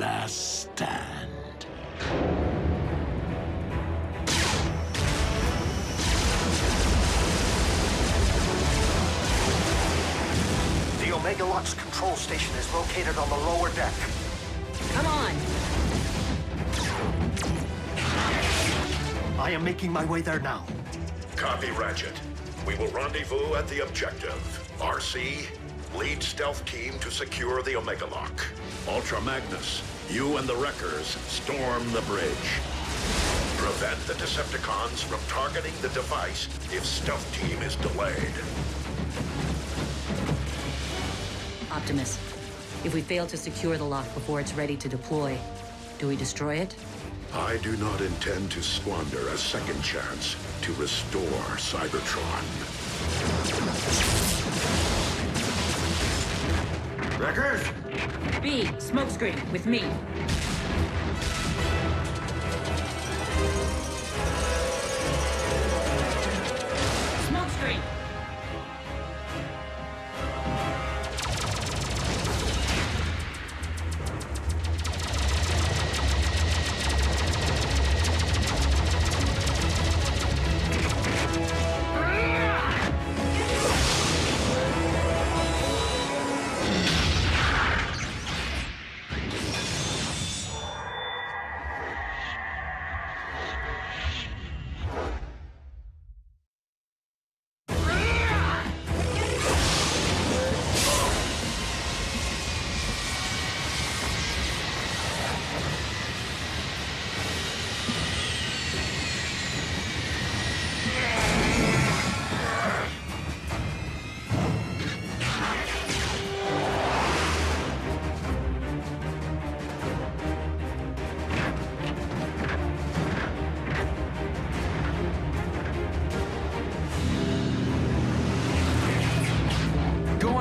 last stand. The Omega Lock's control station is located on the lower deck. Come on! I am making my way there now. Copy, Ratchet. We will rendezvous at the objective. RC, lead stealth team to secure the Omega Lock. Ultra Magnus, you and the Wreckers storm the bridge. Prevent the Decepticons from targeting the device if stealth team is delayed. Optimus, if we fail to secure the lock before it's ready to deploy, do we destroy it? I do not intend to squander a second chance to restore Cybertron. Wreckers! B, smokescreen, with me. Smokescreen!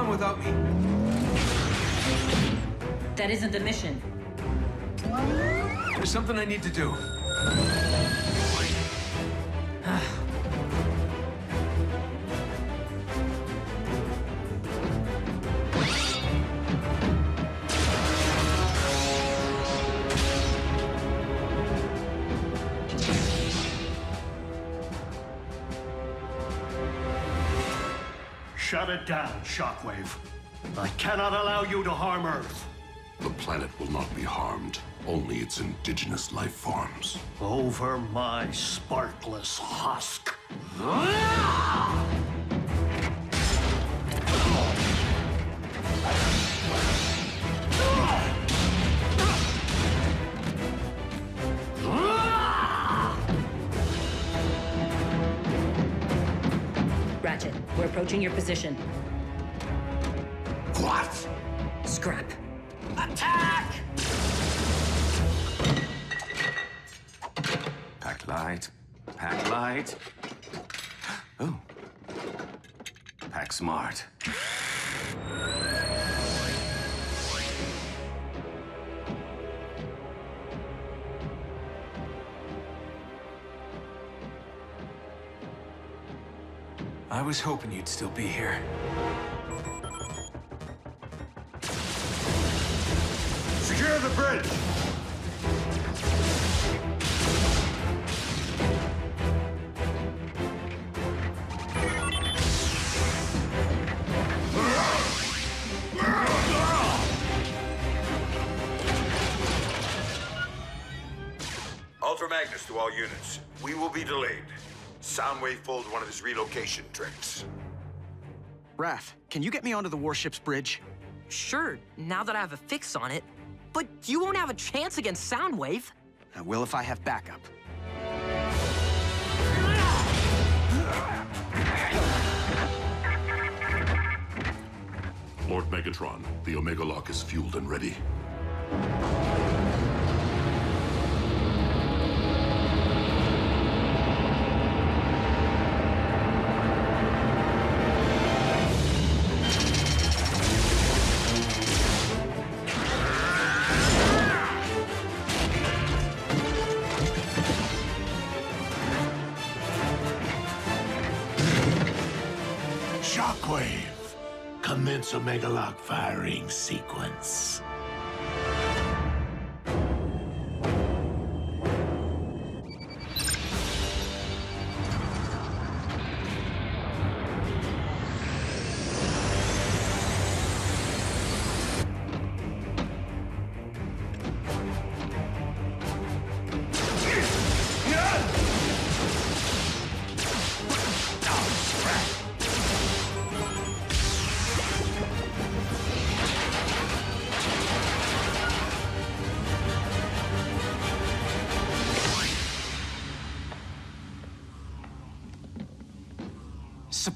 Without me. That isn't the mission. There's something I need to do. Shut it down, Shockwave. I cannot allow you to harm Earth. The planet will not be harmed, only its indigenous life forms. Over my sparkless husk. Ratchet, we're approaching your position. What? Scrap. Attack! Pack light. Pack light. Oh. Pack smart. I was hoping you'd still be here. Secure the bridge! Ultra Magnus to all units. We will be delayed. Soundwave pulled one of his relocation tricks. Raph, can you get me onto the warship's bridge? Sure, now that I have a fix on it. But you won't have a chance against Soundwave. I will if I have backup. Lord Megatron, the Omega Lock is fueled and ready. Shockwave, commence Omega Lock firing sequence.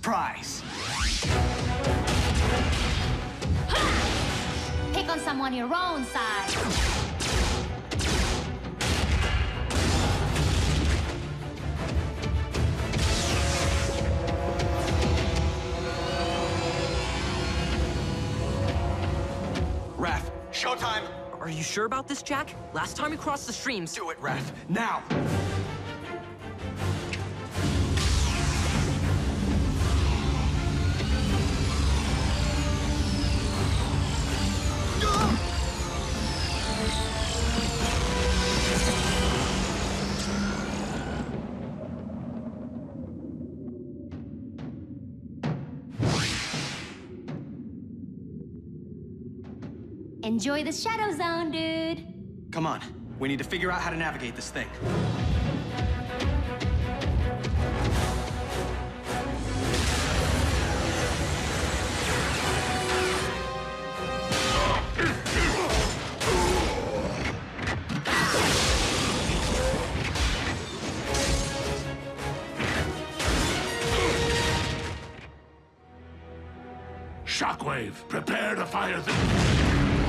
surprise. Pick on someone your own size. Raph, showtime! Are you sure about this, Jack? Last time we crossed the streams... Do it, Raph, now! Enjoy the Shadow Zone, dude. Come on, we need to figure out how to navigate this thing. Shockwave, prepare to fire the...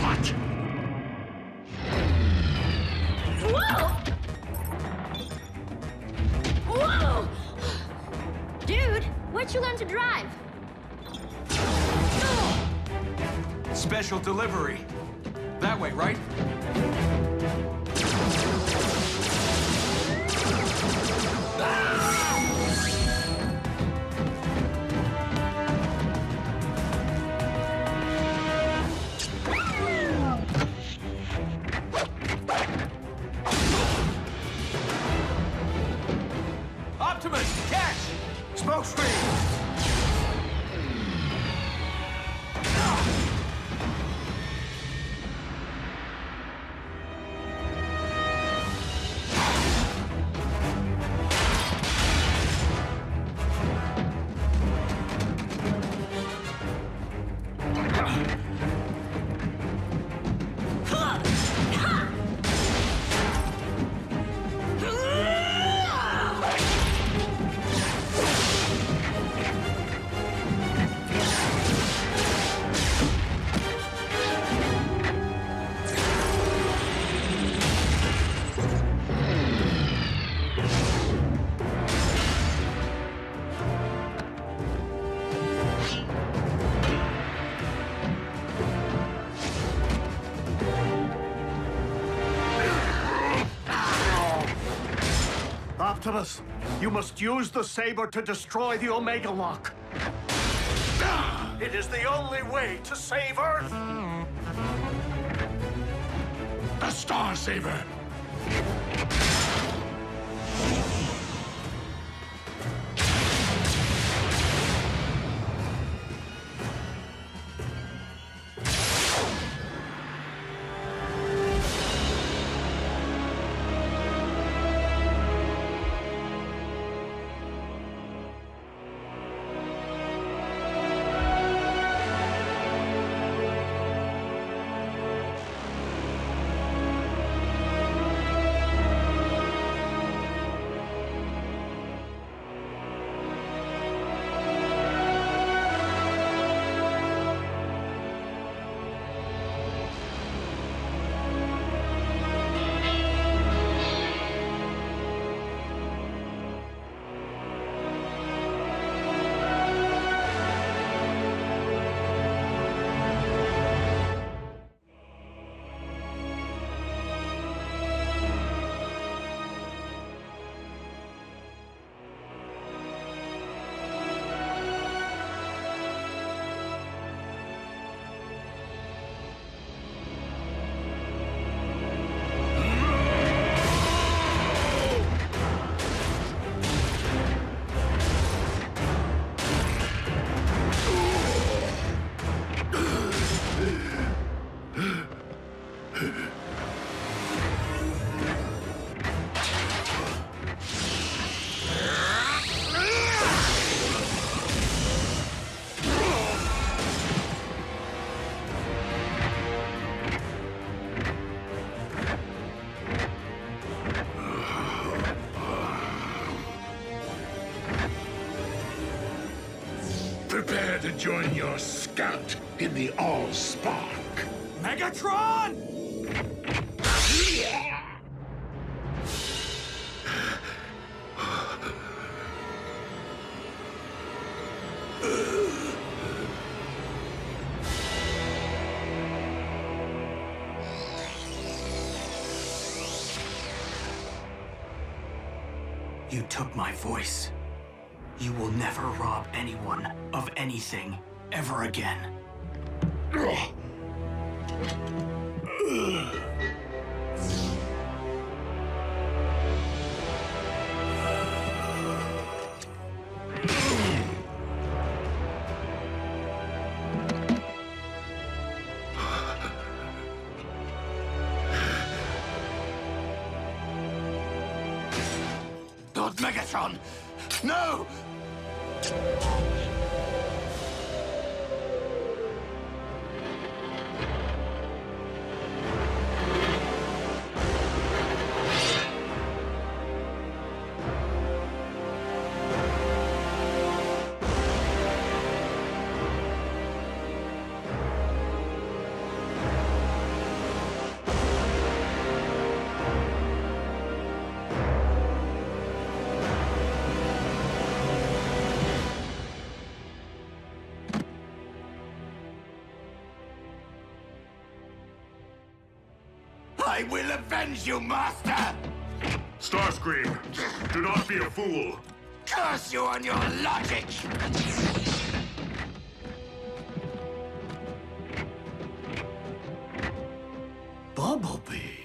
What? Whoa! Whoa! Dude, where'd you learn to drive? Special delivery. That way, right? Optimus, catch! Smoke screen! Optimus, you must use the saber to destroy the Omega Lock. It is the only way to save Earth. The Star Saber! your scout in the All-Spark. Megatron! You took my voice. You will never rob anyone of anything ever again. Lord Megatron! No! I will avenge you, Master! Starscream, do not be a fool. Curse you on your logic! Bumblebee.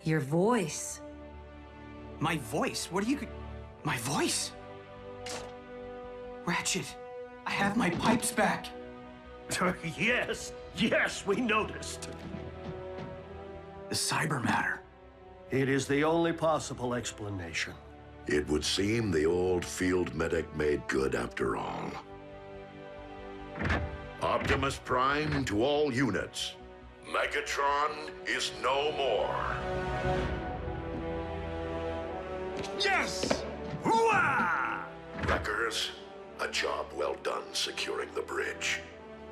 Your voice. My voice? What are you... My voice? Ratchet, I have my pipes back. Yes, we noticed. The cyber matter. It is the only possible explanation. It would seem the old field medic made good after all. Optimus Prime to all units. Megatron is no more. Yes! Hooah! Wreckers, a job well done securing the bridge.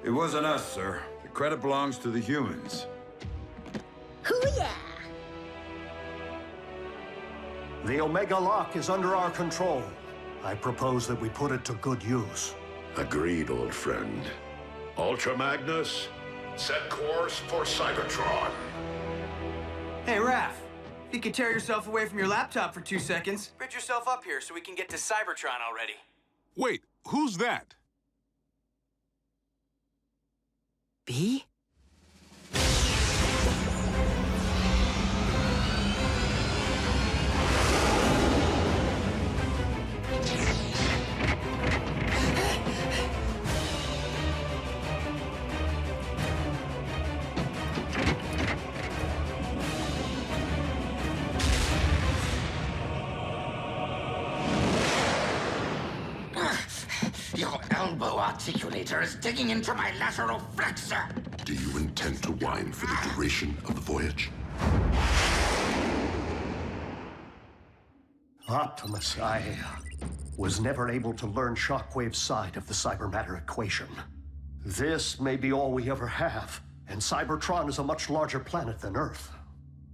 It wasn't us, sir. The credit belongs to the humans. Hoo-yeah! The Omega Lock is under our control. I propose that we put it to good use. Agreed, old friend. Ultra Magnus, set course for Cybertron. Hey, Raph. If you could tear yourself away from your laptop for 2 seconds, bridge yourself up here so we can get to Cybertron already. Wait, who's that? B? Your elbow articulator is digging into my lateral flexor. Do you intend to whine for the duration of the voyage? Optimus, I was never able to learn Shockwave's side of the cybermatter equation. This may be all we ever have, and Cybertron is a much larger planet than Earth.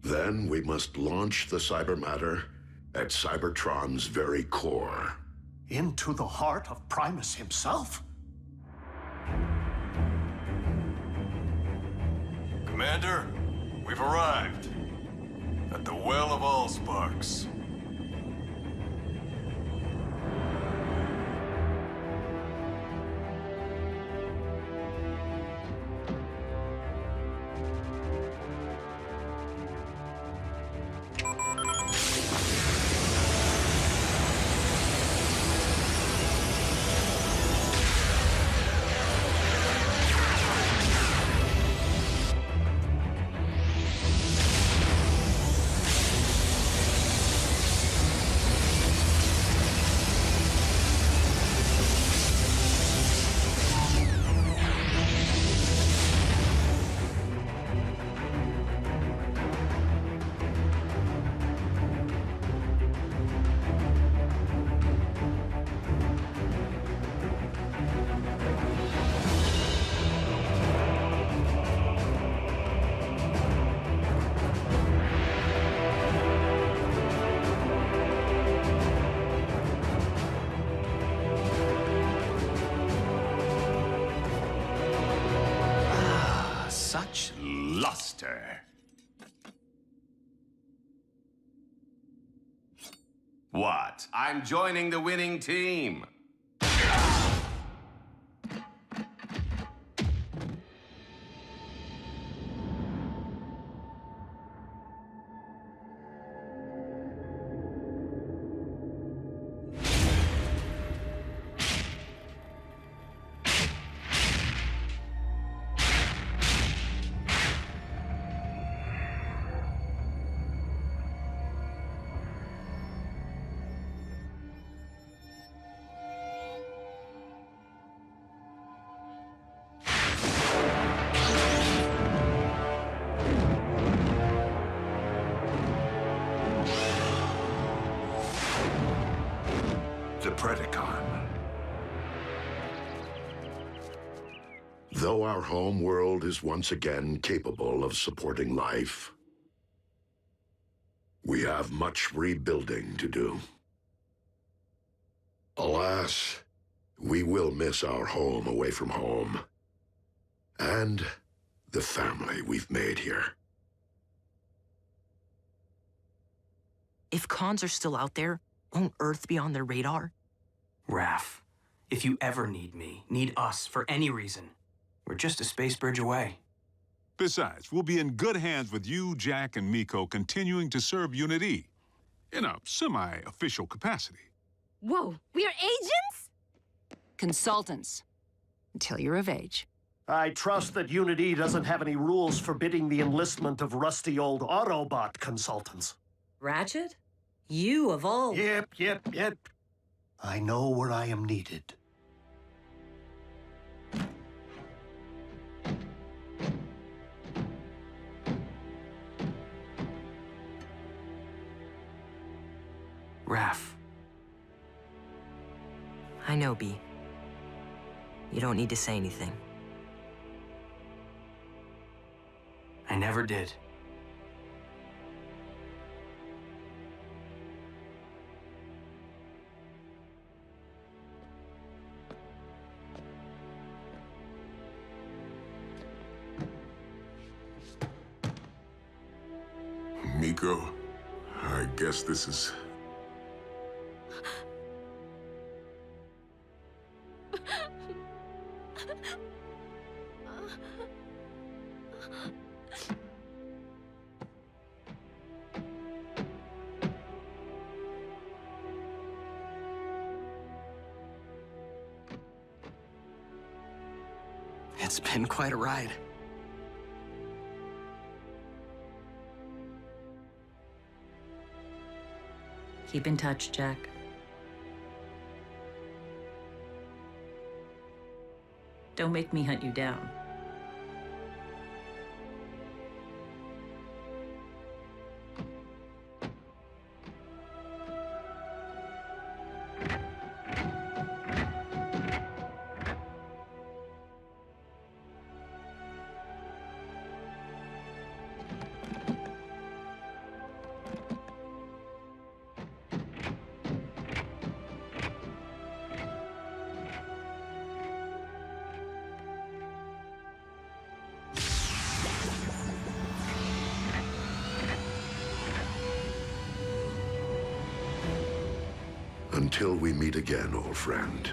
Then we must launch the cybermatter at Cybertron's very core. Into the heart of Primus himself? Commander, we've arrived at the Well of Allsparks. such luster. What? I'm joining the winning team. The Predacon. Though our home world is once again capable of supporting life, we have much rebuilding to do. Alas, we will miss our home away from home, and the family we've made here. If cons are still out there, won't Earth be on their radar? Raph, if you ever need me, need us for any reason, we're just a space bridge away. Besides, we'll be in good hands with you, Jack, and Miko continuing to serve Unit E in a semi-official capacity. Whoa, we are agents? Consultants. Until you're of age. I trust that Unit E doesn't have any rules forbidding the enlistment of rusty old Autobot consultants. Ratchet? You of all... Yep. I know where I am needed. Raph. I know, B. You don't need to say anything. I never did. Miko, I guess this is... It's been quite a ride. Keep in touch, Jack. Don't make me hunt you down. Until we meet again, old friend.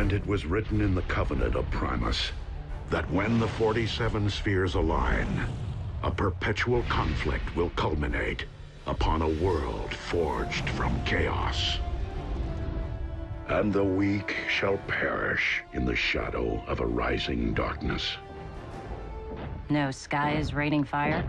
And it was written in the Covenant of Primus that when the 47 spheres align, a perpetual conflict will culminate upon a world forged from chaos. And the weak shall perish in the shadow of a rising darkness. No sky is raining fire?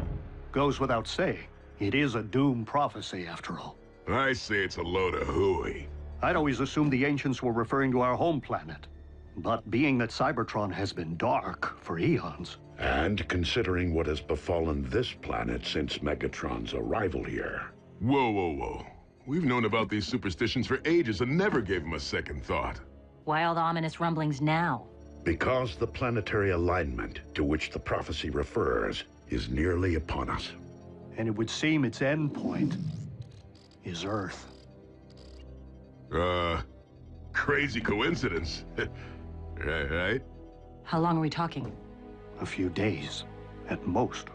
Goes without saying. It is a doom prophecy, after all. I say it's a load of hooey. I'd always assumed the ancients were referring to our home planet. But being that Cybertron has been dark for eons... And considering what has befallen this planet since Megatron's arrival here... Whoa, whoa, whoa. We've known about these superstitions for ages and never gave them a second thought. Why all the ominous rumblings now? Because the planetary alignment to which the prophecy refers is nearly upon us. And it would seem its end point is Earth. Crazy coincidence. Right? How long are we talking? A few days, at most.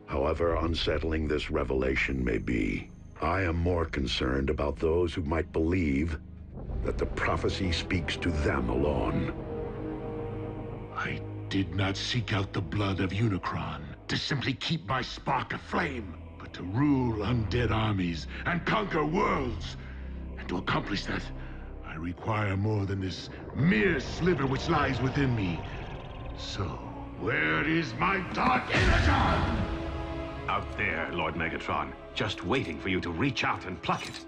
However unsettling this revelation may be, I am more concerned about those who might believe that the prophecy speaks to them alone. I did not seek out the blood of Unicron to simply keep my spark aflame, but to rule undead armies and conquer worlds. And to accomplish that, I require more than this mere sliver which lies within me. So, where is my dark Energon? Out there, Lord Megatron, just waiting for you to reach out and pluck it.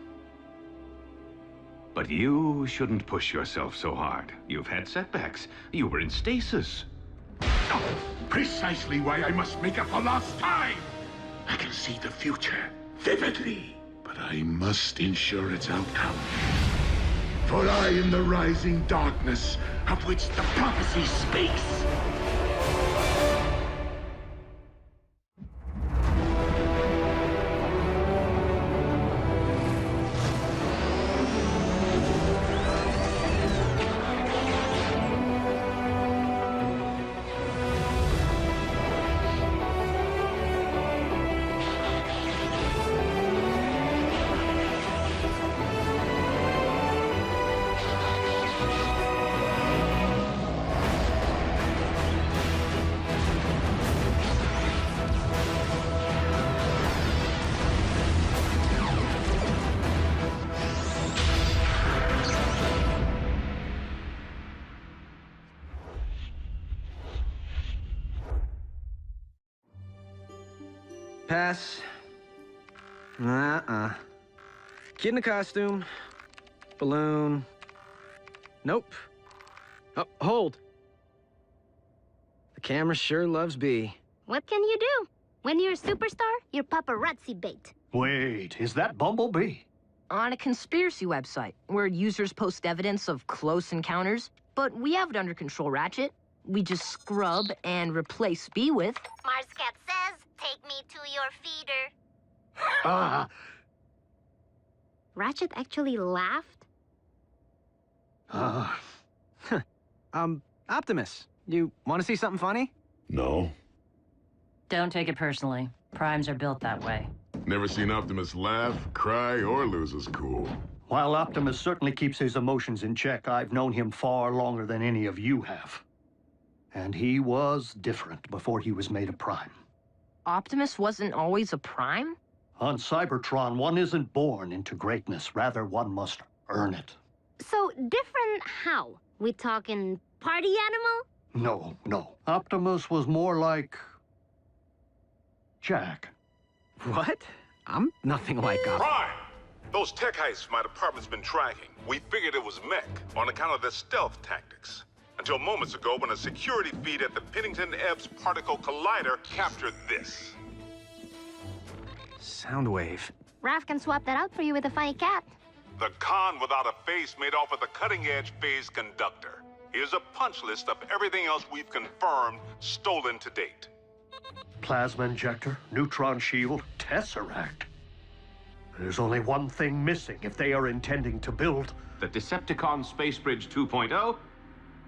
But you shouldn't push yourself so hard. You've had setbacks. You were in stasis. Oh, precisely why I must make up for lost time. I can see the future vividly, but I must ensure its outcome. For I am the rising darkness of which the prophecy speaks. Pass. Kid in a costume. Balloon. Nope. Oh, hold. The camera sure loves B. What can you do? When you're a superstar, you're paparazzi bait. Wait, is that Bumblebee? On a conspiracy website, where users post evidence of close encounters. But we have it under control, Ratchet. We just scrub and replace B with... Marscat says, take me to your feeder. Ratchet actually laughed? Optimus, you want to see something funny? No. Don't take it personally. Primes are built that way. Never seen Optimus laugh, cry, or lose his cool. While Optimus certainly keeps his emotions in check, I've known him far longer than any of you have. And he was different before he was made a Prime. Optimus wasn't always a Prime? On Cybertron, one isn't born into greatness. Rather, one must earn it. So, different how? We talking party animal? No. Optimus was more like... Jack. What? I'm nothing like Optimus. Prime! Those tech heists my department's been tracking. We figured it was mech on account of their stealth tactics. Until moments ago when a security feed at the Pennington Epps Particle Collider captured this. Soundwave. Raph can swap that out for you with a funny cat. The con without a face made off with a cutting-edge phase conductor. Here's a punch list of everything else we've confirmed stolen to date. Plasma injector, neutron shield, Tesseract. There's only one thing missing if they are intending to build... The Decepticon Space Bridge 2.0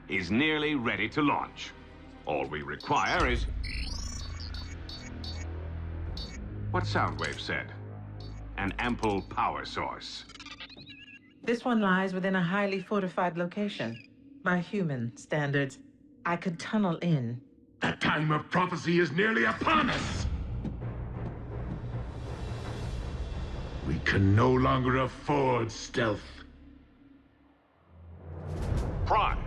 is nearly ready to launch. All we require is... what Soundwave said. An ample power source. This one lies within a highly fortified location. By human standards, I could tunnel in. The time of prophecy is nearly upon us! We can no longer afford stealth. Prime,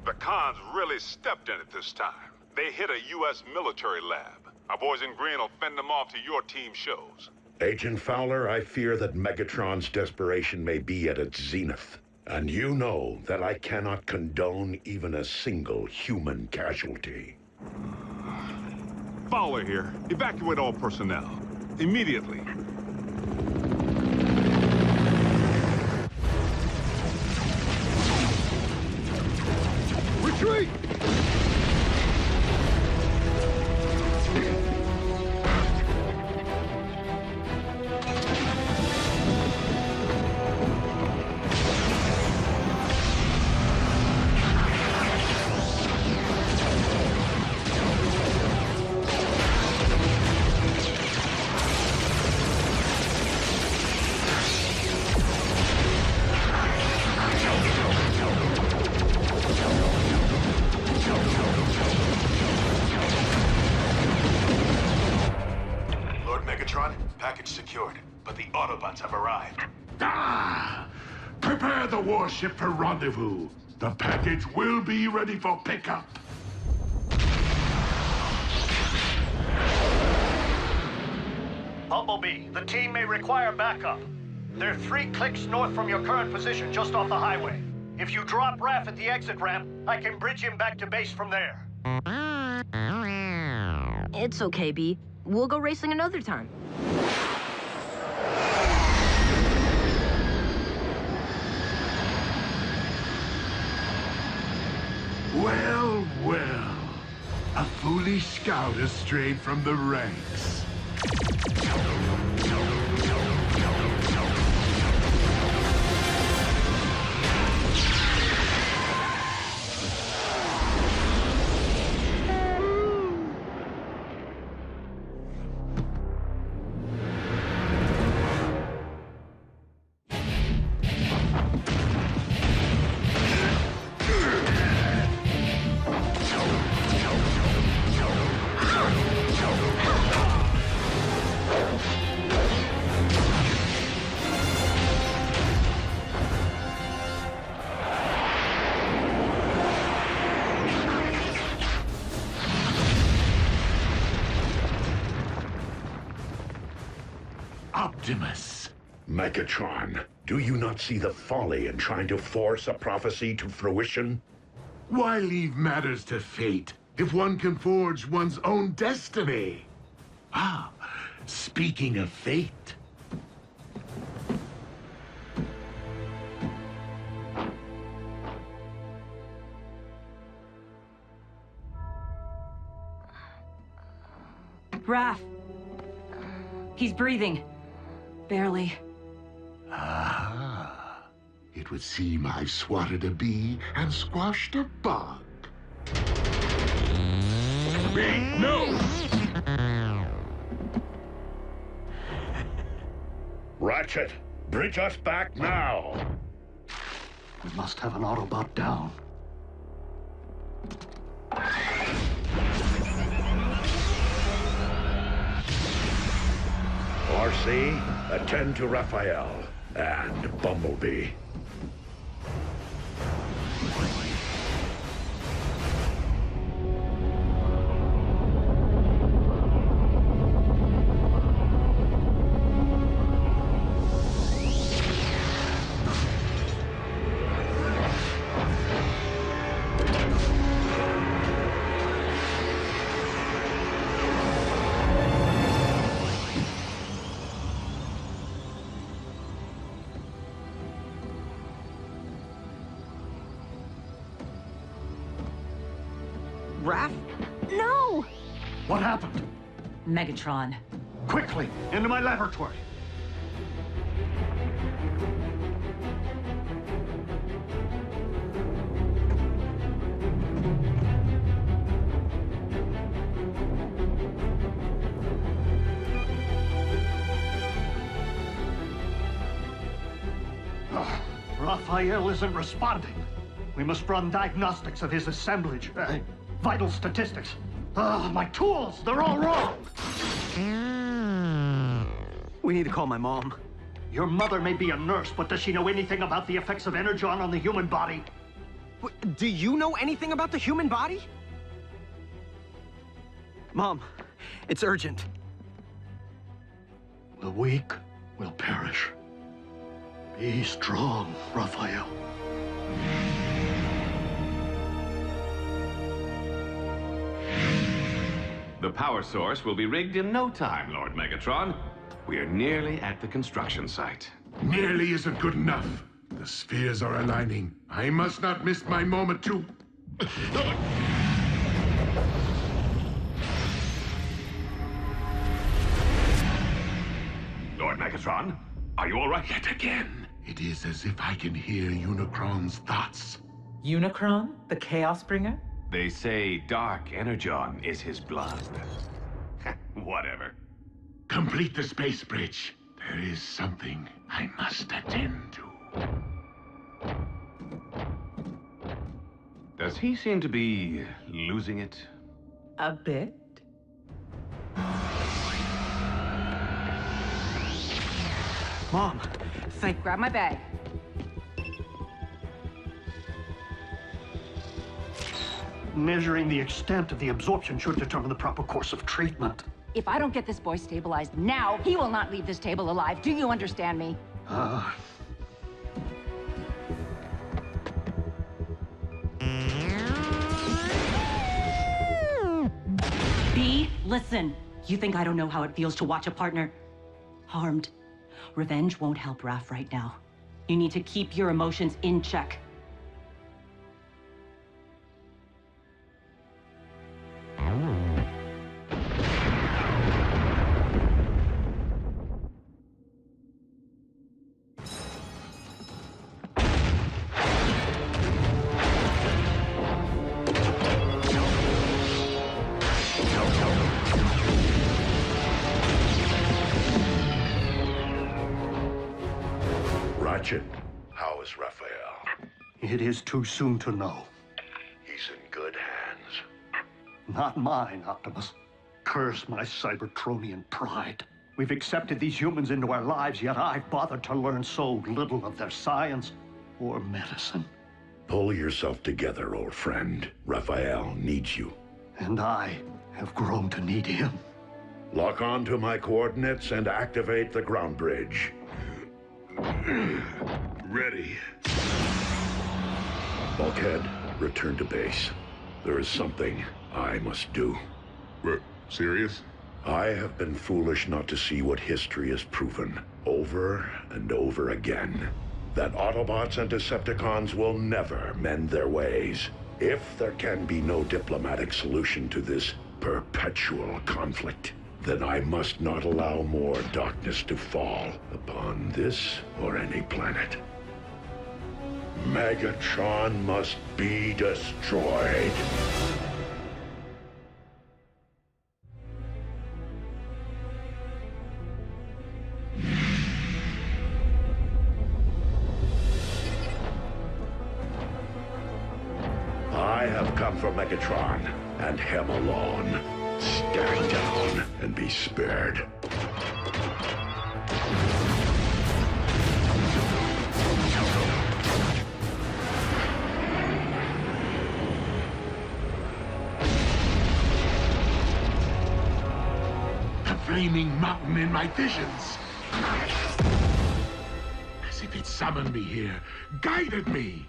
the cons really stepped in it this time. They hit a U.S. military lab. Our boys in green will fend them off to your team shows. Agent Fowler, I fear that Megatron's desperation may be at its zenith. And you know that I cannot condone even a single human casualty. Fowler here. Evacuate all personnel. Immediately. Retreat! Package secured, but the Autobots have arrived. Prepare the warship for rendezvous. The package will be ready for pickup. Bumblebee, the team may require backup. They're 3 clicks north from your current position, just off the highway. If you drop Raph at the exit ramp, I can bridge him back to base from there. It's okay, B. We'll go racing another time. Well, well. A foolish scout has strayed from the ranks. Optimus. Megatron, do you not see the folly in trying to force a prophecy to fruition? Why leave matters to fate if one can forge one's own destiny? Speaking of fate. Raph. He's breathing. Barely. It would seem I've swatted a bee and squashed a bug. Wait, no! Ratchet, bridge us back now! We must have an Autobot down. RC, attend to Raphael and Bumblebee. Raph? No! What happened? Megatron. Quickly, into my laboratory. Raphael isn't responding. We must run diagnostics of his assemblage. Vital statistics. My tools, they're all wrong. We need to call my mom. Your mother may be a nurse, but does she know anything about the effects of Energon on the human body? Do you know anything about the human body? Mom, it's urgent. The weak will perish. Be strong, Raphael. The power source will be rigged in no time, Lord Megatron. We are nearly at the construction site. Nearly isn't good enough. The spheres are aligning. I must not miss my moment to... Lord Megatron, are you all right? Yet again, it is as if I can hear Unicron's thoughts. Unicron, the Chaos Bringer? They say Dark Energon is his blood. Whatever. Complete the space bridge. There is something I must attend to. Does he seem to be losing it? A bit. Mom, Grab my bag. Measuring the extent of the absorption should determine the proper course of treatment. If I don't get this boy stabilized now, he will not leave this table alive. Do you understand me? B, listen. You think I don't know how it feels to watch a partner harmed? Revenge won't help Raph right now. You need to keep your emotions in check. How is Raphael? It is too soon to know. He's in good hands. Not mine, Optimus. Curse my Cybertronian pride. We've accepted these humans into our lives, yet I've bothered to learn so little of their science or medicine. Pull yourself together, old friend. Raphael needs you. And I have grown to need him. Lock on to my coordinates and activate the ground bridge. Ready. Bulkhead, return to base. There is something I must do. What, serious? I have been foolish not to see what history has proven, over and over again. That Autobots and Decepticons will never mend their ways. If there can be no diplomatic solution to this perpetual conflict, then I must not allow more darkness to fall upon this or any planet. Megatron must be destroyed. I have come for Megatron, and him alone. Stand down and be spared. The flaming mountain in my visions. As if it summoned me here, guided me.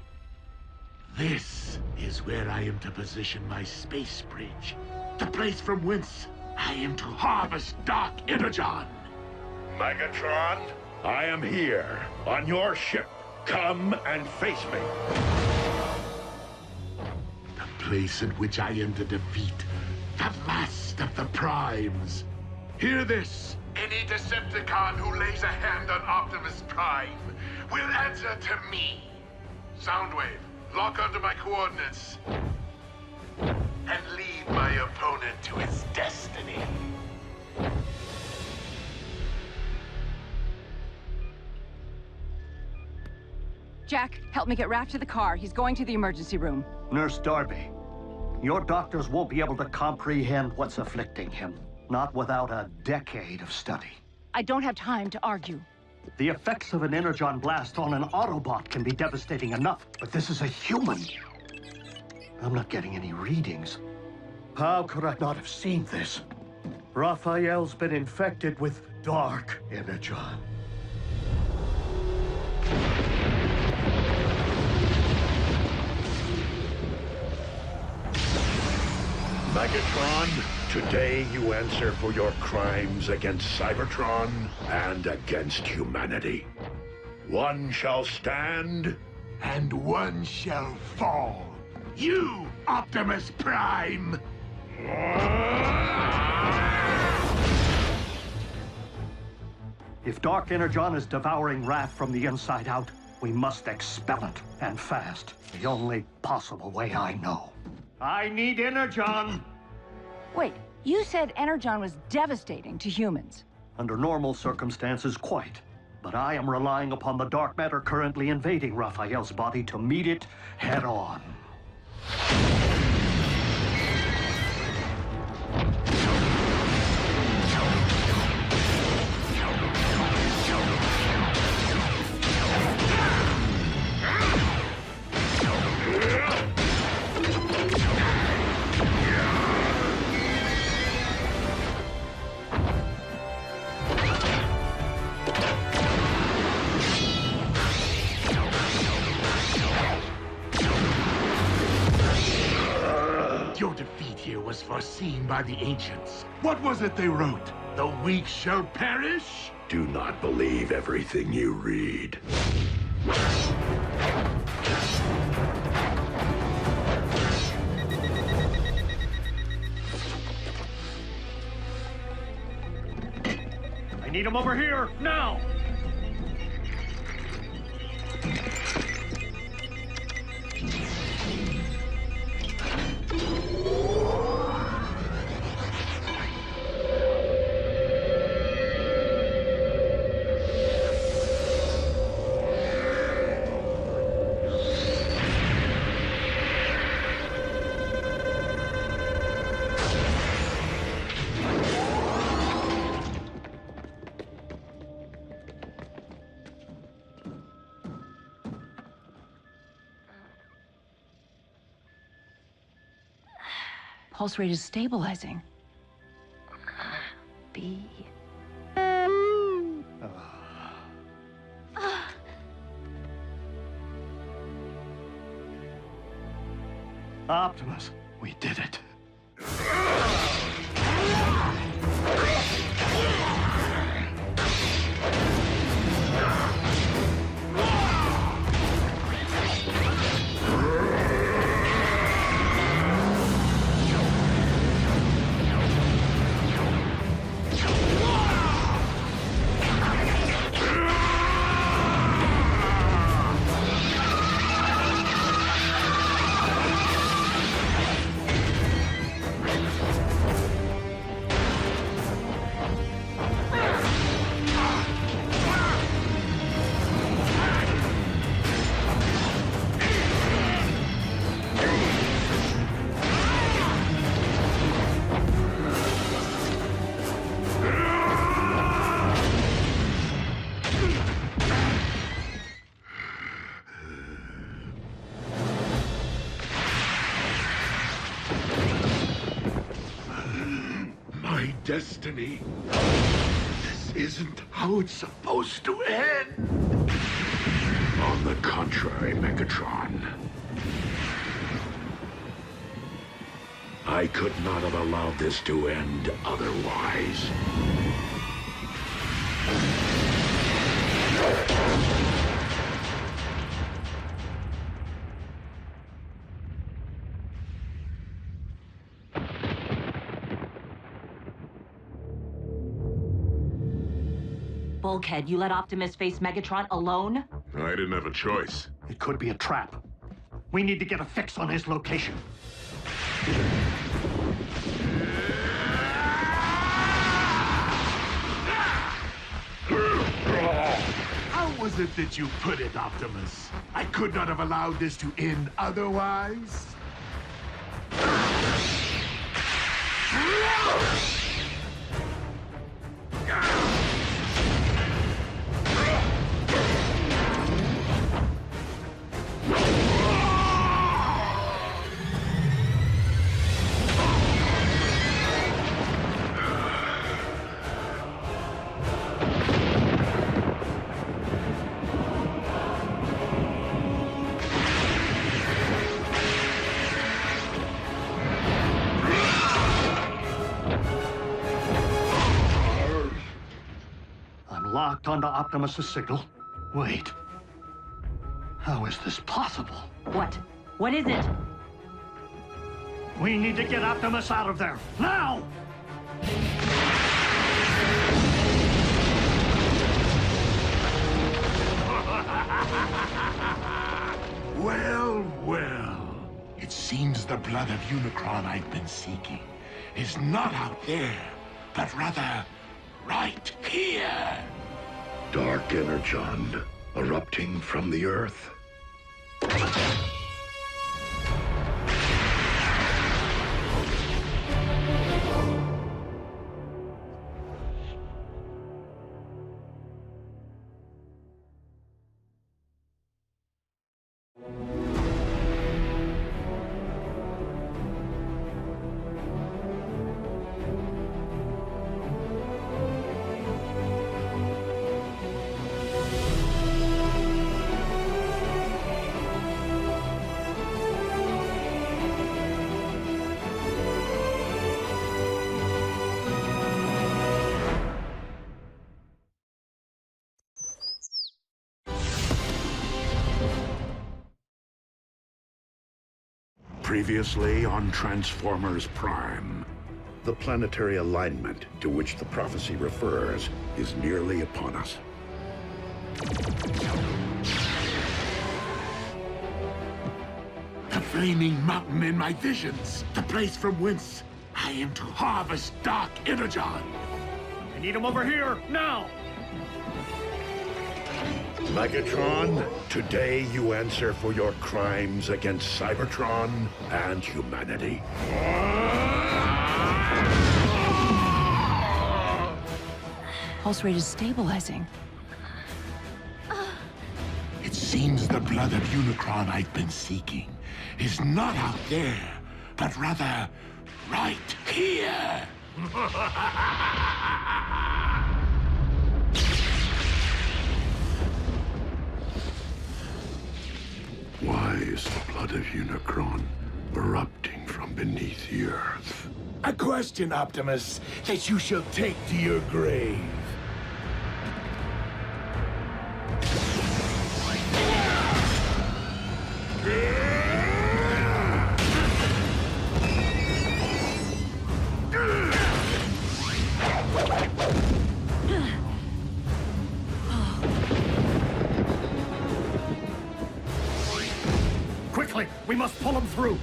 This is where I am to position my space bridge. The place from whence I am to harvest Dark Energon. Megatron, I am here, on your ship. Come and face me. The place in which I am to defeat the last of the Primes. Hear this. Any Decepticon who lays a hand on Optimus Prime will answer to me. Soundwave, lock onto my coordinates. And lead my opponent to his destiny. Jack, help me get Raph to the car. He's going to the emergency room. Nurse Darby, your doctors won't be able to comprehend what's afflicting him. Not without a decade of study. I don't have time to argue. The effects of an Energon blast on an Autobot can be devastating enough, but this is a human. I'm not getting any readings. How could I not have seen this? Raphael's been infected with dark Energon. Megatron, today you answer for your crimes against Cybertron and against humanity. One shall stand, and one shall fall. You, Optimus Prime! If Dark Energon is devouring Raph from the inside out, we must expel it, and fast. The only possible way I know. I need Energon! Wait, you said Energon was devastating to humans. Under normal circumstances, quite. But I am relying upon the dark matter currently invading Raphael's body to meet it head-on. Your defeat here was foreseen by the ancients. What was it they wrote? The weak shall perish? Do not believe everything you read. I need him over here, now! Pulse rate is stabilizing. B. Optimus, we did it. Destiny. This isn't how it's supposed to end. On the contrary, Megatron. I could not have allowed this to end otherwise. Bulkhead, you let Optimus face Megatron alone? I didn't have a choice. It could be a trap. We need to get a fix on his location. How was is it that you put it, Optimus? I could not have allowed this to end otherwise? Locked onto Optimus's signal. Wait. How is this possible? What? What is it? We need to get Optimus out of there. Now! Well, well. It seems the blood of Unicron I've been seeking is not out there, but rather right here. Dark Energon erupting from the Earth. Previously on Transformers Prime. The planetary alignment to which the prophecy refers is nearly upon us. The flaming mountain in my visions. The place from whence I am to harvest Dark Energon. I need him over here, now! Megatron, today you answer for your crimes against Cybertron and humanity. Pulse rate is stabilizing. It seems the blood of Unicron I've been seeking is not out there, but rather right here. Why is the blood of Unicron erupting from beneath the Earth? A question, Optimus, that you shall take to your grave. Quickly, we must pull him through.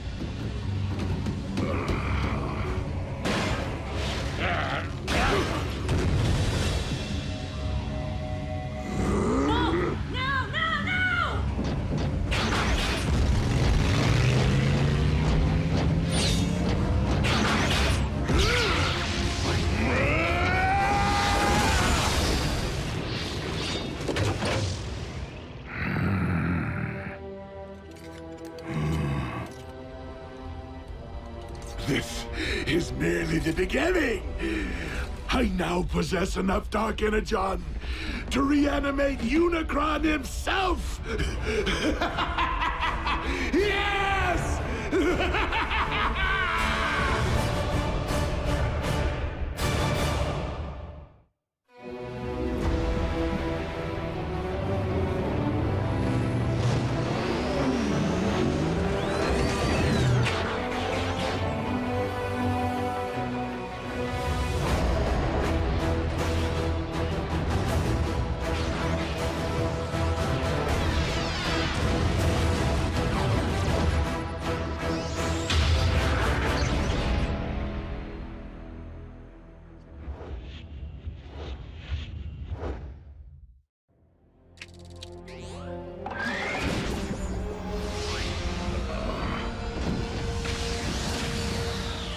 This is merely the beginning. I now possess enough Dark Energon to reanimate Unicron himself. Yes!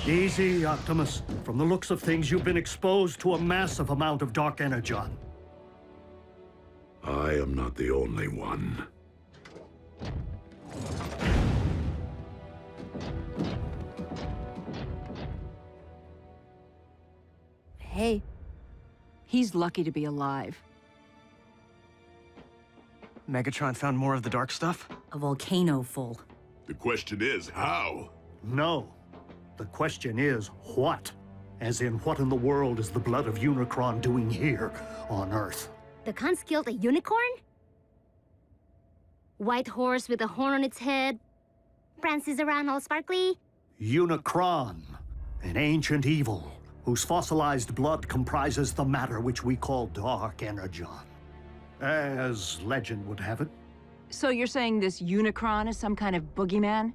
Easy, Optimus. From the looks of things, you've been exposed to a massive amount of dark energon. I am not the only one. Hey, he's lucky to be alive. Megatron found more of the dark stuff? A volcano full. The question is, how? No. The question is, what? As in, what in the world is the blood of Unicron doing here on Earth? The cons killed a unicorn? White horse with a horn on its head? Prances around all sparkly? Unicron, an ancient evil, whose fossilized blood comprises the matter which we call dark energon. As legend would have it. So you're saying this Unicron is some kind of boogeyman?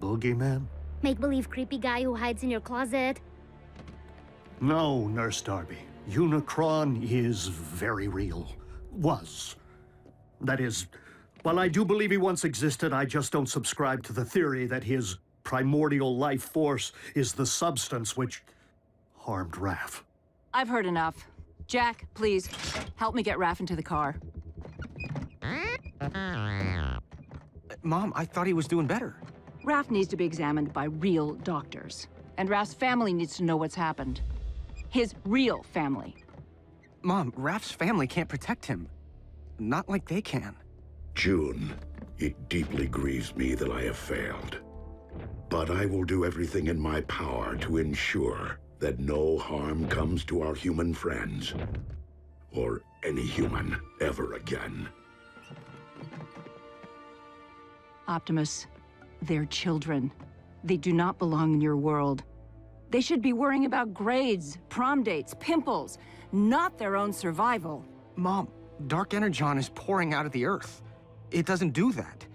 Boogeyman? Make-believe creepy guy who hides in your closet? No, Nurse Darby. Unicron is very real. Was. That is, while I do believe he once existed, I just don't subscribe to the theory that his primordial life force is the substance which harmed Raph. I've heard enough. Jack, please, help me get Raph into the car. Mom, I thought he was doing better. Raph needs to be examined by real doctors. And Raph's family needs to know what's happened. His real family. Mom, Raph's family can't protect him. Not like they can. June, it deeply grieves me that I have failed. But I will do everything in my power to ensure that no harm comes to our human friends, or any human ever again. Optimus, they're children. They do not belong in your world. They should be worrying about grades, prom dates, pimples, not their own survival. Mom, dark energon is pouring out of the Earth. It doesn't do that.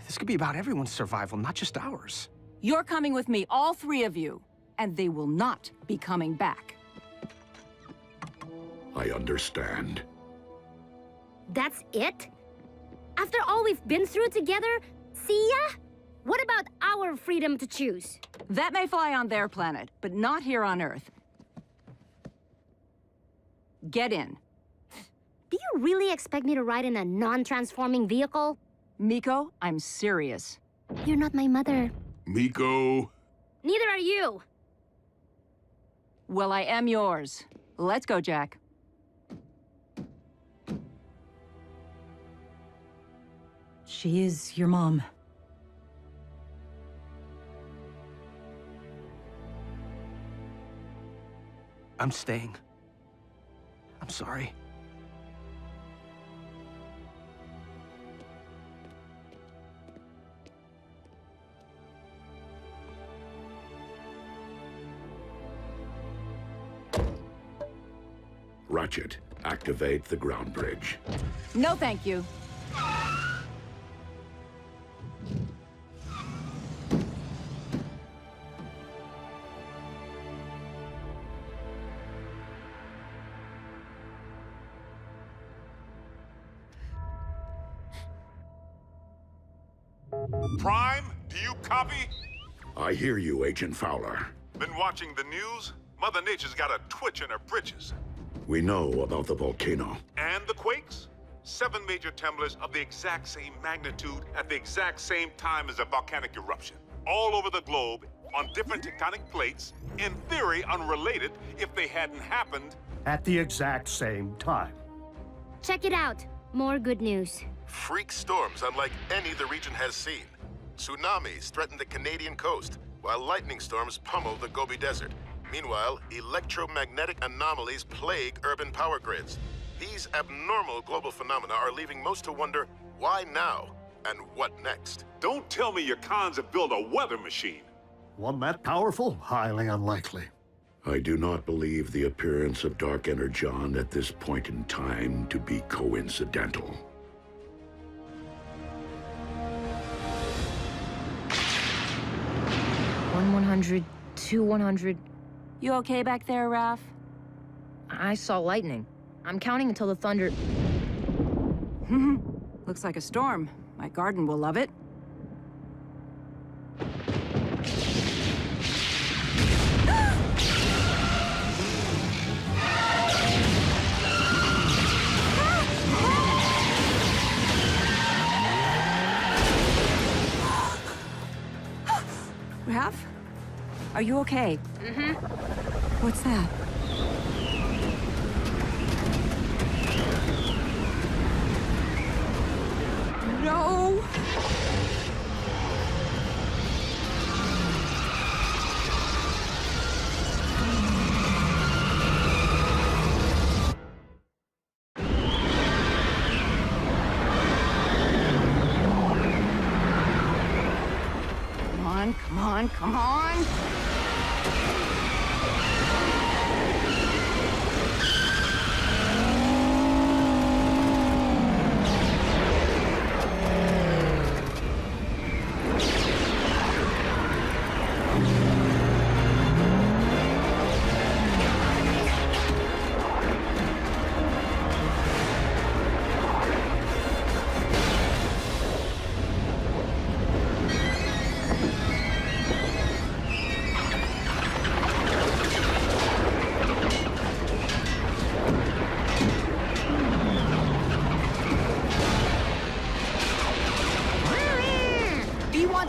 This could be about everyone's survival, not just ours. You're coming with me, all three of you, and they will not be coming back. I understand. That's it? After all we've been through together, see ya? What about our freedom to choose? That may fly on their planet, but not here on Earth. Get in. Do you really expect me to ride in a non-transforming vehicle? Miko, I'm serious. You're not my mother. Miko. Neither are you. Well, I am yours. Let's go, Jack. She is your mom. I'm staying. I'm sorry. Ratchet, activate the ground bridge. No, thank you. Prime, do you copy? I hear you, Agent Fowler. Been watching the news? Mother Nature's got a twitch in her britches. We know about the volcano. And the quakes? 7 major tremblers of the exact same magnitude at the exact same time as a volcanic eruption. All over the globe, on different tectonic plates, in theory unrelated if they hadn't happened. At the exact same time. Check it out. More good news. Freak storms unlike any the region has seen. Tsunamis threaten the Canadian coast, while lightning storms pummel the Gobi Desert. Meanwhile, electromagnetic anomalies plague urban power grids. These abnormal global phenomena are leaving most to wonder, why now? And what next? Don't tell me your cons have built a weather machine. One that powerful? Highly unlikely. I do not believe the appearance of dark energon at this point in time to be coincidental. 100, 100. You okay back there, Raph? I saw lightning. I'm counting until the thunder... Looks like a storm. My garden will love it. Are you okay? Mm-hmm. What's that? No! Come on, come on!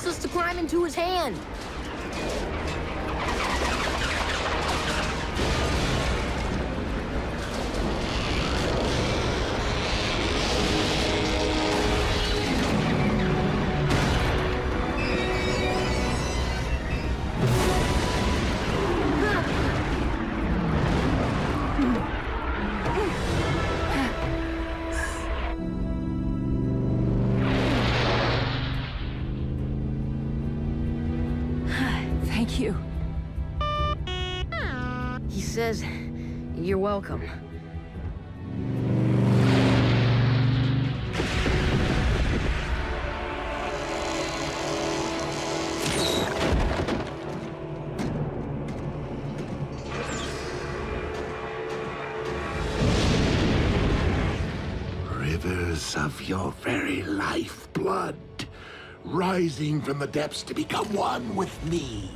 Us to climb into his hand. Thank you. He says, you're welcome. Rivers of your very lifeblood, rising from the depths to become one with me.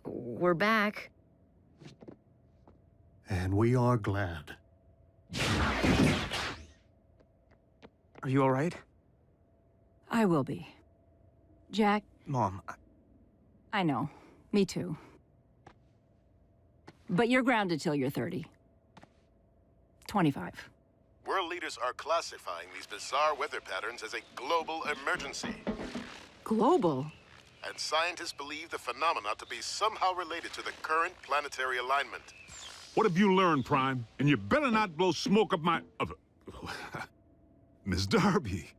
We're back. And we are glad. Are you all right? I will be. Jack? Mom, I know. Me too. But you're grounded till you're 30. 25. World leaders are classifying these bizarre weather patterns as a global emergency. Global? And scientists believe the phenomena to be somehow related to the current planetary alignment. What have you learned, Prime? And you better not blow smoke up my... Miss Darby.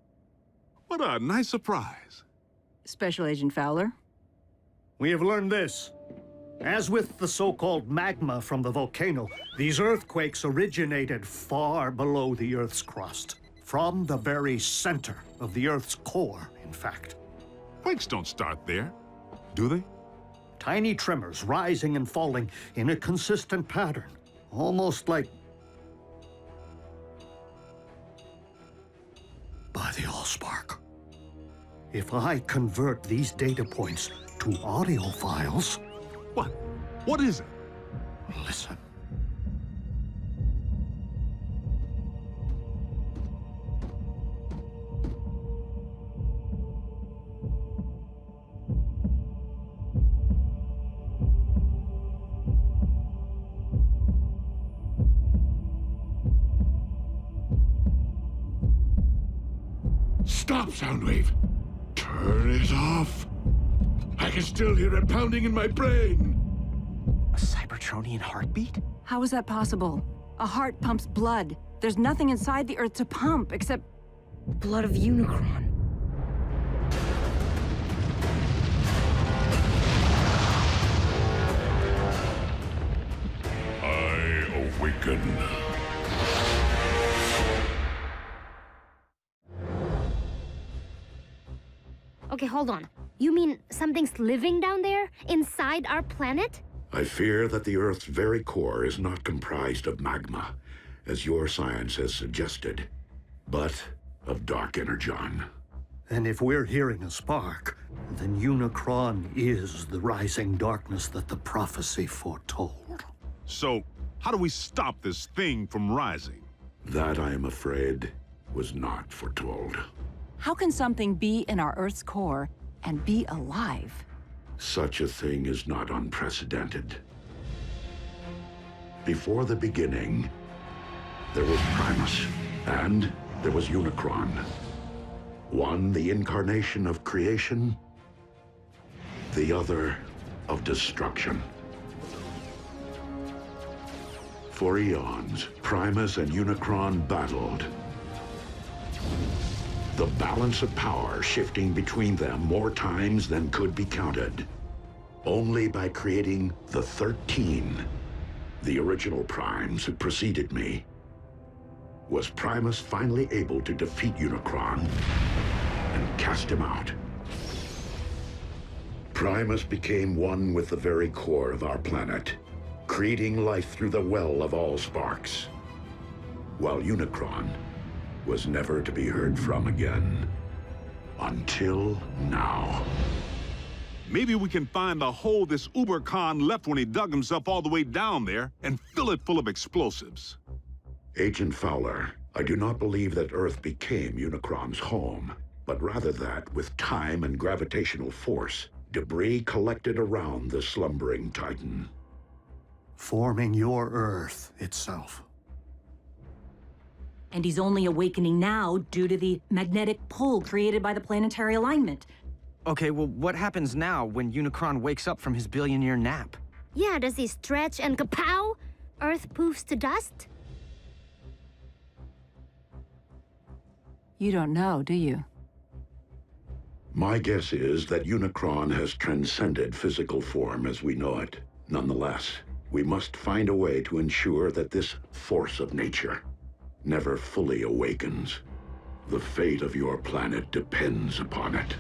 What a nice surprise. Special Agent Fowler? We have learned this. As with the so-called magma from the volcano, these earthquakes originated far below the Earth's crust. From the very center of the Earth's core, in fact. Quakes don't start there, do they? Tiny tremors rising and falling in a consistent pattern. Almost like... by the Allspark. If I convert these data points to audio files... What? What is it? Listen. Stop, Soundwave! Turn it off! I can still hear it pounding in my brain! A Cybertronian heartbeat? How is that possible? A heart pumps blood. There's nothing inside the Earth to pump except... blood of Unicron. I awaken. Okay, hold on. You mean something's living down there? Inside our planet? I fear that the Earth's very core is not comprised of magma, as your science has suggested, but of dark energon. And if we're hearing a spark, then Unicron is the rising darkness that the prophecy foretold. So, how do we stop this thing from rising? That, I am afraid, was not foretold. How can something be in our Earth's core and be alive? Such a thing is not unprecedented. Before the beginning, there was Primus, and there was Unicron. One, the incarnation of creation, the other, of destruction. For eons, Primus and Unicron battled. The balance of power shifting between them more times than could be counted. Only by creating the 13, the original Primes who preceded me, was Primus finally able to defeat Unicron and cast him out. Primus became one with the very core of our planet, creating life through the well of all sparks, while Unicron was never to be heard from again. Until now. Maybe we can find the hole this Uber-Khan left when he dug himself all the way down there and fill it full of explosives. Agent Fowler, I do not believe that Earth became Unicron's home, but rather that, with time and gravitational force, debris collected around the slumbering Titan. Forming your Earth itself. And he's only awakening now due to the magnetic pull created by the planetary alignment. Okay, well, what happens now when Unicron wakes up from his billion-year nap? Yeah, does he stretch and kapow? Earth poofs to dust? You don't know, do you? My guess is that Unicron has transcended physical form as we know it. Nonetheless, we must find a way to ensure that this force of nature never fully awakens. The fate of your planet depends upon it.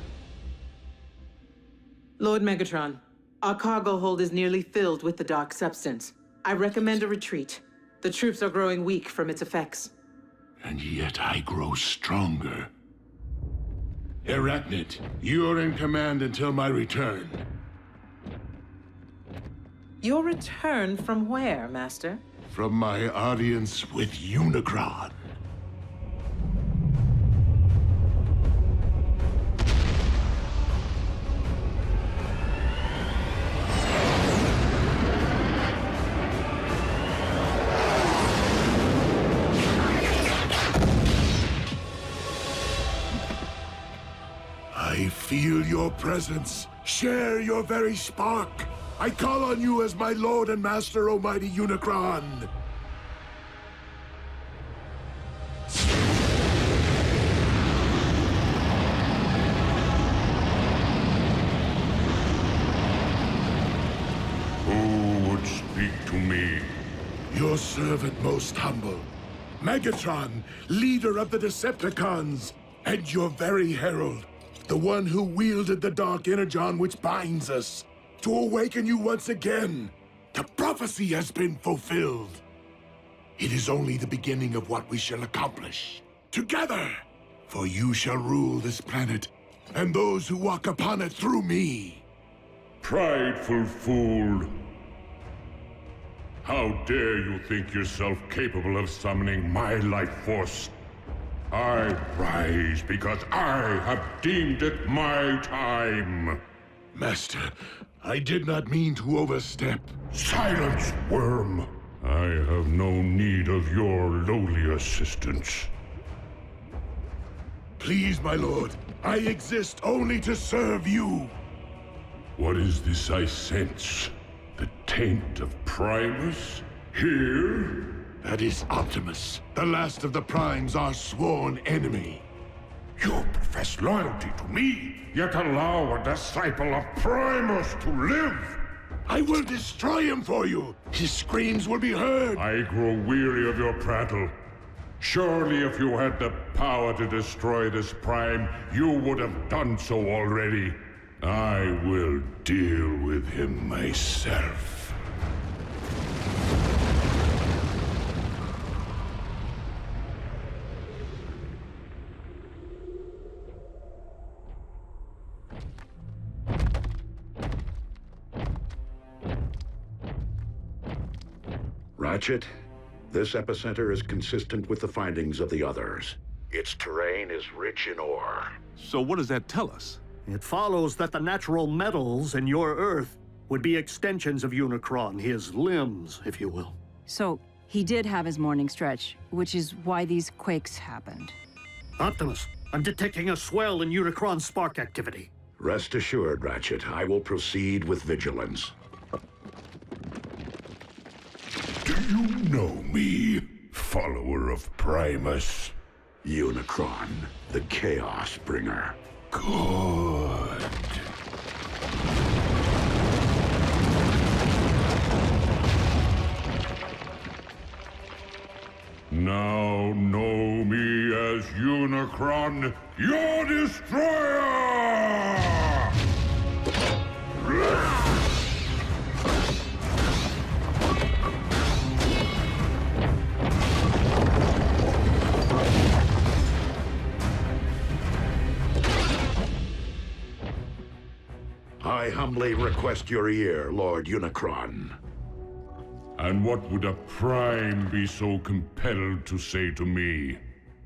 Lord Megatron, our cargo hold is nearly filled with the dark substance. I recommend a retreat. The troops are growing weak from its effects. And yet I grow stronger. Arachnid, you're in command until my return. Your return from where, Master? From my audience with Unicron. I feel your presence. Share your very spark. I call on you as my lord and master, almighty Unicron. Who would speak to me? Your servant most humble. Megatron, leader of the Decepticons, and your very herald. The one who wielded the dark Energon which binds us. To awaken you once again. The prophecy has been fulfilled. It is only the beginning of what we shall accomplish. Together! For you shall rule this planet, and those who walk upon it through me. Prideful fool. How dare you think yourself capable of summoning my life force? I rise because I have deemed it my time. Master, I did not mean to overstep. Silence, worm! I have no need of your lowly assistance. Please, my lord, I exist only to serve you. What is this I sense? The taint of Primus? Here? That is Optimus, the last of the Primes, our sworn enemy. You profess loyalty to me, yet allow a disciple of Primus to live! I will destroy him for you! His screams will be heard! I grow weary of your prattle. Surely if you had the power to destroy this Prime, you would have done so already. I will deal with him myself. Ratchet, this epicenter is consistent with the findings of the others. Its terrain is rich in ore. So what does that tell us? It follows that the natural metals in your Earth would be extensions of Unicron, his limbs, if you will. So, he did have his morning stretch, which is why these quakes happened. Optimus, I'm detecting a swell in Unicron spark activity. Rest assured, Ratchet, I will proceed with vigilance. Do you know me, follower of Primus? Unicron, the Chaos Bringer. Good. Now know me as Unicron, your destroyer! I humbly request your ear, Lord Unicron. And what would a Prime be so compelled to say to me?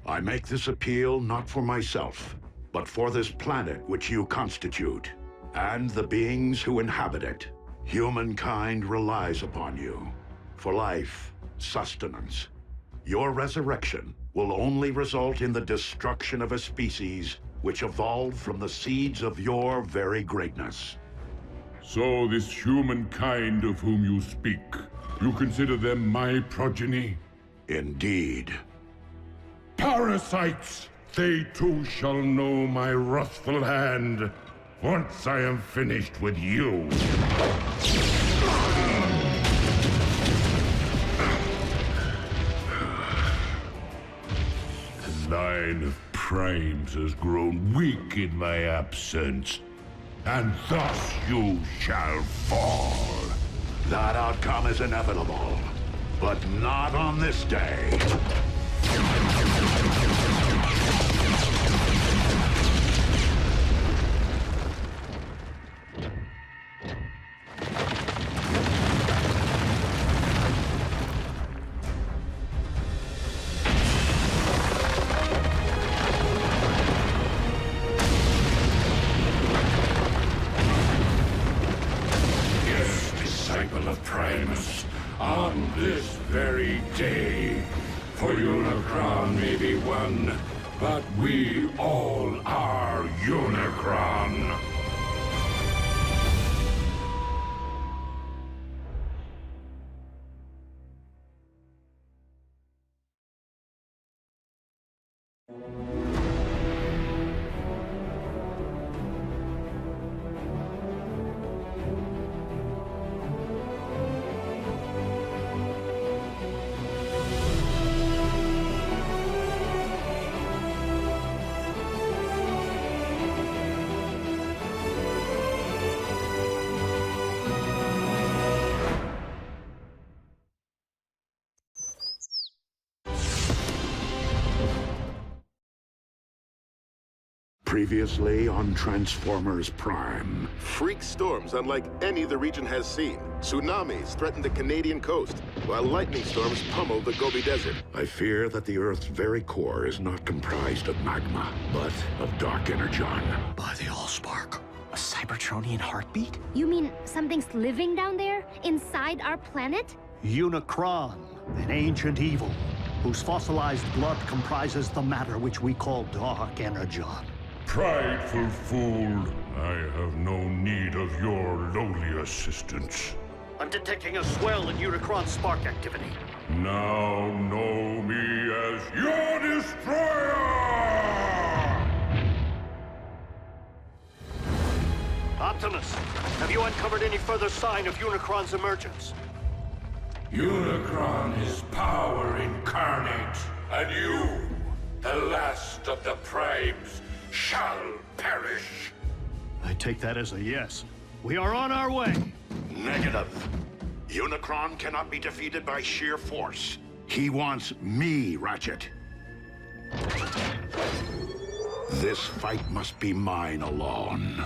I make this appeal not for myself, but for this planet which you constitute, and the beings who inhabit it. Humankind relies upon you for life, sustenance. Your resurrection will only result in the destruction of a species which evolved from the seeds of your very greatness. So this humankind of whom you speak, you consider them my progeny? Indeed. Parasites! They too shall know my wrathful hand, once I am finished with you. The line of Primes has grown weak in my absence, and thus you shall fall. That outcome is inevitable, but not on this day. On this very day, for Unicron may be one, but we all are Unicron. Previously on Transformers Prime. Freak storms unlike any the region has seen. Tsunamis threaten the Canadian coast, while lightning storms pummel the Gobi Desert. I fear that the Earth's very core is not comprised of magma, but of dark energon. By the Allspark. A Cybertronian heartbeat? You mean something's living down there, inside our planet? Unicron, an ancient evil, whose fossilized blood comprises the matter which we call dark energon. Prideful fool, I have no need of your lowly assistance. I'm detecting a swell in Unicron spark activity. Now know me as your destroyer! Optimus, have you uncovered any further sign of Unicron's emergence? Unicron is power incarnate, and you, the last of the Primes, shall perish. I take that as a yes. We are on our way. Negative. Unicron cannot be defeated by sheer force. He wants me, Ratchet. This fight must be mine alone.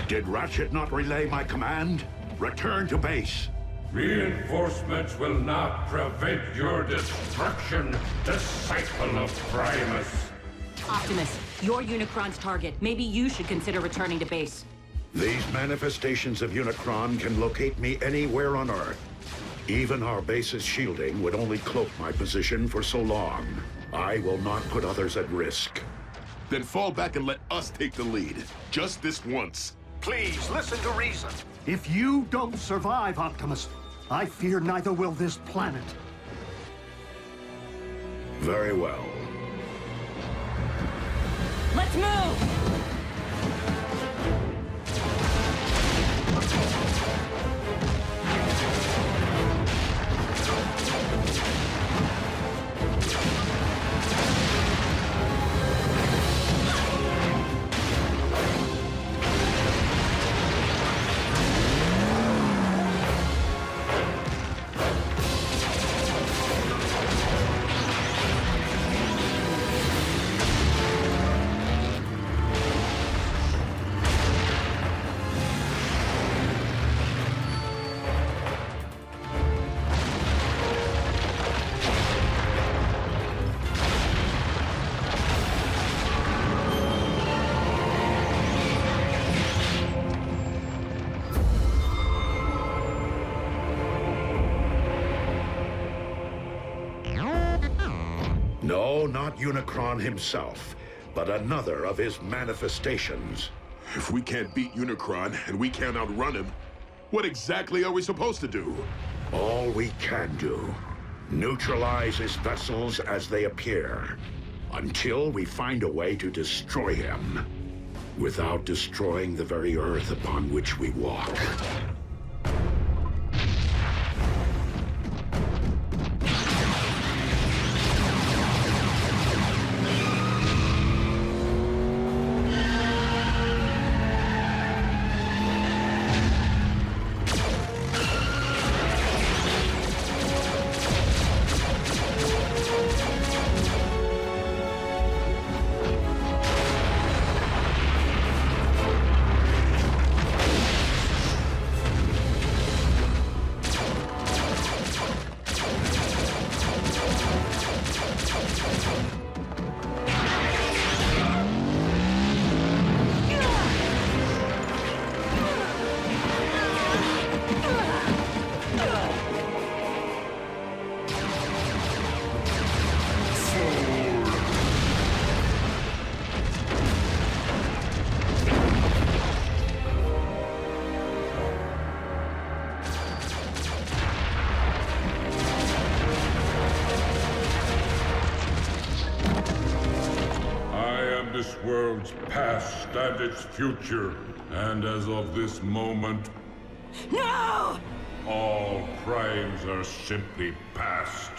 Did Ratchet not relay my command? Return to base. Reinforcements will not prevent your destruction, disciple of Primus. Optimus, you're Unicron's target. Maybe you should consider returning to base. These manifestations of Unicron can locate me anywhere on Earth. Even our base's shielding would only cloak my position for so long. I will not put others at risk. Then fall back and let us take the lead. Just this once. Please, listen to reason. If you don't survive, Optimus, I fear neither will this planet. Very well. Let's move! No, not Unicron himself, but another of his manifestations. If we can't beat Unicron and we can't outrun him, what exactly are we supposed to do? All we can do. Neutralize his vessels as they appear, until we find a way to destroy him, without destroying the very Earth upon which we walk. This world's past and its future, and as of this moment, no! All primes are simply past.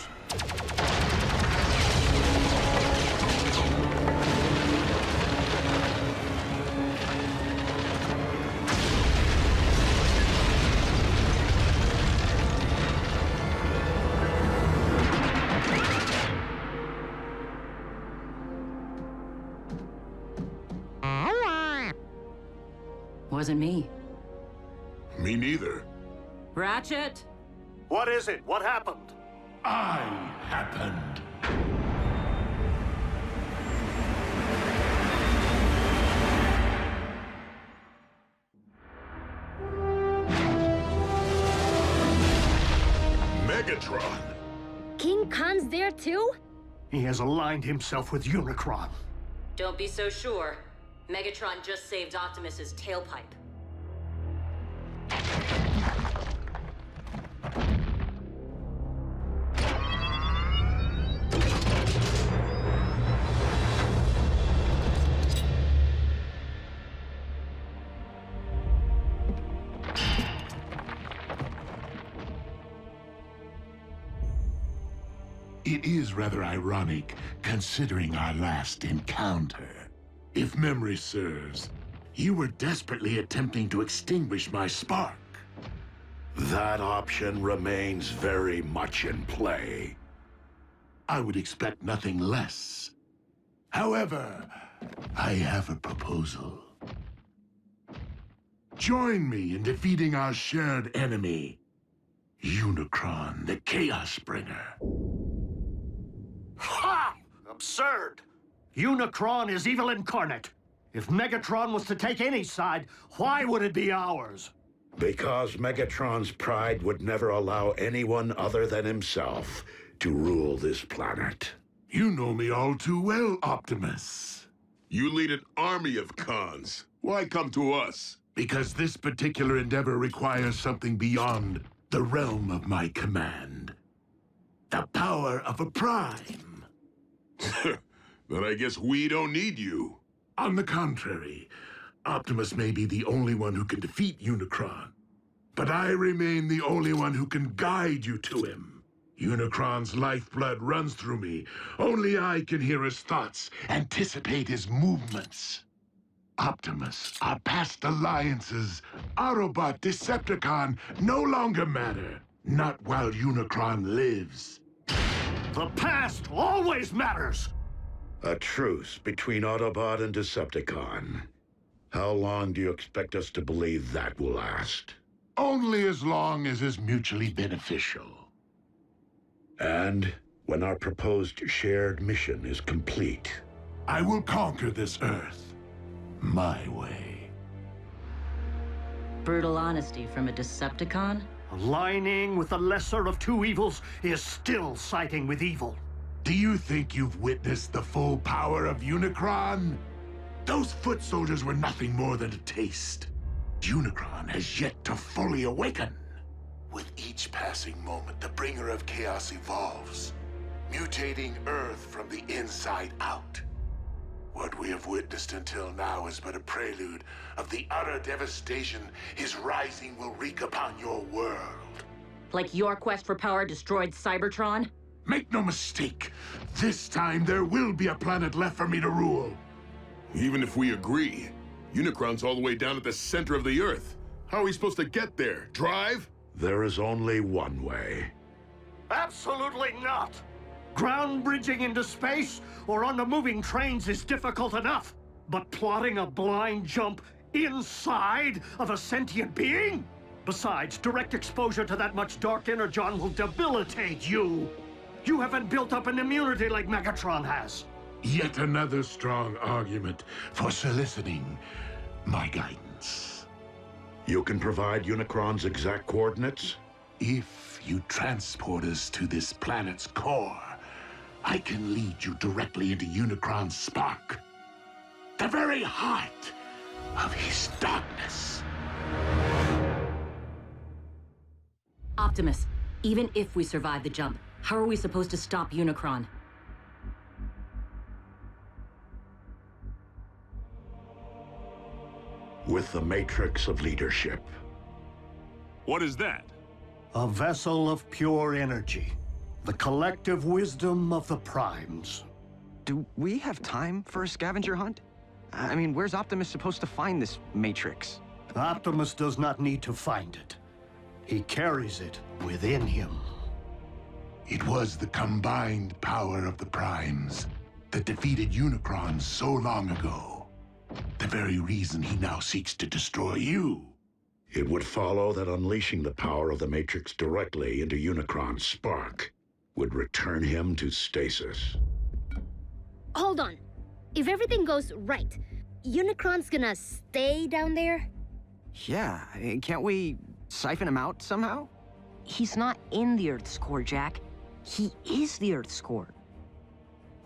Wasn't me. Me neither. Ratchet? What is it? What happened? I happened. Megatron! King Khan's there too? He has aligned himself with Unicron. Don't be so sure. Megatron just saved Optimus's tailpipe. It is rather ironic, considering our last encounter. If memory serves, you were desperately attempting to extinguish my spark. That option remains very much in play. I would expect nothing less. However, I have a proposal. Join me in defeating our shared enemy, Unicron, the Chaos Bringer. Ha! Absurd! Unicron is evil incarnate. If Megatron was to take any side, why would it be ours? Because Megatron's pride would never allow anyone other than himself to rule this planet. You know me all too well, Optimus. You lead an army of cons. Why come to us? Because this particular endeavor requires something beyond the realm of my command. The power of a prime. But I guess we don't need you. On the contrary, Optimus may be the only one who can defeat Unicron. But I remain the only one who can guide you to him. Unicron's lifeblood runs through me. Only I can hear his thoughts, anticipate his movements. Optimus, our past alliances, Autobot, Decepticon, no longer matter. Not while Unicron lives. The past always matters! A truce between Autobot and Decepticon. How long do you expect us to believe that will last? Only as long as is mutually beneficial. And when our proposed shared mission is complete, I will conquer this Earth my way. Brutal honesty from a Decepticon? Aligning with the lesser of two evils is still siding with evil. Do you think you've witnessed the full power of Unicron? Those foot soldiers were nothing more than a taste. Unicron has yet to fully awaken. With each passing moment, the bringer of chaos evolves, mutating Earth from the inside out. What we have witnessed until now is but a prelude of the utter devastation his rising will wreak upon your world. Like your quest for power destroyed Cybertron? Make no mistake, this time there will be a planet left for me to rule. Even if we agree, Unicron's all the way down at the center of the Earth. How are we supposed to get there? Drive? there is only one way. Absolutely not! Ground bridging into space or onto moving trains is difficult enough. But plotting a blind jump inside of a sentient being? Besides, direct exposure to that much dark energon will debilitate you. You haven't built up an immunity like Megatron has. Yet another strong argument for soliciting my guidance. You can provide Unicron's exact coordinates? If you transport us to this planet's core, I can lead you directly into Unicron's spark. The very heart of his darkness. Optimus, even if we survive the jump, how are we supposed to stop Unicron? With the Matrix of Leadership. What is that? A vessel of pure energy. The collective wisdom of the Primes. Do we have time for a scavenger hunt? I mean, where's Optimus supposed to find this Matrix? Optimus does not need to find it. He carries it within him. It was the combined power of the Primes that defeated Unicron so long ago. The very reason he now seeks to destroy you. It would follow that unleashing the power of the Matrix directly into Unicron's spark would return him to stasis. Hold on. If everything goes right, Unicron's gonna stay down there? Yeah, can't we siphon him out somehow? He's not in the Earth's core, Jack. He is the Earth's core.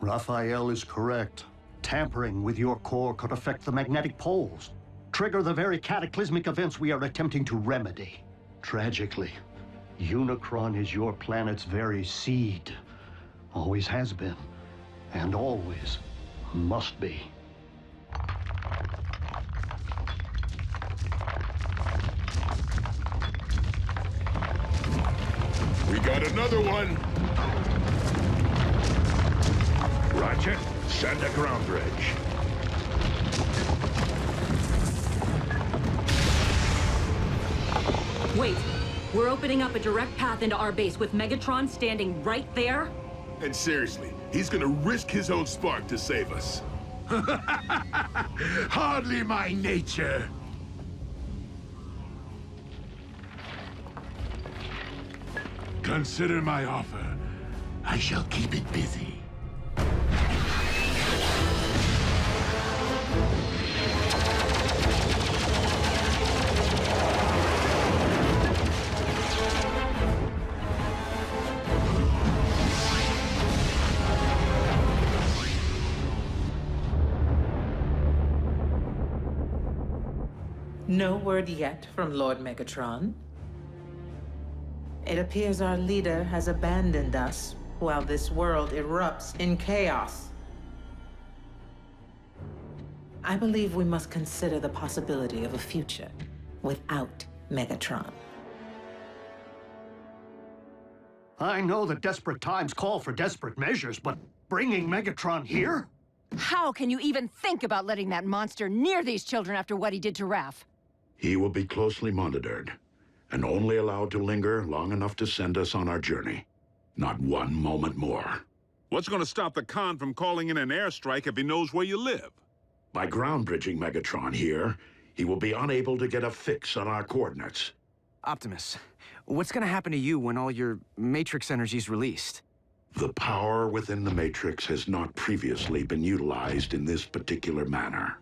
Raphael is correct. Tampering with your core could affect the magnetic poles, trigger the very cataclysmic events we are attempting to remedy. Tragically, Unicron is your planet's very seed. Always has been, and always must be. We got another one! Roger. Send a ground bridge. Wait, we're opening up a direct path into our base with Megatron standing right there? And seriously, he's gonna risk his own spark to save us. Hardly my nature. Consider my offer. I shall keep it busy. No word yet from Lord Megatron. It appears our leader has abandoned us while this world erupts in chaos. I believe we must consider the possibility of a future without Megatron. I know that desperate times call for desperate measures, but bringing Megatron here? How can you even think about letting that monster near these children after what he did to Raph? He will be closely monitored, and only allowed to linger long enough to send us on our journey. Not one moment more. What's going to stop the Khan from calling in an airstrike if he knows where you live? By ground-bridging Megatron here, he will be unable to get a fix on our coordinates. Optimus, what's gonna happen to you when all your Matrix energy's released? The power within the Matrix has not previously been utilized in this particular manner.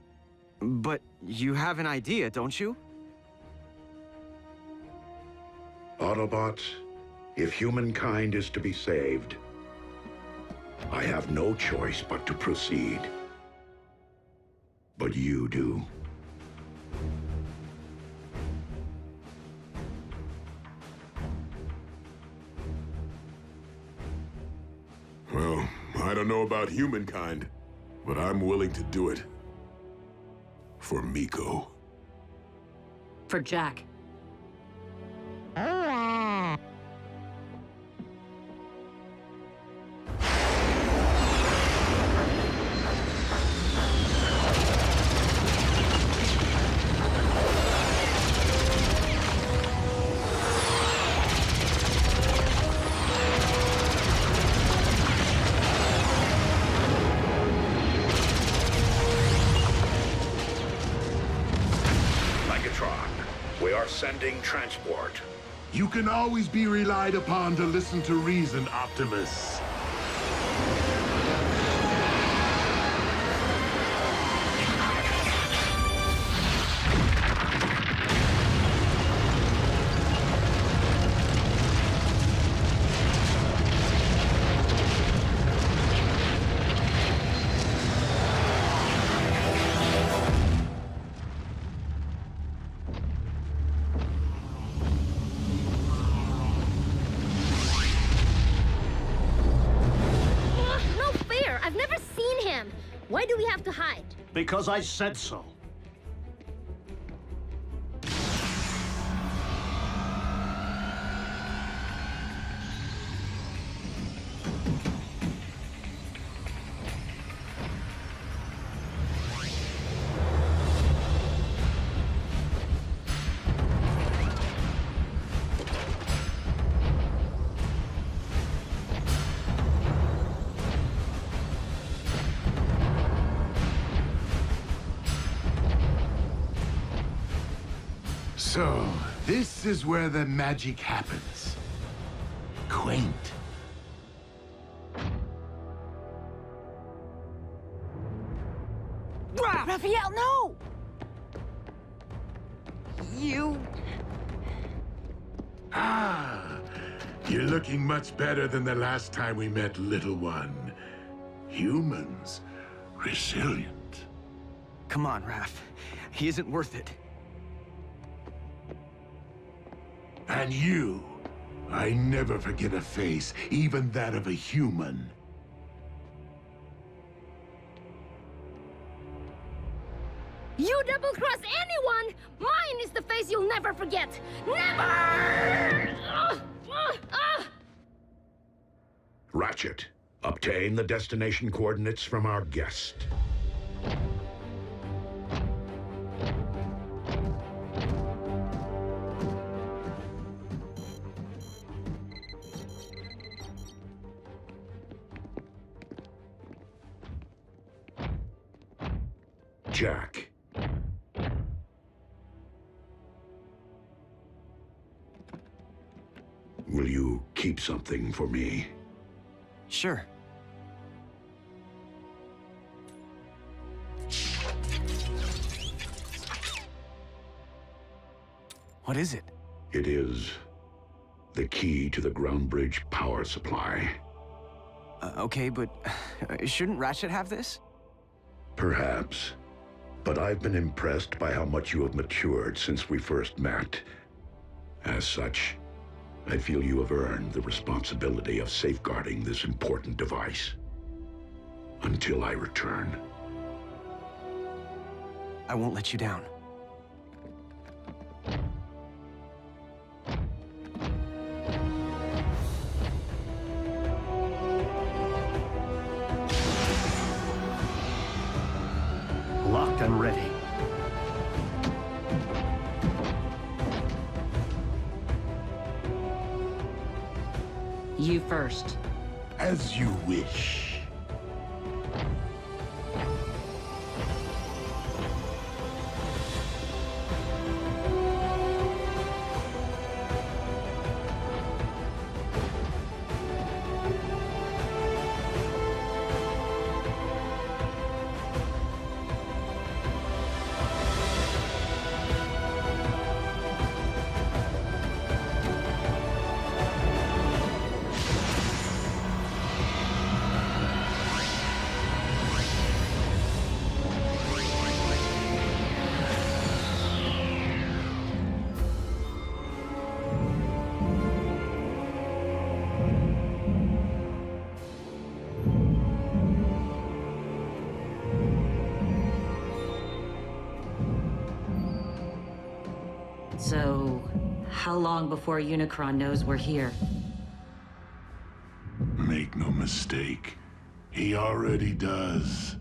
But you have an idea, don't you? Autobots, if humankind is to be saved, I have no choice but to proceed. But you do. Well, I don't know about humankind, but I'm willing to do it. For Miko. For Jack. Sending transport. You can always be relied upon to listen to reason, Optimus. Why do we have to hide? Because I said so. So, this is where the magic happens. Quaint. Raphael, no! You... Ah, you're looking much better than the last time we met, little one. Humans, resilient. Come on, Raph. He isn't worth it. And you, I never forget a face, even that of a human. You double-cross anyone, mine is the face you'll never forget. Never! Ratchet, obtain the destination coordinates from our guest. Jack. Will you keep something for me? Sure. What is it? It is the key to the ground bridge power supply. Okay, but shouldn't Ratchet have this? Perhaps. But I've been impressed by how much you have matured since we first met. As such, I feel you have earned the responsibility of safeguarding this important device. Until I return. I won't let you down. Locked and ready. You first. As you wish. So, how long before Unicron knows we're here? Make no mistake, he already does.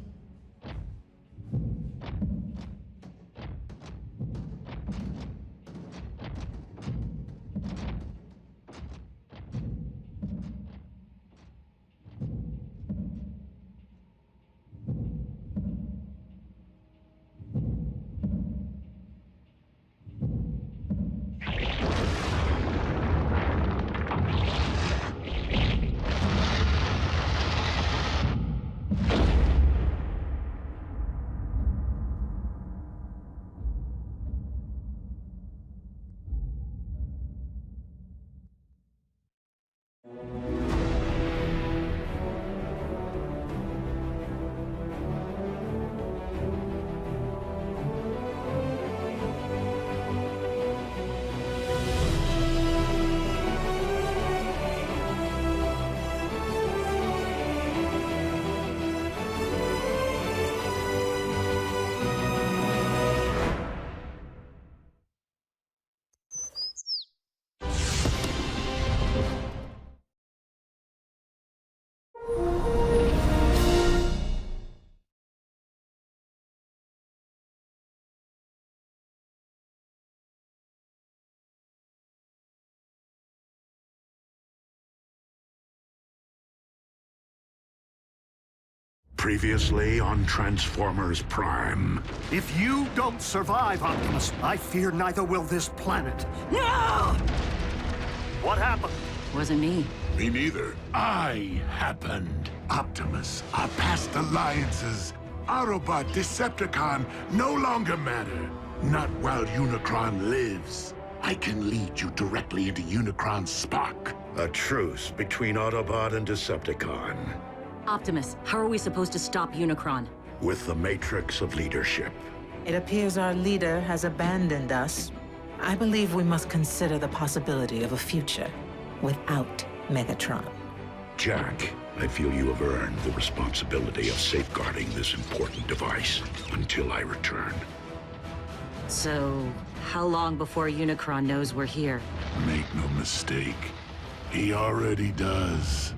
Previously on Transformers Prime. If you don't survive, Optimus, I fear neither will this planet. No! What happened? Wasn't me. Me neither. I happened. Optimus, our past alliances, Autobot, Decepticon, no longer matter. Not while Unicron lives. I can lead you directly into Unicron's spark. A truce between Autobot and Decepticon. Optimus, how are we supposed to stop Unicron? With the Matrix of Leadership. It appears our leader has abandoned us. I believe we must consider the possibility of a future without Megatron. Jack, I feel you have earned the responsibility of safeguarding this important device until I return. So, how long before Unicron knows we're here? Make no mistake, he already does.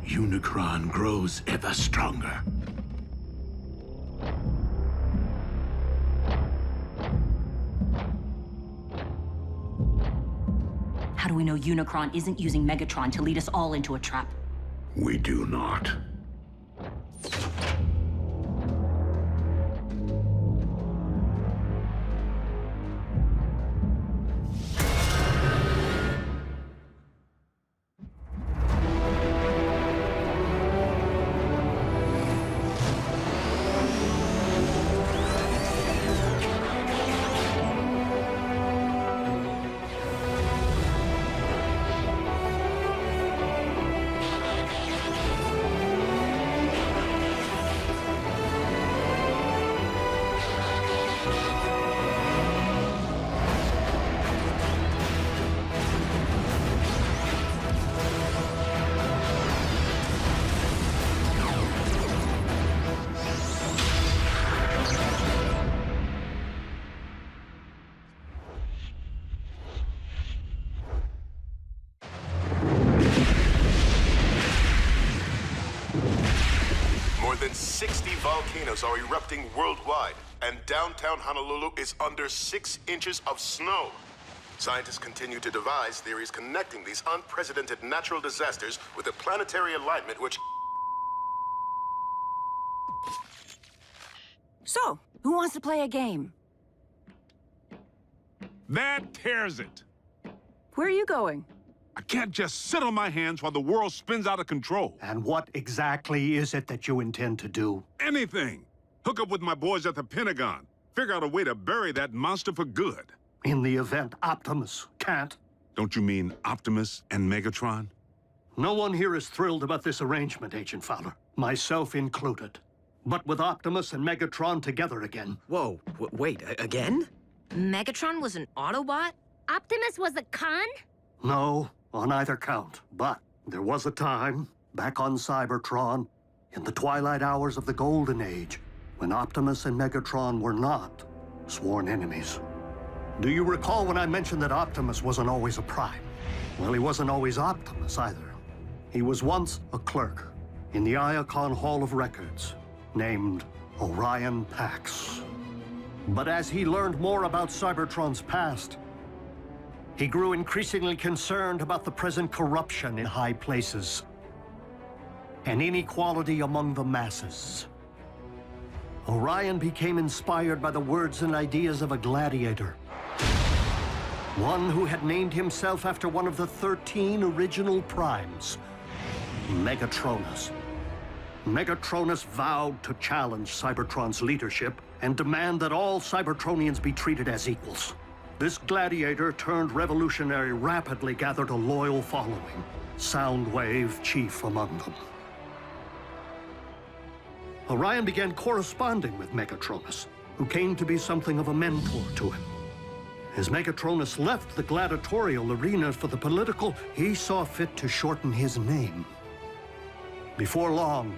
Unicron grows ever stronger. How do we know Unicron isn't using Megatron to lead us all into a trap? We do not. More than 60 volcanoes are erupting worldwide, and downtown Honolulu is under 6 inches of snow. Scientists continue to devise theories connecting these unprecedented natural disasters with a planetary alignment which... So, who wants to play a game? That tears it. Where are you going? I can't just sit on my hands while the world spins out of control. And what exactly is it that you intend to do? Anything. Hook up with my boys at the Pentagon. Figure out a way to bury that monster for good. In the event Optimus can't? Don't you mean Optimus and Megatron? No one here is thrilled about this arrangement, Agent Fowler. Myself included. But with Optimus and Megatron together again... Whoa, wait, again? Megatron was an Autobot? Optimus was a con? No, on either count. But there was a time, back on Cybertron, in the twilight hours of the Golden Age, when Optimus and Megatron were not sworn enemies. Do you recall when I mentioned that Optimus wasn't always a Prime? Well, he wasn't always Optimus either. He was once a clerk in the Iacon Hall of Records, named Orion Pax. But as he learned more about Cybertron's past, he grew increasingly concerned about the present corruption in high places and inequality among the masses. Orion became inspired by the words and ideas of a gladiator, one who had named himself after one of the 13 original primes, Megatronus. Megatronus vowed to challenge Cybertron's leadership and demand that all Cybertronians be treated as equals. This gladiator-turned-revolutionary rapidly gathered a loyal following, Soundwave chief among them. Orion began corresponding with Megatronus, who came to be something of a mentor to him. As Megatronus left the gladiatorial arena for the political, he saw fit to shorten his name. Before long,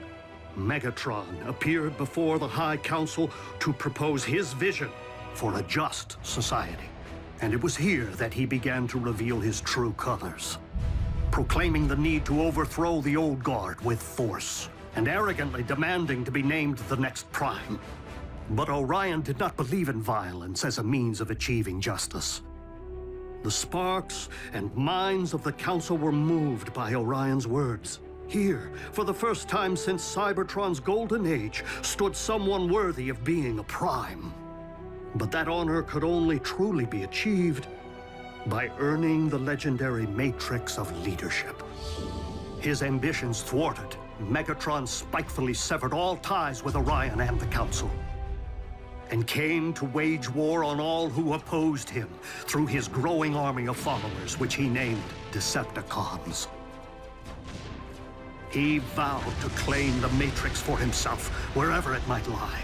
Megatron appeared before the High Council to propose his vision for a just society. And it was here that he began to reveal his true colors, proclaiming the need to overthrow the old guard with force, and arrogantly demanding to be named the next Prime. But Orion did not believe in violence as a means of achieving justice. The sparks and minds of the Council were moved by Orion's words. Here, for the first time since Cybertron's golden age, stood someone worthy of being a Prime. But that honor could only truly be achieved by earning the legendary matrix of leadership. His ambitions thwarted, Megatron spitefully severed all ties with Orion and the Council, and came to wage war on all who opposed him through his growing army of followers, which he named Decepticons. He vowed to claim the Matrix for himself, wherever it might lie.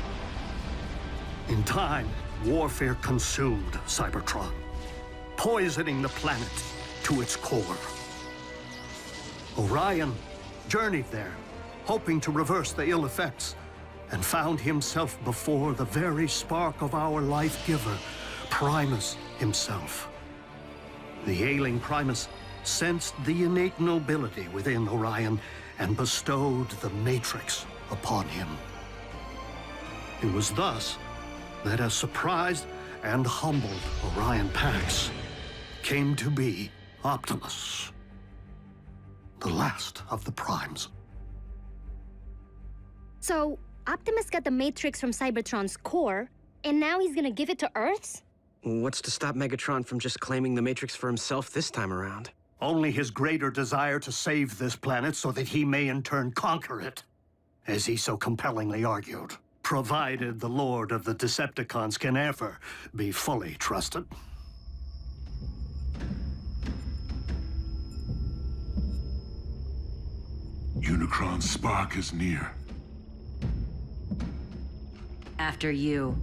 In time, warfare consumed Cybertron, poisoning the planet to its core. Orion journeyed there, hoping to reverse the ill effects, and found himself before the very spark of our life-giver, Primus himself. The ailing Primus sensed the innate nobility within Orion and bestowed the Matrix upon him. It was thus that a surprised and humbled Orion Pax came to be Optimus. The last of the Primes. So, Optimus got the Matrix from Cybertron's core, and now he's gonna give it to Earth's? What's to stop Megatron from just claiming the Matrix for himself this time around? Only his greater desire to save this planet so that he may in turn conquer it, as he so compellingly argued, provided the Lord of the Decepticons can ever be fully trusted. Unicron's spark is near. After you.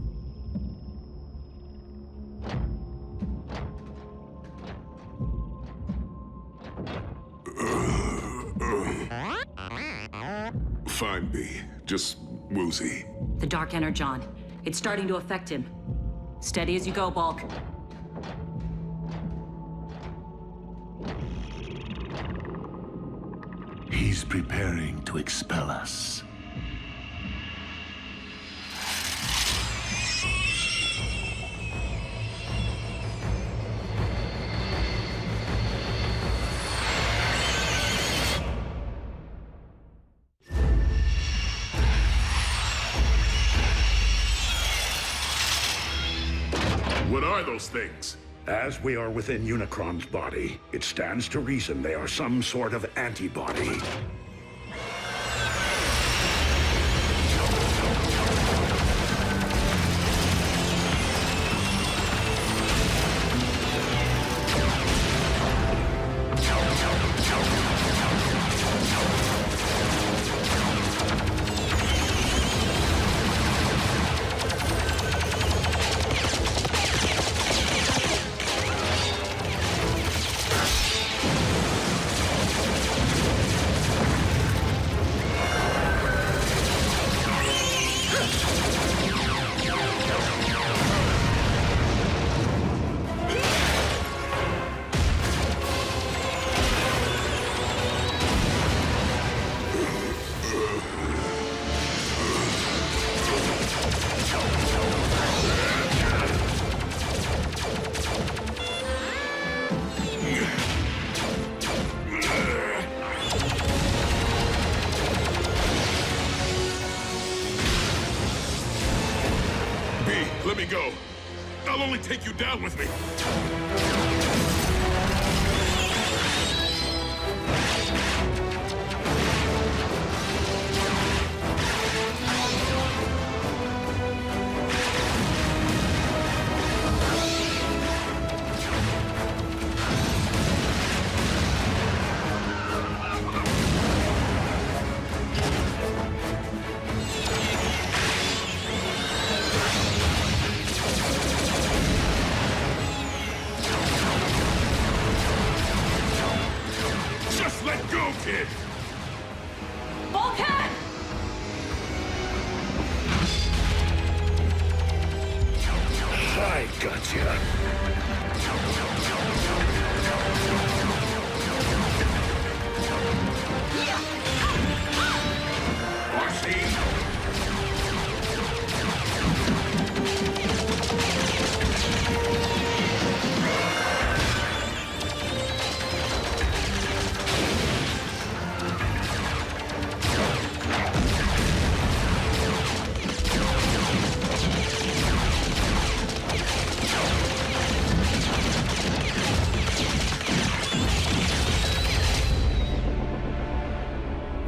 Fine, B. Just woozy. The Dark Energon. It's starting to affect him. Steady as you go, Bulk. He's preparing to expel us. What are those things? As we are within Unicron's body, it stands to reason they are some sort of antibody. Let me go. I'll only take you down with me.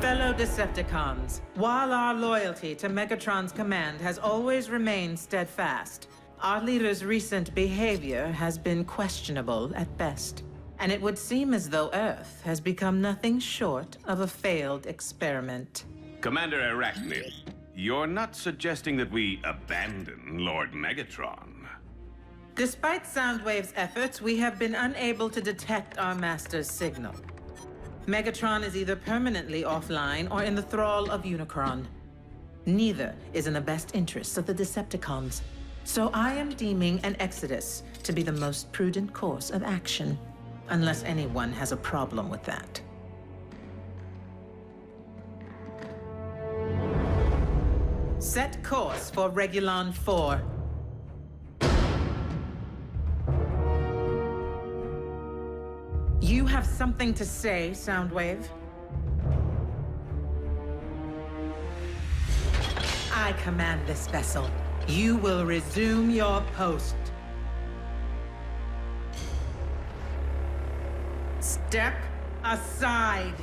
Fellow Decepticons, while our loyalty to Megatron's command has always remained steadfast, our leader's recent behavior has been questionable at best. And it would seem as though Earth has become nothing short of a failed experiment. Commander Arachnid, you're not suggesting that we abandon Lord Megatron? Despite Soundwave's efforts, we have been unable to detect our master's signal. Megatron is either permanently offline or in the thrall of Unicron. Neither is in the best interests of the Decepticons. So I am deeming an exodus to be the most prudent course of action, unless anyone has a problem with that. Set course for Regulon 4. You have something to say, Soundwave? I command this vessel. You will resume your post. Step aside.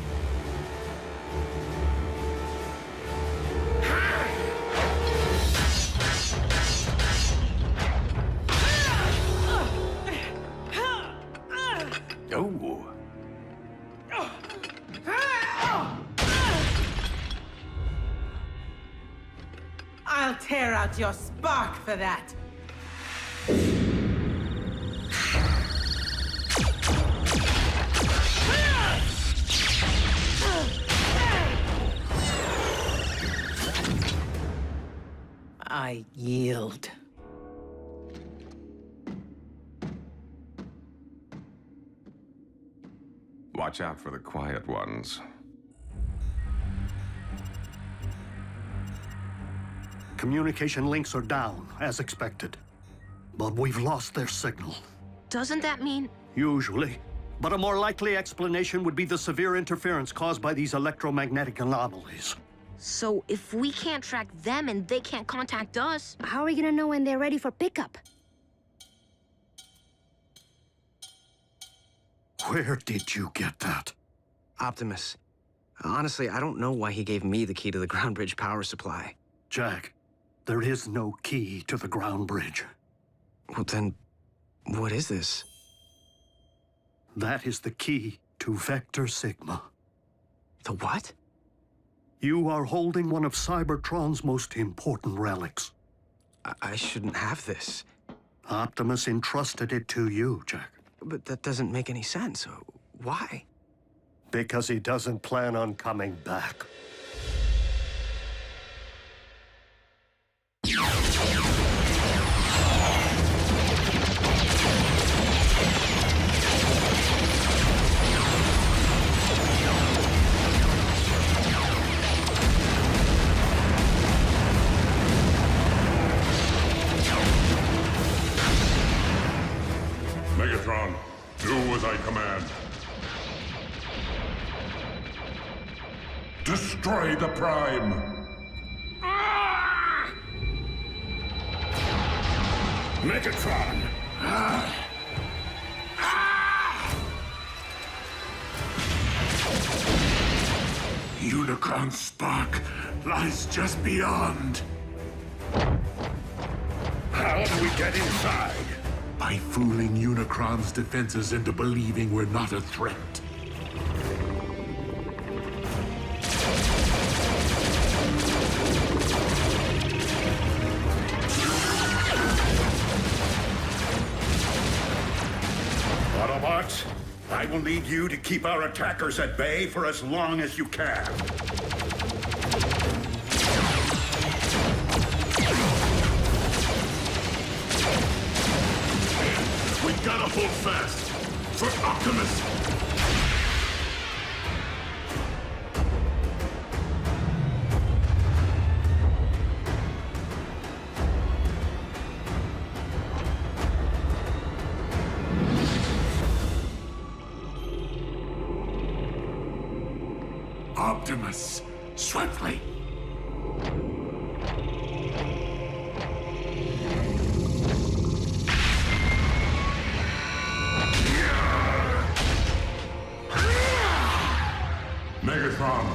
Oh. I'll tear out your spark for that. I yield. Watch out for the quiet ones. Communication links are down, as expected. But we've lost their signal. Doesn't that mean... Usually. But a more likely explanation would be the severe interference caused by these electromagnetic anomalies. So if we can't track them and they can't contact us... How are we gonna know when they're ready for pickup? Where did you get that? Optimus. Honestly, I don't know why he gave me the key to the ground bridge power supply. Jack, there is no key to the ground bridge. Well, then, what is this? That is the key to Vector Sigma. The what? You are holding one of Cybertron's most important relics. I shouldn't have this. Optimus entrusted it to you, Jack. But that doesn't make any sense. Why? Because he doesn't plan on coming back. Megatron, do as I command. Destroy the Prime! Megatron! Unicron's spark lies just beyond. How do we get inside? By fooling Unicron's defenses into believing we're not a threat. Autobots, I will need you to keep our attackers at bay for as long as you can. We gotta hold fast for Optimus. Optimus, swiftly. Megatron!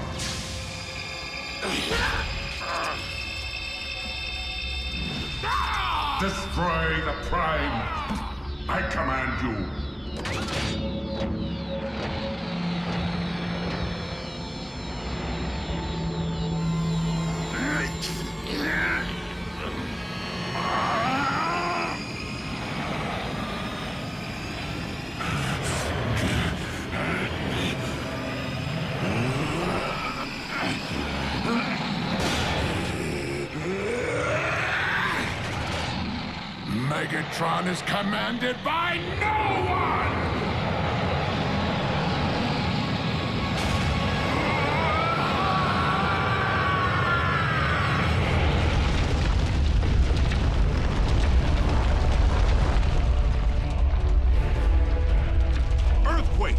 Destroy the Prime! I command you! Megatron is commanded by no one! Earthquake!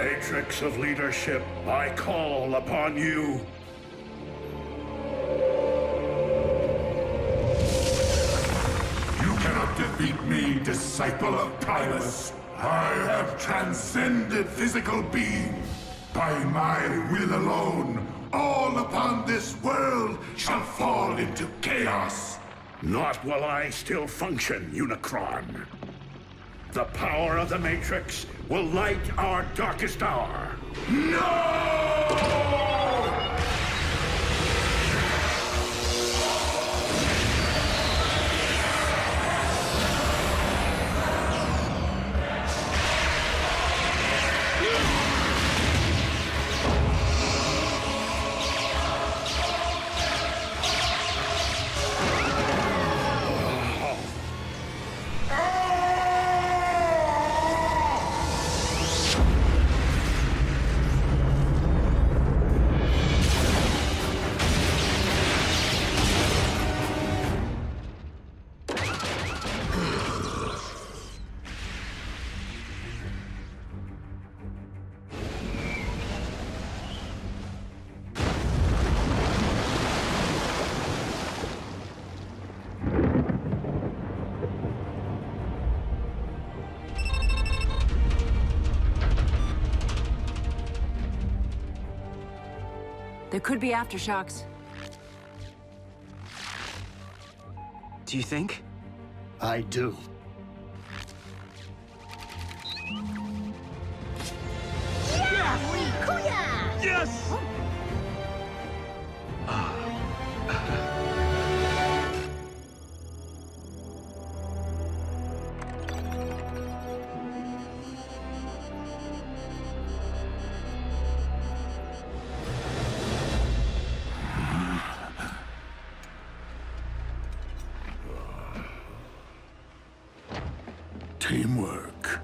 Matrix of Leadership, I call upon you. You cannot defeat me, disciple of Primus. I have transcended physical being. By my will alone, all upon this world shall fall into chaos. Not while I still function, Unicron. The power of the Matrix will light our darkest hour. No! There could be aftershocks. Do you think? I do. Yes! Teamwork.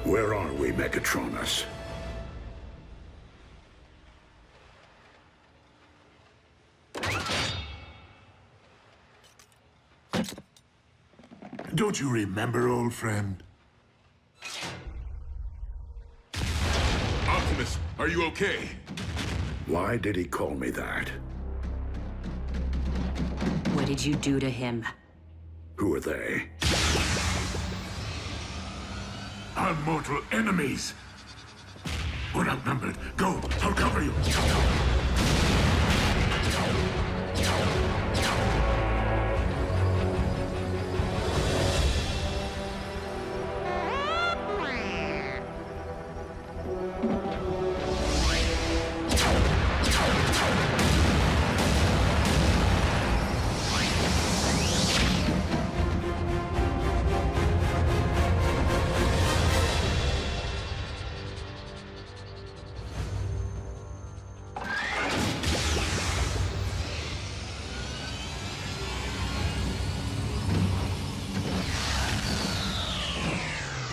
Where are we, Megatronus? Don't you remember, old friend? Optimus, are you okay? Why did he call me that? What did you do to him? Who are they? Our mortal enemies. We're outnumbered. Go, I'll cover you.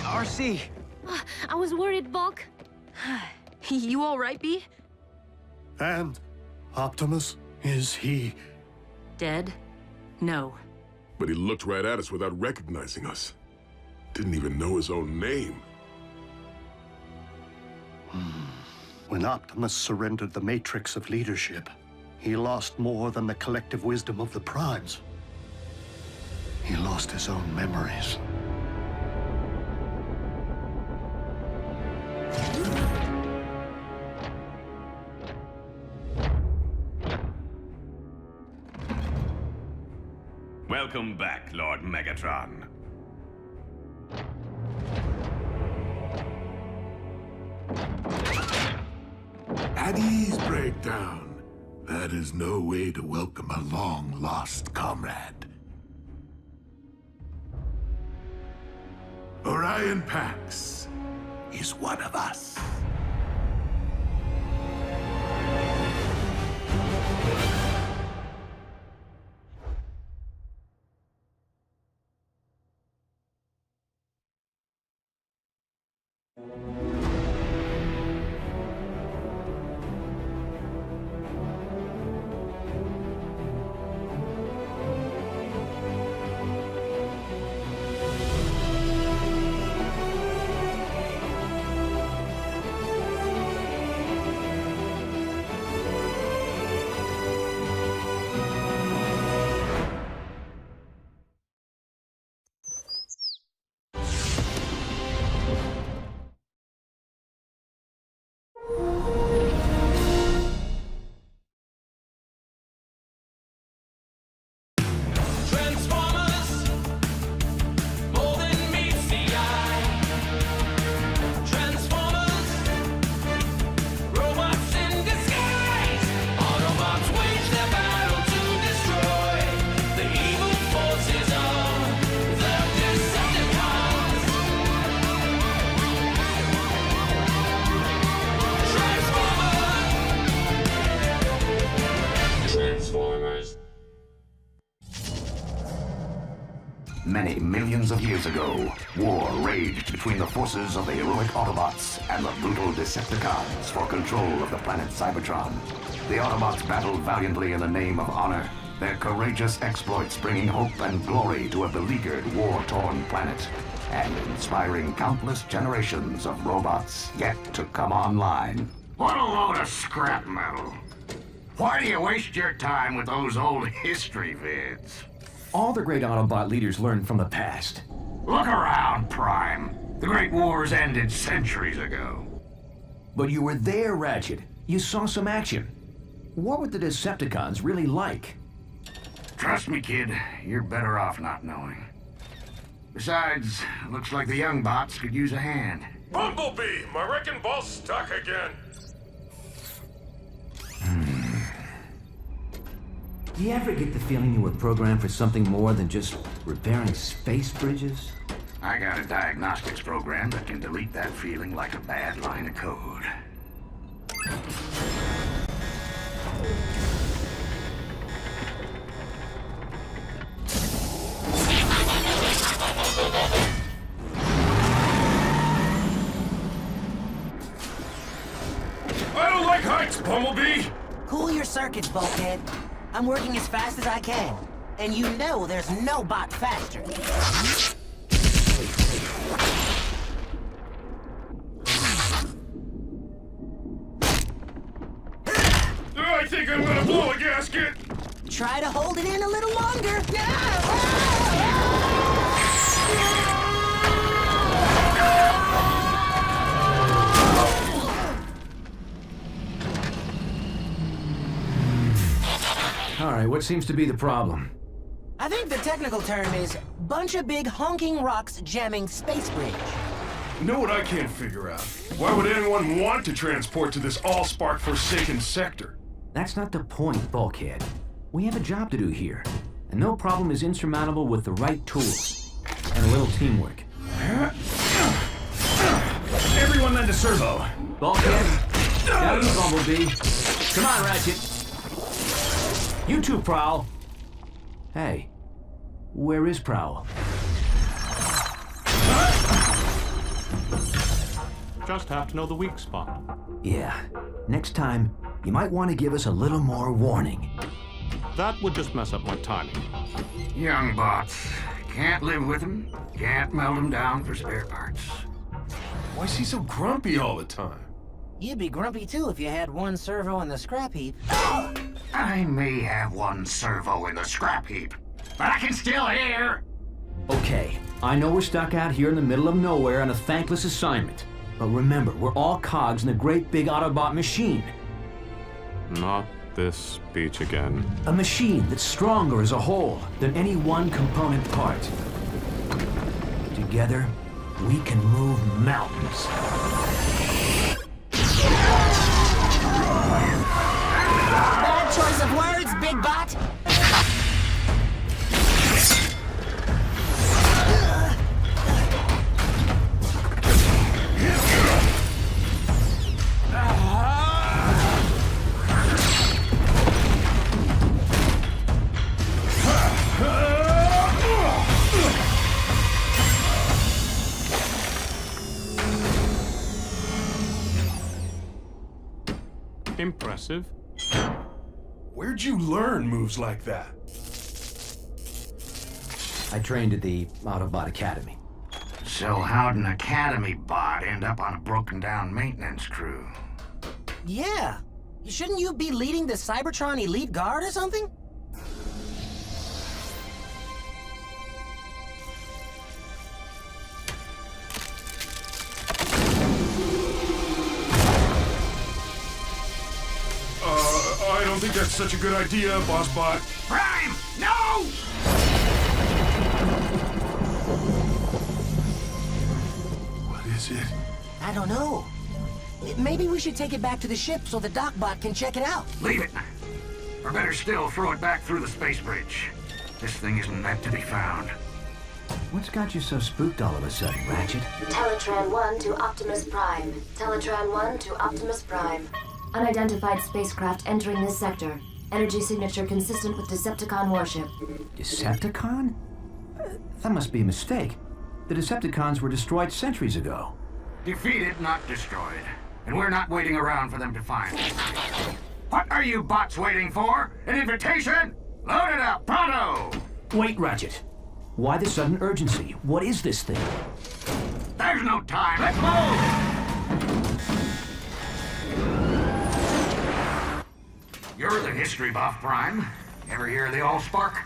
RC! I was worried, Bulk. You all right, B? And Optimus, is he... Dead? No. But he looked right at us without recognizing us. Didn't even know his own name. When Optimus surrendered the Matrix of Leadership, he lost more than the collective wisdom of the Primes. He lost his own memories. Welcome back, Lord Megatron. At ease, Breakdown. That is no way to welcome a long-lost comrade. Orion Pax is one of us. Many millions of years ago, war raged between the forces of the heroic Autobots and the brutal Decepticons for control of the planet Cybertron. The Autobots battled valiantly in the name of honor, their courageous exploits bringing hope and glory to a beleaguered, war-torn planet, and inspiring countless generations of robots yet to come online. What a load of scrap metal. Why do you waste your time with those old history vids? All the great Autobot leaders learned from the past. Look around, Prime. The Great Wars ended centuries ago. But you were there, Ratchet. You saw some action. What were the Decepticons really like? Trust me, kid. You're better off not knowing. Besides, looks like the young bots could use a hand. Bumblebee! My wrecking ball's stuck again. Do you ever get the feeling you were programmed for something more than just repairing space bridges? I got a diagnostics program that can delete that feeling like a bad line of code. I don't like heights, Bumblebee! Cool your circuits, bulkhead. I'm working as fast as I can. And you know there's no bot faster. I think I'm gonna blow a gasket! Try to hold it in a little longer. All right, what seems to be the problem? I think the technical term is bunch of big honking rocks jamming space bridge. You know what I can't figure out? Why would anyone want to transport to this all-spark forsaken sector? That's not the point, Bulkhead. We have a job to do here, and no problem is insurmountable with the right tools and a little teamwork. Everyone lend a servo. Bulkhead, down to Bumblebee. Come on, Ratchet. You two, Prowl. Hey, where is Prowl? Just have to know the weak spot. Yeah, next time, you might want to give us a little more warning. That would just mess up my timing. Young bots. Can't live with them. Can't melt them down for spare parts. Why is he so grumpy all the time? You'd be grumpy too if you had one servo in the scrap heap. I may have one servo in the scrap heap, but I can still hear. Okay, I know we're stuck out here in the middle of nowhere on a thankless assignment. But remember, we're all cogs in a great big Autobot machine. Not this speech again. A machine that's stronger as a whole than any one component part. Together, we can move mountains. Bad choice of words, big bot. Impressive. Where'd you learn moves like that? I trained at the Autobot Academy. So how'd an Academy bot end up on a broken-down maintenance crew? Yeah. Shouldn't you be leading the Cybertron Elite Guard or something? I don't think that's such a good idea, Boss Bot. Prime! No! What is it? I don't know. Maybe we should take it back to the ship so the Docbot can check it out. Leave it. Or better still, throw it back through the space bridge. This thing isn't meant to be found. What's got you so spooked all of a sudden, Ratchet? Teletran 1 to Optimus Prime. Teletran 1 to Optimus Prime. Unidentified spacecraft entering this sector. Energy signature consistent with Decepticon warship. Decepticon? That must be a mistake. The Decepticons were destroyed centuries ago. Defeated, not destroyed. And we're not waiting around for them to find us. What are you bots waiting for? An invitation? Load it up, pronto! Wait, Ratchet. Why the sudden urgency? What is this thing? There's no time. Let's move! You're the history buff, Prime. Ever hear of the Allspark?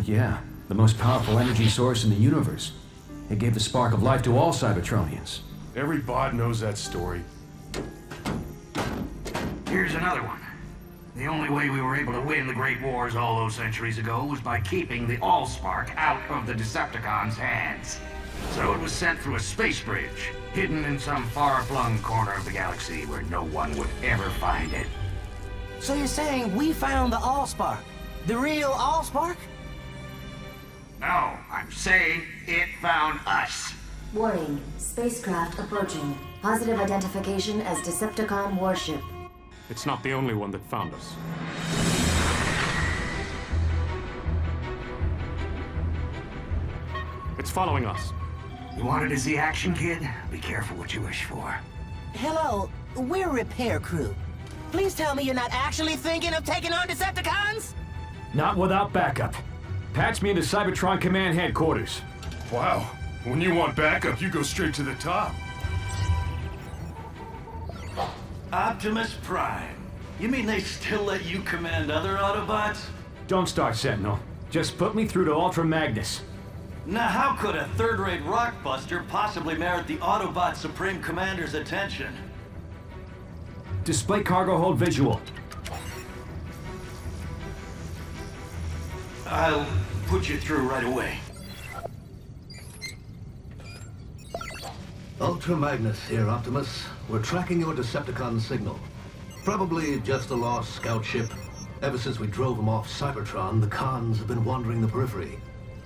Yeah, the most powerful energy source in the universe. It gave the spark of life to all Cybertronians. Every bot knows that story. Here's another one. The only way we were able to win the Great Wars all those centuries ago was by keeping the Allspark out of the Decepticons' hands. So it was sent through a space bridge, hidden in some far-flung corner of the galaxy where no one would ever find it. So you're saying we found the Allspark? The real Allspark? No, I'm saying it found us. Warning, spacecraft approaching. Positive identification as Decepticon warship. It's not the only one that found us. It's following us. You wanted to see action, kid? Be careful what you wish for. Hello, we're a repair crew. Please tell me you're not actually thinking of taking on Decepticons? Not without backup. Patch me into Cybertron Command Headquarters. Wow. When you want backup, you go straight to the top. Optimus Prime. You mean they still let you command other Autobots? Don't start, Sentinel. Just put me through to Ultra Magnus. Now how could a third-rate rockbuster possibly merit the Autobot Supreme Commander's attention? Display cargo hold visual. I'll put you through right away. Ultra Magnus here, Optimus. We're tracking your Decepticon signal. Probably just a lost scout ship. Ever since we drove them off Cybertron, the cons have been wandering the periphery.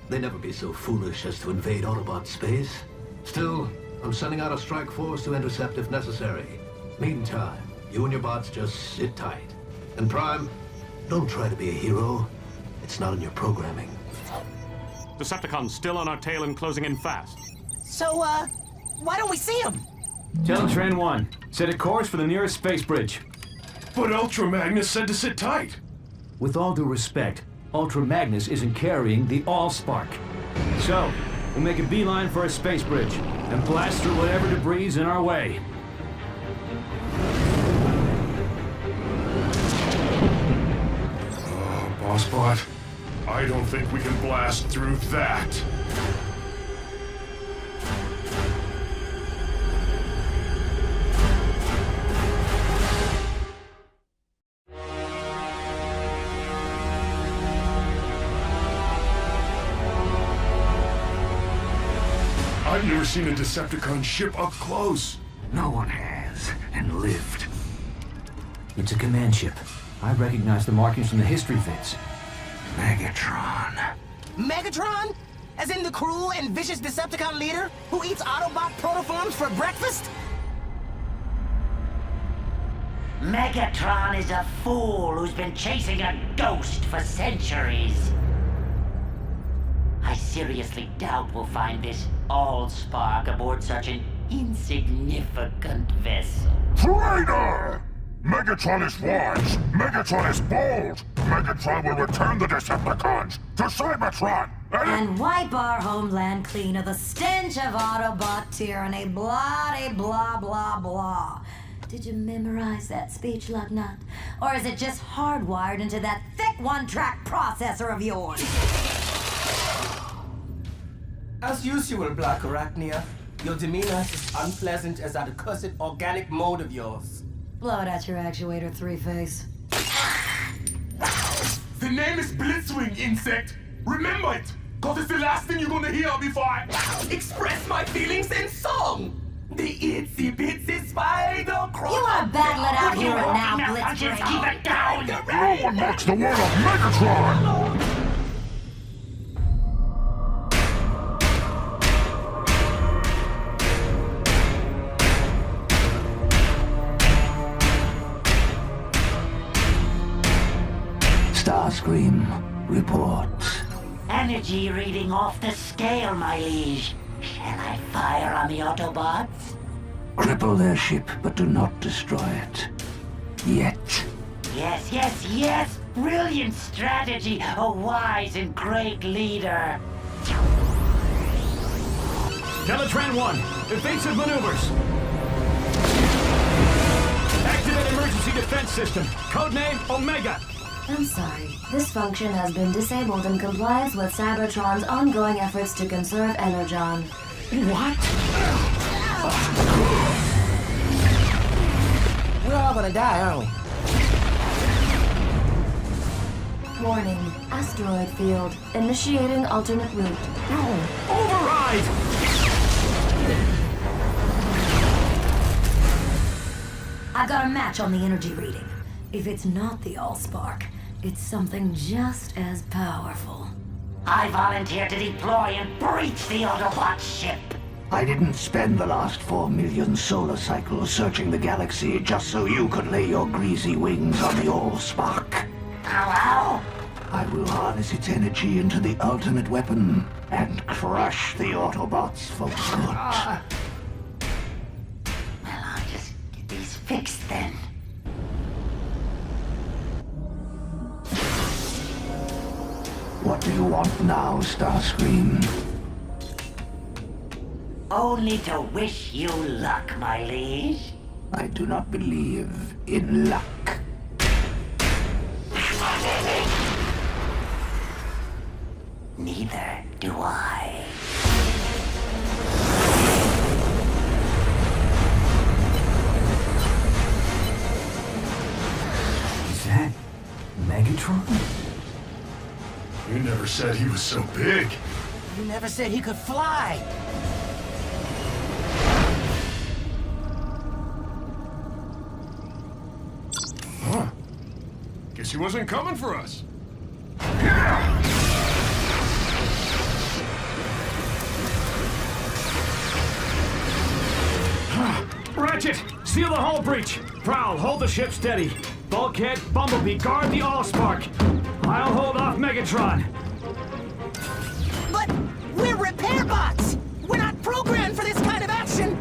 They'd never be so foolish as to invade Autobot space. Still, I'm sending out a strike force to intercept if necessary. Meantime, you and your bots just sit tight. And Prime, don't try to be a hero. It's not in your programming. Decepticons still on our tail and closing in fast. So, why don't we see him? Teletran 1, set a course for the nearest space bridge. But Ultra Magnus said to sit tight. With all due respect, Ultra Magnus isn't carrying the Allspark. So, we'll make a beeline for a space bridge and blast through whatever debris is in our way. Oh, Bossbot, I don't think we can blast through that. I've never seen a Decepticon ship up close. No one has, and lived. It's a command ship. I recognize the markings from the history vids. Megatron. Megatron? As in the cruel and vicious Decepticon leader who eats Autobot protoforms for breakfast? Megatron is a fool who's been chasing a ghost for centuries. I seriously doubt we'll find this Allspark aboard such an insignificant vessel. Traitor! Megatron is wise. Megatron is bold. Megatron will return the Decepticons to Cybertron. And wipe our homeland clean of the stench of Autobot tyranny. Blah, blah, blah, blah. Did you memorize that speech, Lugnut? Or is it just hardwired into that thick one-track processor of yours? As usual, Black Arachnia, your demeanor is as unpleasant as that accursed organic mode of yours. Blow it at your actuator, Three-Face. The name is Blitzwing, insect! Remember it! Cause it's the last thing you're gonna hear before I express my feelings in song! The itsy bitsy spider crawl. You are battling out here and now, Blitzwing. Keep it down! No one mocks the word of Megatron! Starscream reports. Energy reading off the scale, my liege. Shall I fire on the Autobots? Cripple their ship, but do not destroy it. Yet. Yes, yes, yes! Brilliant strategy! A wise and great leader! Teletran 1, evasive maneuvers. Activate emergency defense system. Codename Omega. I'm sorry. This function has been disabled in compliance with Cybertron's ongoing efforts to conserve Energon. What? We're all gonna die, aren't we? Warning. Asteroid field. Initiating alternate route. Override! I got a match on the energy reading. If it's not the Allspark, it's something just as powerful. I volunteer to deploy and breach the Autobot ship. I didn't spend the last 4 million solar cycles searching the galaxy just so you could lay your greasy wings on the Allspark. Hello? I will harness its energy into the ultimate weapon and crush the Autobots for good. Well, I'll just get these fixed then. What do you want now, Starscream? Only to wish you luck, my liege. I do not believe in luck. Neither do I. Is that Megatron? You never said he was so big. You never said he could fly. Huh. Guess he wasn't coming for us. Ratchet, seal the hull breach. Prowl, hold the ship steady. Bulkhead, Bumblebee, guard the Allspark. I'll hold off Megatron. But we're repair bots! We're not programmed for this kind of action!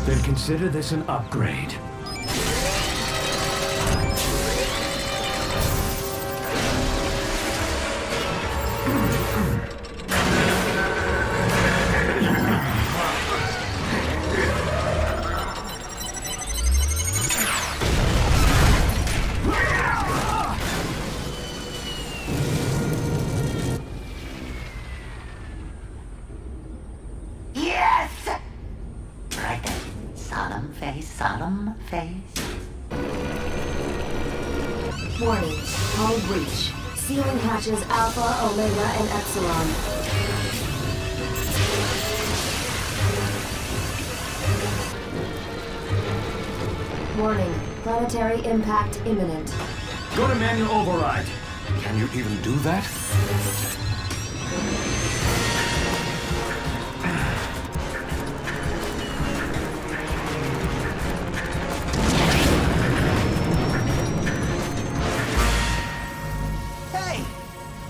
Then consider this an upgrade. Solemn face. Warning. Hull breach. Sealing hatches Alpha, Omega, and Epsilon. Warning. Planetary impact imminent. Go to manual override. Can you even do that?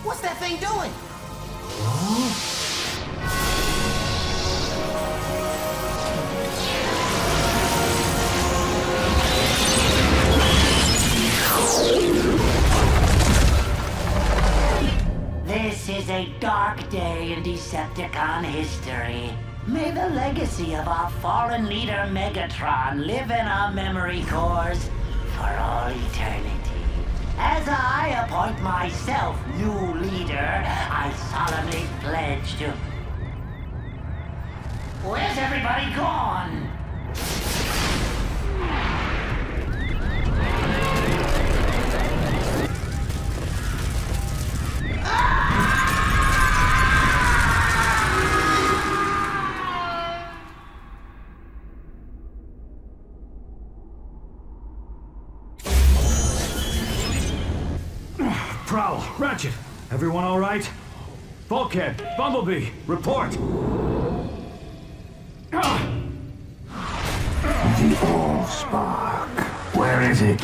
What's that thing doing? This is a dark day in Decepticon history. May the legacy of our fallen leader Megatron live in our memory cores for all eternity. As I appoint myself new leader, I solemnly pledge to... Where's everybody gone? Prowl, Ratchet, everyone all right? Bulkhead, Bumblebee, report. The Allspark. Where is it?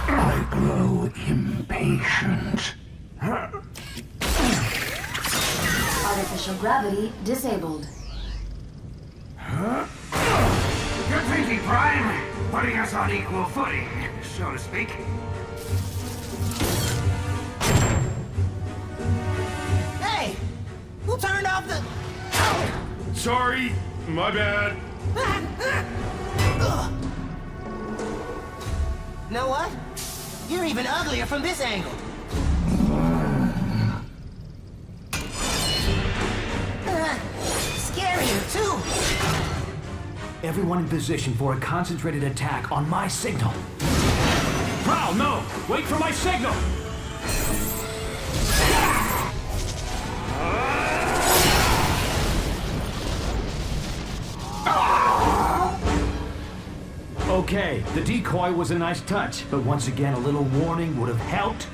I grow impatient. Artificial gravity disabled. Good thinking, Prime. Putting us on equal footing, so to speak. Hey! Who turned off the... Sorry, my bad. Know what? You're even uglier from this angle. Scarier, too. Everyone in position for a concentrated attack on my signal. Prowl, no! Wait for my signal! Okay, the decoy was a nice touch, but once again a little warning would have helped.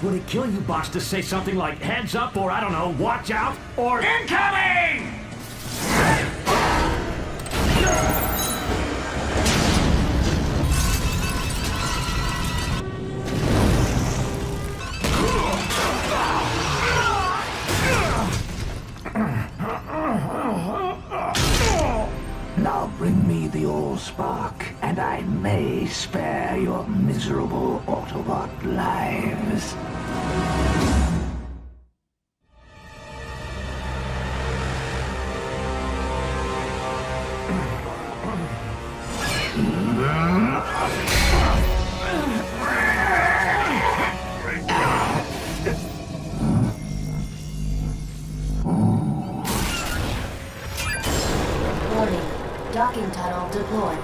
Would it kill you, boss, to say something like heads up or, I don't know, watch out or incoming? Now bring me the Allspark, and I may spare your miserable Autobot lives. Warning. Docking tunnel deployed.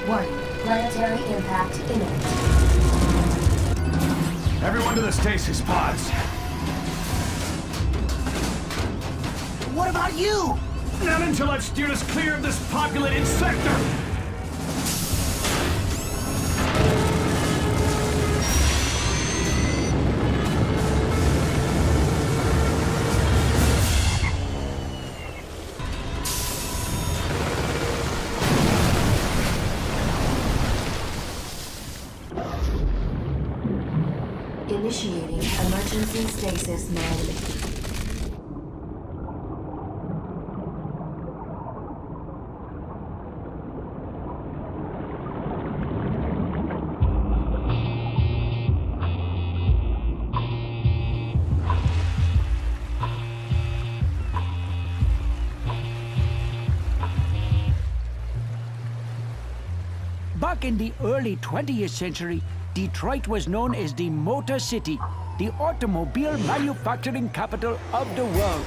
Warning. Planetary impact imminent. Everyone to the stasis pods. What about you? Not until I've steered us clear of this populated sector! Initiating emergency stasis mode. Back in the early 20th century, Detroit was known as the Motor City, the automobile manufacturing capital of the world.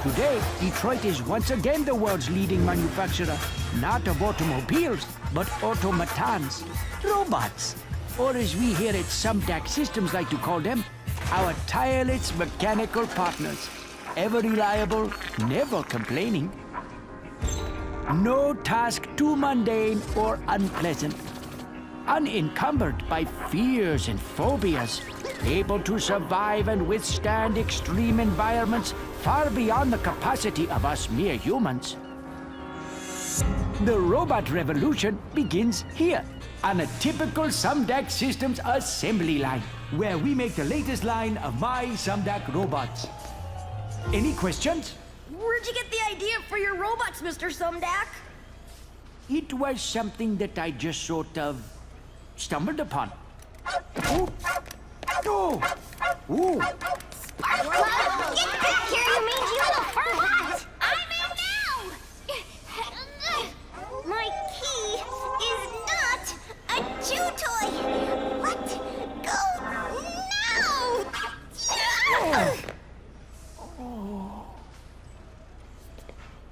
Today, Detroit is once again the world's leading manufacturer, not of automobiles, but automatons, robots, or as we here at Sumdac Systems like to call them, our tireless mechanical partners, ever reliable, never complaining. No task too mundane or unpleasant. Unencumbered by fears and phobias, able to survive and withstand extreme environments far beyond the capacity of us mere humans. The robot revolution begins here, on a typical Sumdac Systems assembly line, where we make the latest line of my Sumdac robots. Any questions? Where'd you get the idea for your robots, Mr. Sumdac? It was something that I just sort of stumbled upon. Oh! Oh! Ooh! Get back here, you mangy little furbat! I'm in now! My key is not a chew toy! Let go now!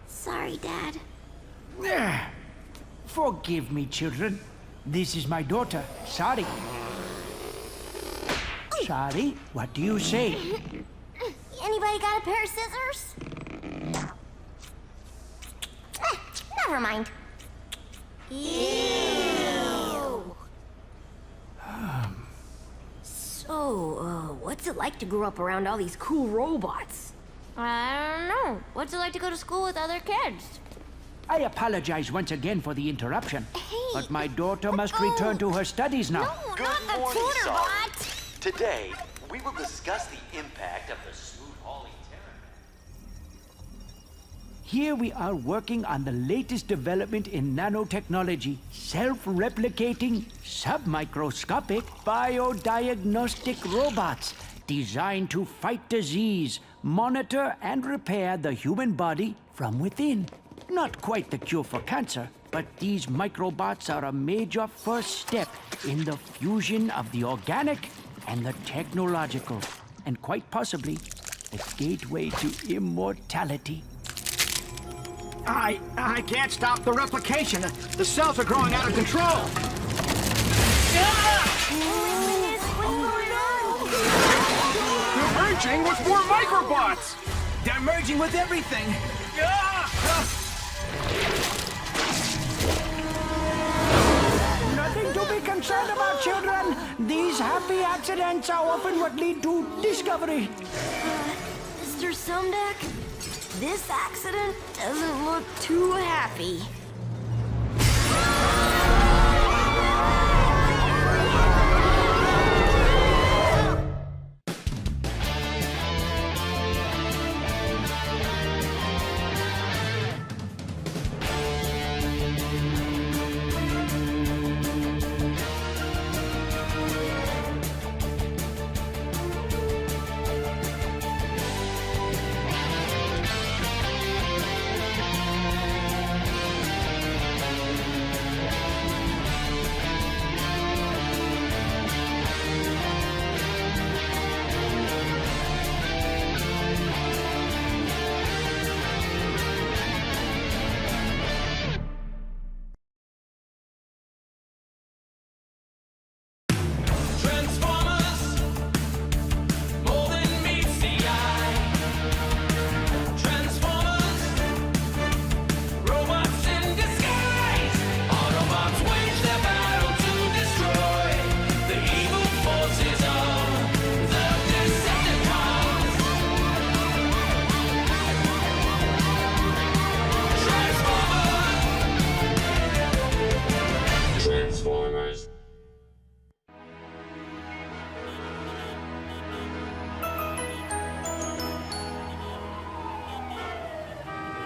Sorry, Dad. Forgive me, children. This is my daughter, Sari. Sari, what do you say? Anybody got a pair of scissors? Never mind. Ew. So, what's it like to grow up around all these cool robots? I don't know. What's it like to go to school with other kids? I apologize once again for the interruption, but my daughter must return to her studies now. No, Good not the morning, tutor Sari. bot! Today, we will discuss the impact of the smooth hauling terror. Here we are working on the latest development in nanotechnology, self-replicating, submicroscopic, biodiagnostic robots designed to fight disease, monitor and repair the human body from within. Not quite the cure for cancer, but these microbots are a major first step in the fusion of the organic and the technological, and quite possibly the gateway to immortality. I can't stop the replication. The cells are growing out of control. They're merging with more microbots! They're merging with everything. Nothing to be concerned about, children. These happy accidents are often what lead to discovery. Mr. Sumdeck, this accident doesn't look too happy.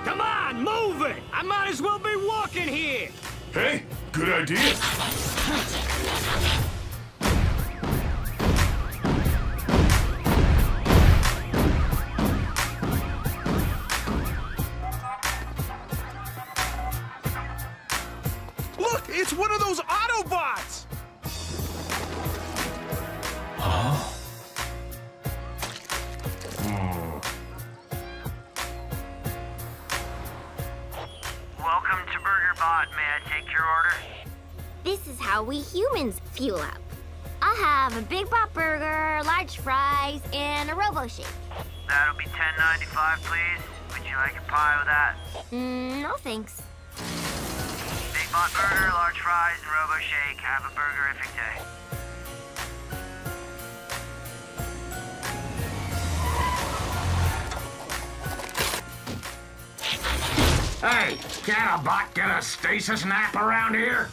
Come on, move it! I might as well be walking here! Hey, good idea. Look, it's one of those Autobots! Huh? Welcome to BurgerBot. May I take your order? This is how we humans fuel up. I'll have a Big Bot Burger, large fries, and a Robo Shake. That'll be $10.95, please. Would you like a pie with that? No thanks. Big Bot Burger, large fries, and Robo Shake. Have a burgerific day. Hey, can a bot get a stasis nap around here?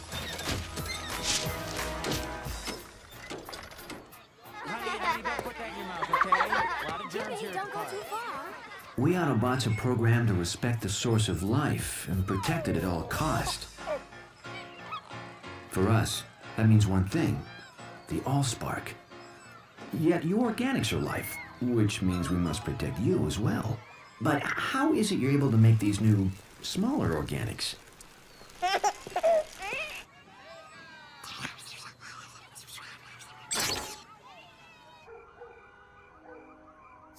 We Autobots are programmed to respect the source of life and protect it at all cost. For us, that means one thing. The Allspark. Yet you organics are life, which means we must protect you as well. But how is it you're able to make these new, smaller organics?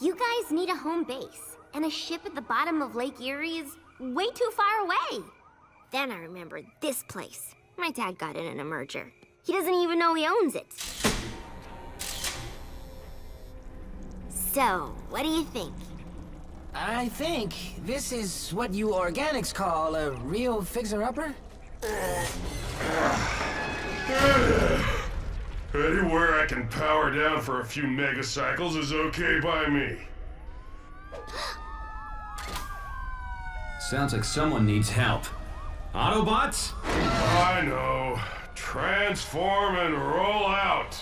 You guys need a home base, and a ship at the bottom of Lake Erie is way too far away. Then I remembered this place. My dad got it in a merger. He doesn't even know he owns it. So, what do you think? I think this is what you organics call a real fixer-upper? Anywhere I can power down for a few megacycles is okay by me. Sounds like someone needs help. Autobots? I know. Transform and roll out.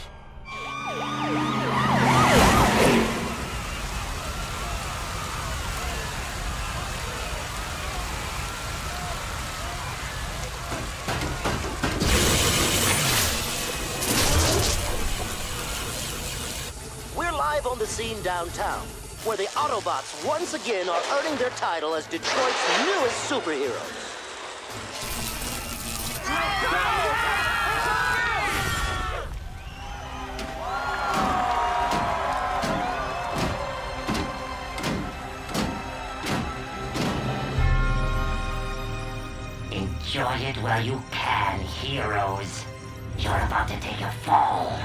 We're live on the scene downtown, where the Autobots once again are earning their title as Detroit's newest superheroes. Enjoy it while you can, heroes. You're about to take a fall.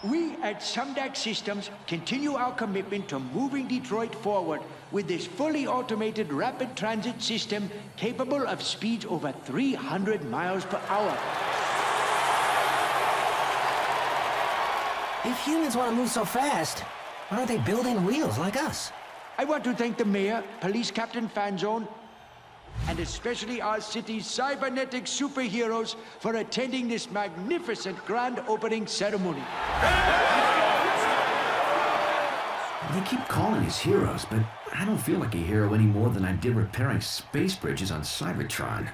We at Sumdac Systems continue our commitment to moving Detroit forward with this fully automated rapid transit system capable of speeds over 300 miles per hour. If humans want to move so fast, why aren't they building wheels like us? I want to thank the mayor, Police Captain Fanzone, and especially our city's cybernetic superheroes for attending this magnificent grand opening ceremony. They keep calling us heroes, but I don't feel like a hero any more than I did repairing space bridges on Cybertron.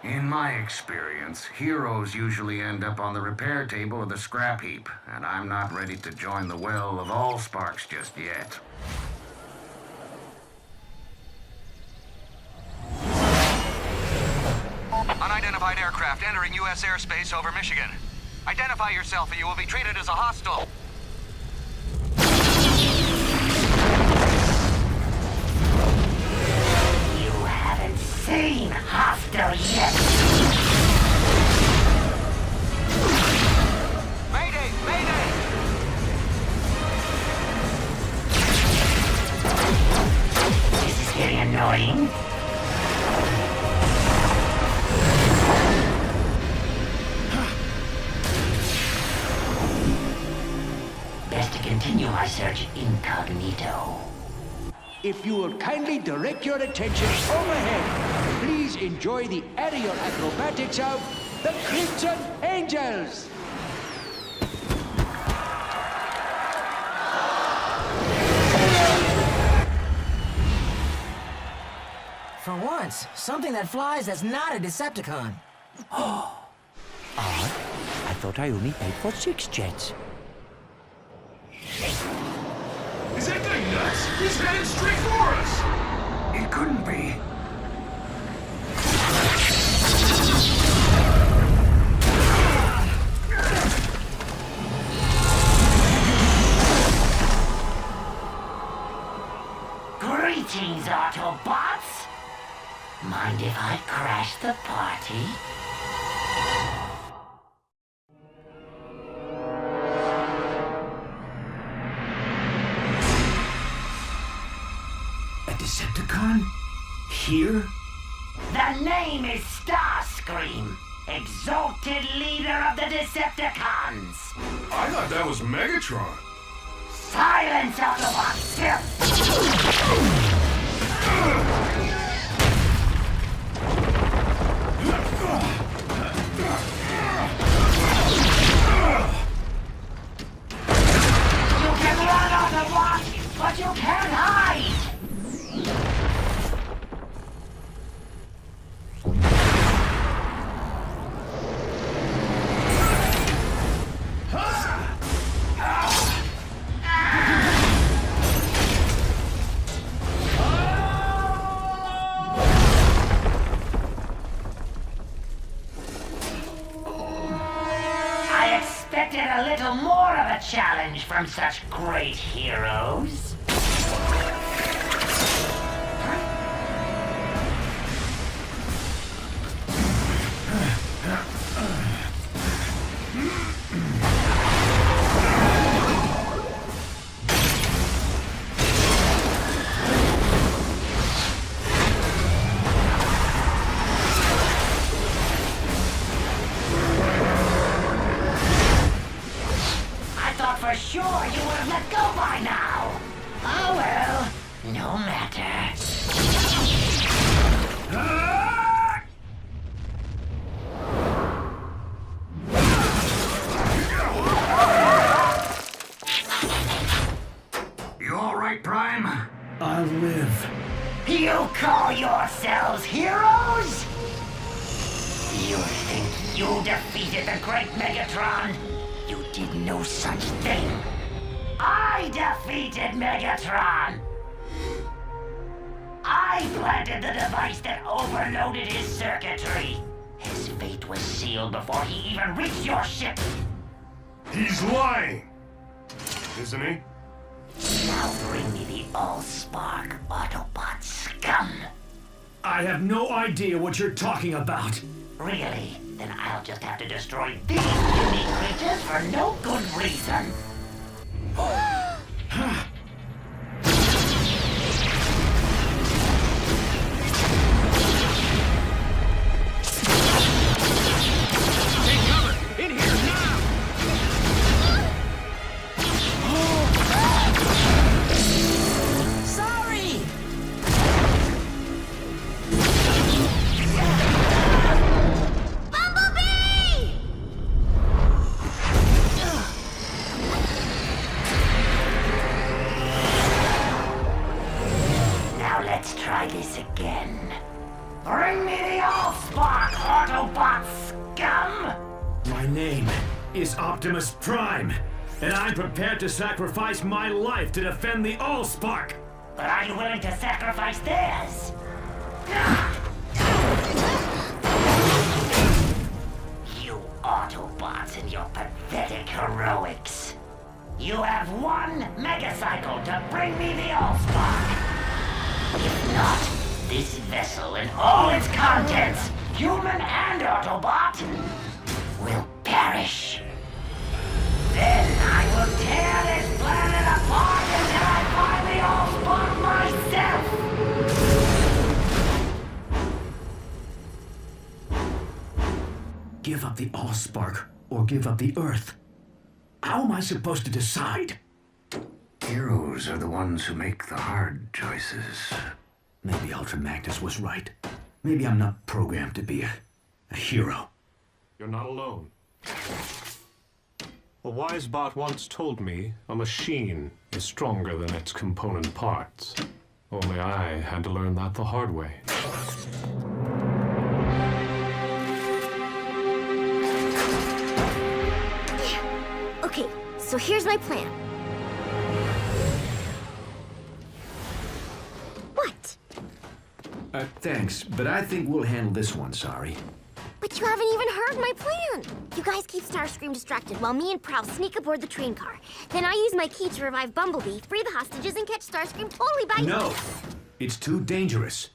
In my experience, heroes usually end up on the repair table or the scrap heap, and I'm not ready to join the well of Allsparks just yet. Unidentified aircraft entering U.S. airspace over Michigan. Identify yourself or you will be treated as a hostile. You haven't seen hostile yet. Mayday! Mayday! This is getting annoying. Best to continue our search incognito. If you will kindly direct your attention overhead, please enjoy the aerial acrobatics of the Crimson Angels. For once, something that flies that's not a Decepticon. Odd. I thought I only paid for 6 jets. Is that guy nuts? He's headed straight for us! It couldn't be. Greetings, Autobots! Mind if I crash the party? Decepticon? Here? The name is Starscream, exalted leader of the Decepticons. I thought that was Megatron. Silence, Autobots! You can run, Autobots, but you can't hide! expected a little more of a challenge from such great heroes. For sure you would have let go by now. Oh well, no matter. You all right, Prime? I'll live. You call yourselves heroes? You think you defeated the great Megatron? You did no such thing. I defeated Megatron! I planted the device that overloaded his circuitry. His fate was sealed before he even reached your ship. He's lying! Isn't he? Now bring me the Allspark, Autobot scum. I have no idea what you're talking about. Really? Then I'll just have to destroy these unique creatures for no good reason. Take cover! In here now! Sorry! Let's try this again. Bring me the Allspark, Autobot scum! My name is Optimus Prime, and I'm prepared to sacrifice my life to defend the Allspark. But are you willing to sacrifice theirs? You Autobots and your pathetic heroics. You have one megacycle to bring me the Allspark. If not, this vessel and all its contents, human and Autobot, will perish. Then I will tear this planet apart until I find the Allspark myself. Give up the Allspark or give up the Earth. How am I supposed to decide? Heroes are the ones who make the hard choices. Maybe Ultra Magnus was right. Maybe I'm not programmed to be a hero. You're not alone. A wise bot once told me a machine is stronger than its component parts. Only I had to learn that the hard way. Okay, so here's my plan. What? Thanks, but I think we'll handle this one, sorry. But you haven't even heard my plan. You guys keep Starscream distracted while me and Prowl sneak aboard the train car. Then I use my key to revive Bumblebee, free the hostages, and catch Starscream totally by... No! It's too dangerous.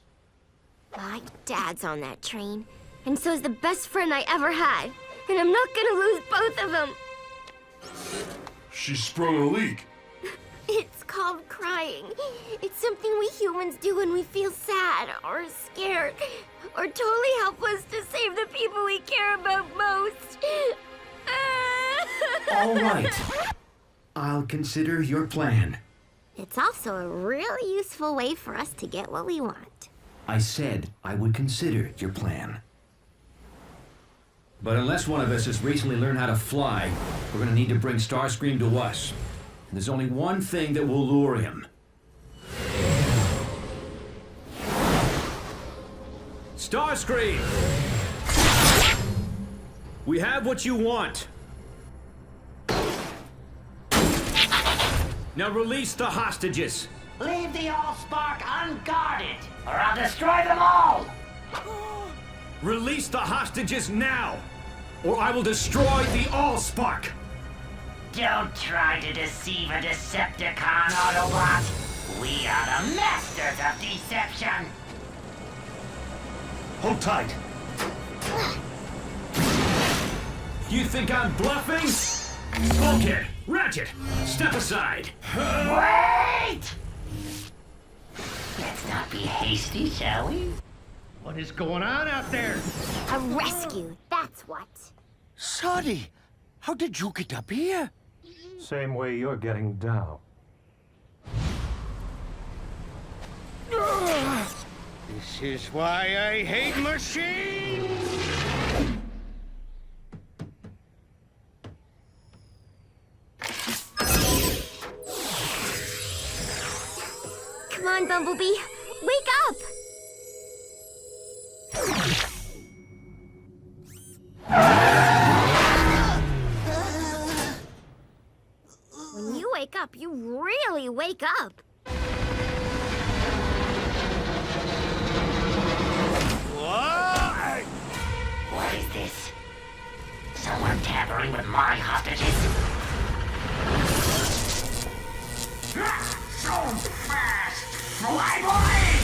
My dad's on that train, and so's the best friend I ever had. And I'm not gonna lose both of them. She sprung a leak. It's called crying. It's something we humans do when we feel sad or scared or totally helpless to save the people we care about most. All right. I'll consider your plan. It's also a really useful way for us to get what we want. I said I would consider your plan. But unless one of us has recently learned how to fly, we're gonna need to bring Starscream to us. And there's only one thing that will lure him. Starscream! We have what you want. Now release the hostages. Leave the Allspark unguarded, or I'll destroy them all! Release the hostages now, or I will destroy the Allspark! Don't try to deceive a Decepticon, Autobot. We are the masters of deception. Hold tight. You think I'm bluffing? Bulkhead, Ratchet, step aside. Wait! Let's not be hasty, shall we? What is going on out there? A rescue, that's what. Sonny, how did you get up here? Same way you're getting down. This is why I hate machines! Come on, Bumblebee, wake up! When you wake up, you really wake up. What is this? Someone tampering with my hostages? So fast! Fly, boy!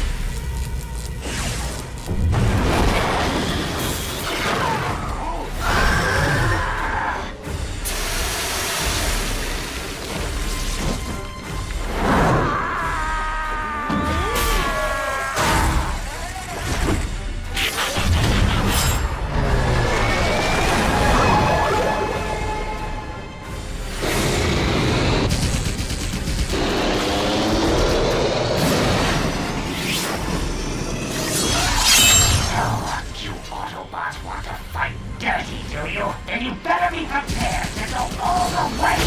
Then you better be prepared to go all the way!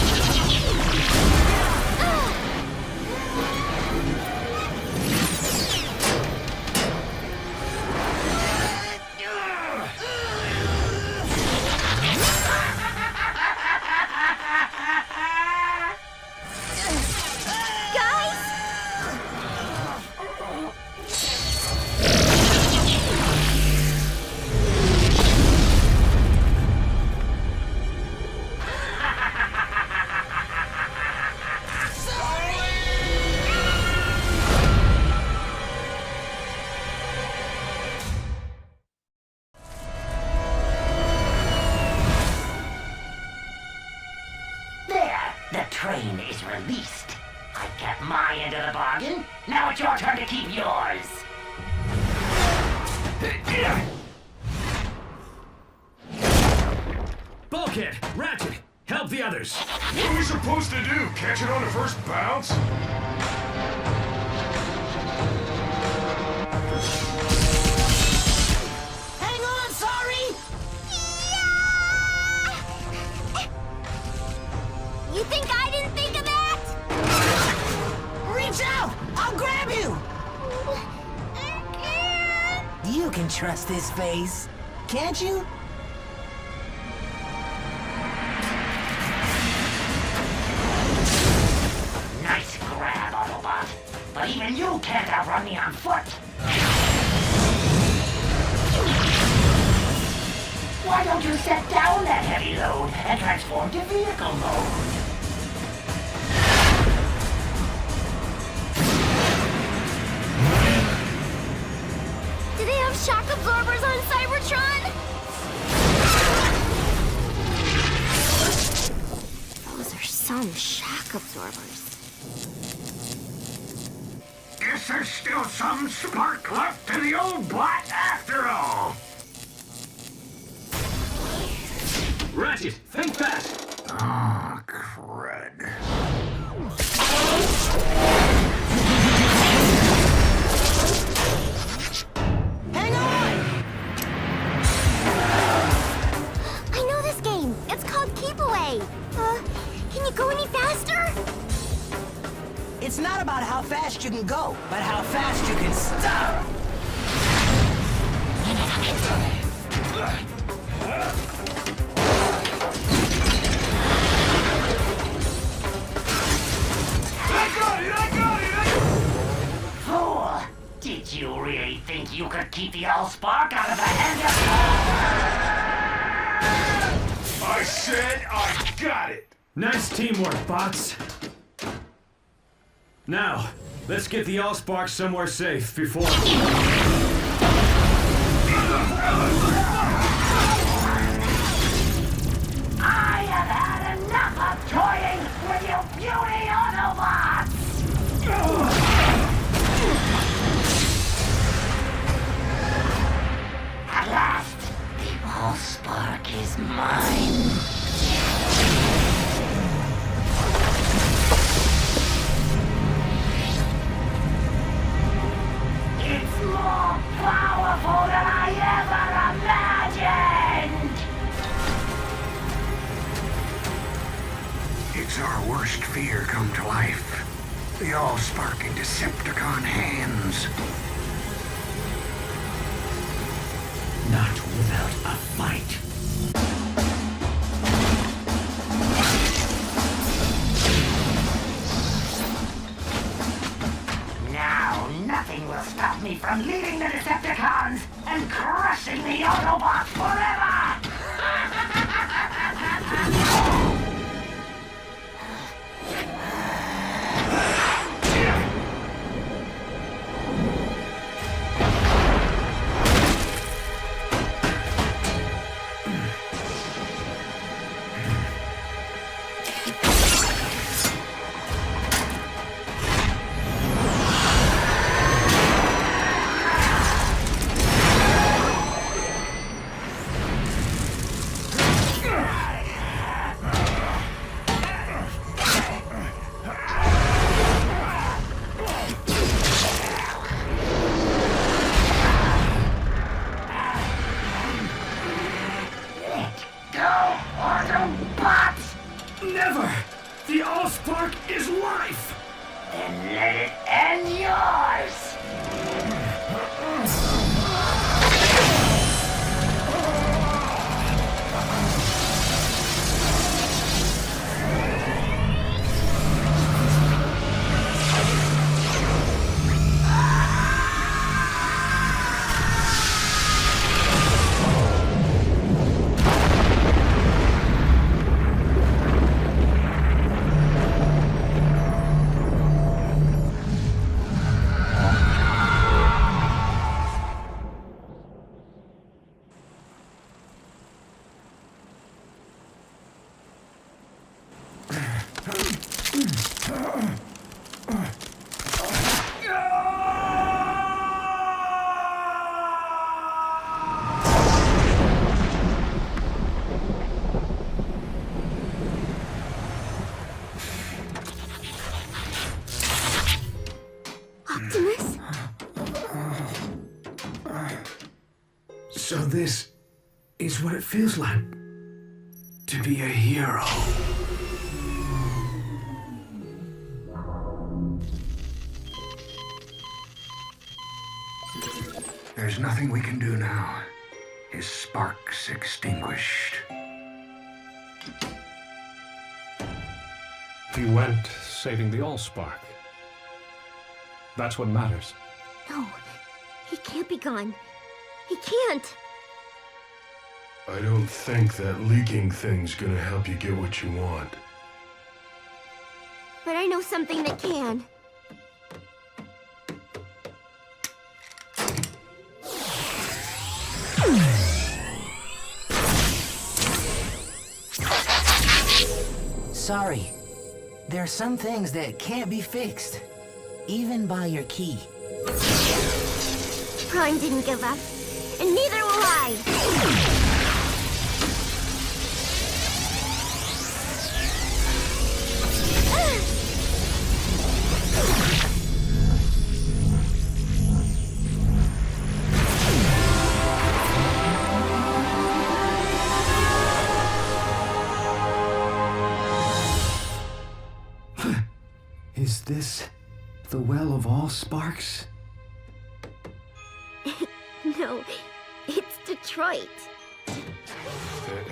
Train is released. I kept my end of the bargain. Now it's your turn to keep yours. Bulkhead, Ratchet, help the others. What are we supposed to do? Catch it on the first bounce? Hang on, sorry! You think I didn't think of that? Reach out! I'll grab you! You can trust this face, can't you? Nice grab, Autobot. But even you can't outrun me on foot. Why don't you set down that heavy load and transform to vehicle mode? Do they have shock absorbers on Cybertron? Those are some shock absorbers. Guess there's still some spark left to the old bot after all. Ratchet, think fast! Ah, crud. Hang on! I know this game. It's called Keep Away. Can you go any faster? It's not about how fast you can go, but how fast you can stop! Fool! Did you really think you could keep the Allspark out of the hands of... I said I got it! Nice teamwork, bots. Now, let's get the Allspark somewhere safe before... I have had enough of toying with you puny Autobots! At last, the Allspark is mine. It's more powerful than I ever imagined! It's our worst fear come to life. The Allspark in Decepticon hands. Not without a fight. Now, nothing will stop me from leading the Decepticons and crushing the Autobots forever! Never! The Allspark is life! Then let it end yours! Optimus? So this is what it feels like to be a hero. There's nothing we can do now. His spark's extinguished. He went saving the Allspark. That's what matters. No, he can't be gone. He can't. I don't think that leaking thing's gonna help you get what you want. But I know something that can. Sorry. There are some things that can't be fixed, even by your key. Prime didn't give up, and neither will I. Is this the Well of Allsparks? No, it's Detroit.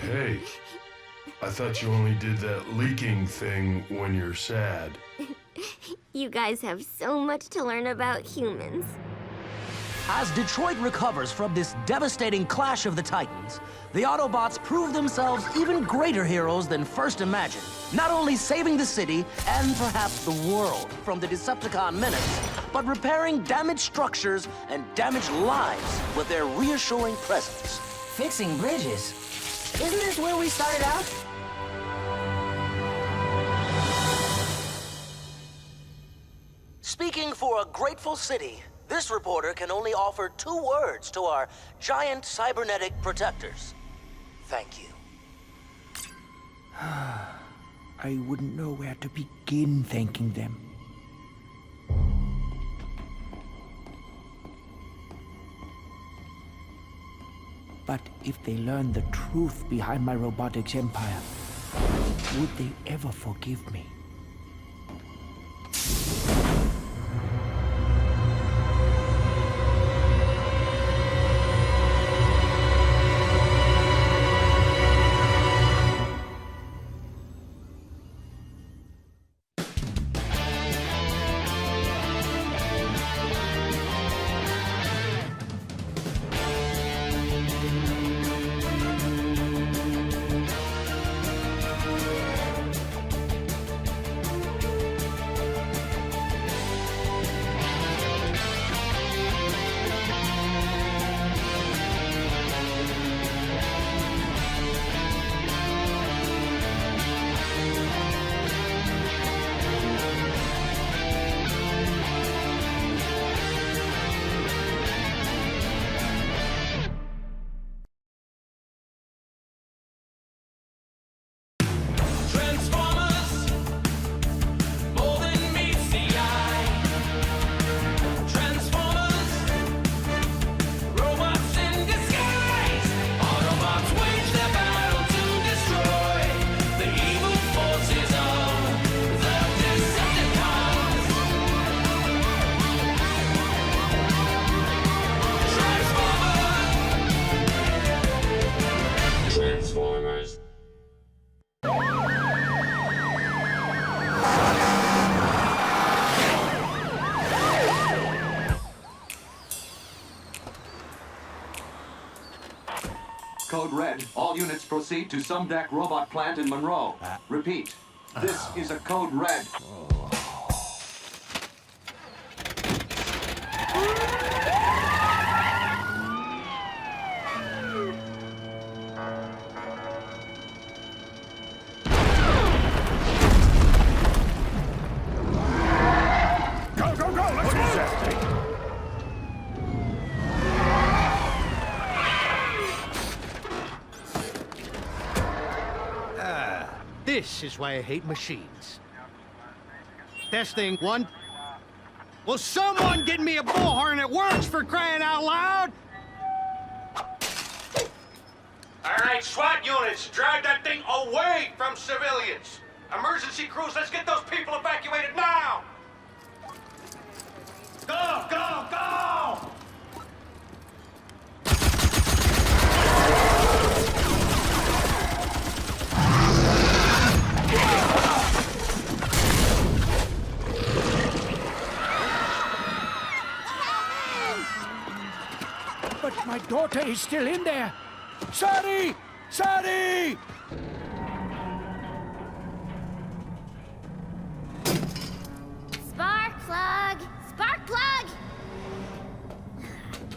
Hey, I thought you only did that leaking thing when you're sad. You guys have so much to learn about humans. As Detroit recovers from this devastating clash of the Titans, the Autobots prove themselves even greater heroes than first imagined, not only saving the city and perhaps the world from the Decepticon menace, but repairing damaged structures and damaged lives with their reassuring presence. Fixing bridges? Isn't this where we started out? Speaking for a grateful city, this reporter can only offer 2 words to our giant cybernetic protectors. Thank you. I wouldn't know where to begin thanking them. But if they learn the truth behind my robotics empire, would they ever forgive me? Code Red. All units proceed to Sumdeck Robot Plant in Monroe. Repeat. This is a Code Red. Go, go, go! Let's move! This is why I hate machines. Testing, 1. Will someone get me a bullhorn that works, for crying out loud? All right, SWAT units, drive that thing away from civilians. Emergency crews, let's get those people evacuated now! Go, go, go! But my daughter is still in there. Sorry! Sorry! Spark plug! Spark plug!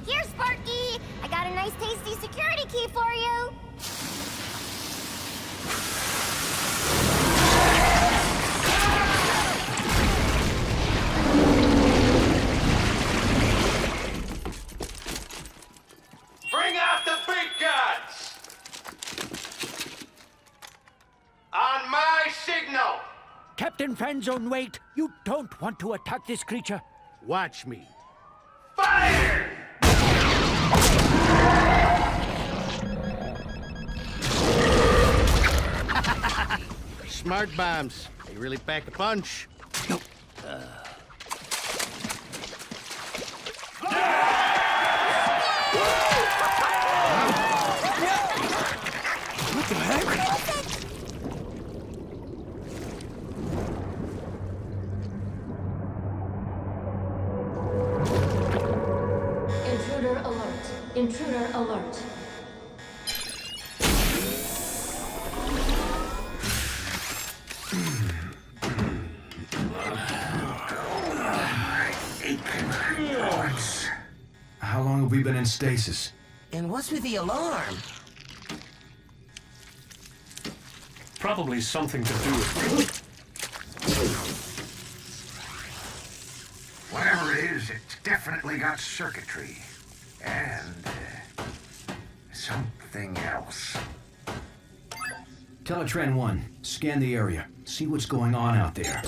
Here, Sparky! I got a nice tasty security key for you! Bring out the big guns! On my signal! Captain Fanzone, wait. You don't want to attack this creature. Watch me. Fire! Smart bombs. They really pack a punch. No. What the heck? Intruder alert. How long have we been in stasis? And what's with the alarm? Probably something to do with... Whatever it is, it's definitely got circuitry. And, something else. Teletran 1, scan the area. See what's going on out there.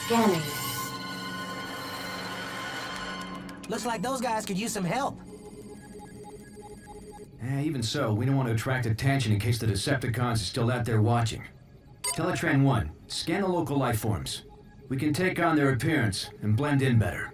Scanning. Looks like those guys could use some help. Even so, we don't want to attract attention in case the Decepticons are still out there watching. Teletran 1, scan the local life forms. We can take on their appearance and blend in better.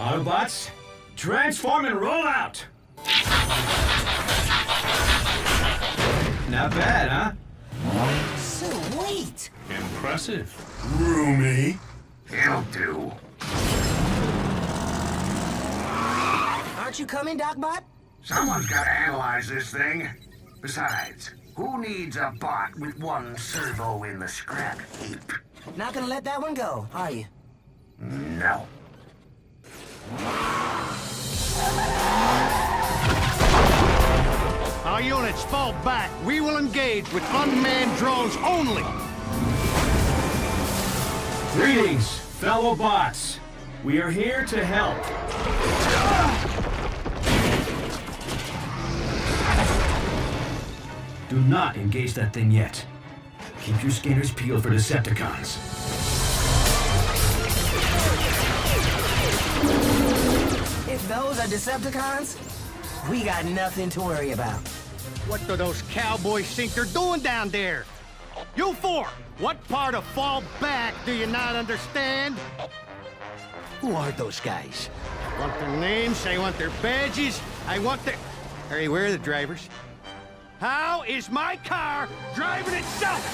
Autobots, transform and roll out! Not bad, huh? Sweet! Impressive. Roomy. It'll do. Aren't you coming, Docbot? Someone's got to analyze this thing. Besides, who needs a bot with one servo in the scrap heap? Not gonna let that one go, are you? No. Our units fall back. We will engage with unmanned drones only. Greetings, fellow bots. We are here to help. Do not engage that thing yet. Keep your scanners peeled for Decepticons. If those are Decepticons, we got nothing to worry about. What do those cowboys think they're doing down there? You four, what part of fall back do you not understand? Who are those guys? I want their names, I want their badges, I want their... Hey, where are the drivers? How is my car driving itself?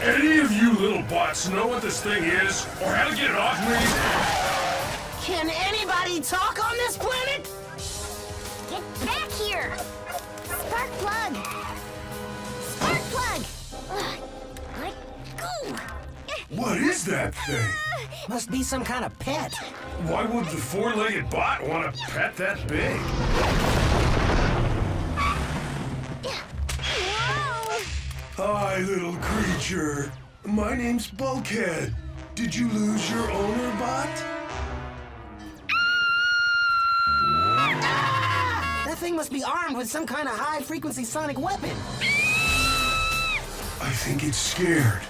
Any of you little bots know what this thing is, or how to get it off me? Can anybody talk on this planet? Get back here! Spark plug! Spark plug! Ugh, let go! What is that thing? Must be some kind of pet. Why would the four-legged bot want a pet that big? Hi, little creature. My name's Bulkhead. Did you lose your owner, bot? That thing must be armed with some kind of high-frequency sonic weapon. I think it's scared.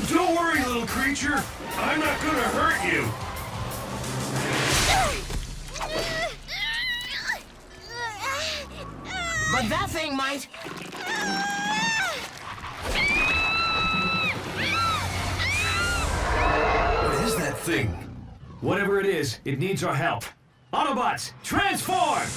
Don't worry, little creature. I'm not gonna hurt you. But that thing might. What is that thing? Whatever it is, it needs our help. Autobots, transform!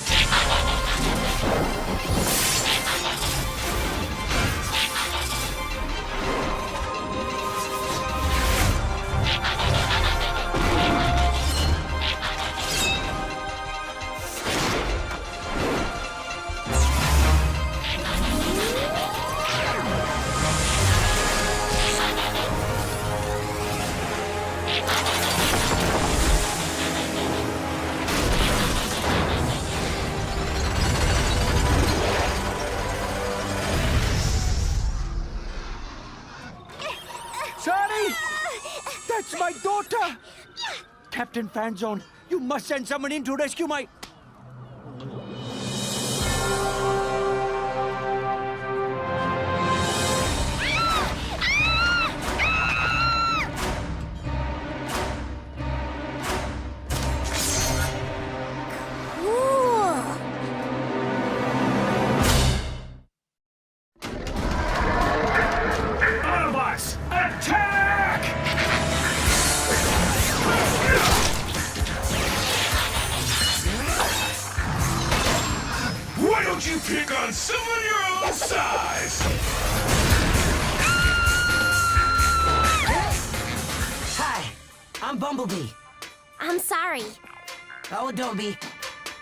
my daughter! Captain Fanzone, you must send someone in to rescue my... Autobots, attack! Why don't you pick on someone your own size? Hi, I'm Bumblebee. I'm sorry. Oh, don't be.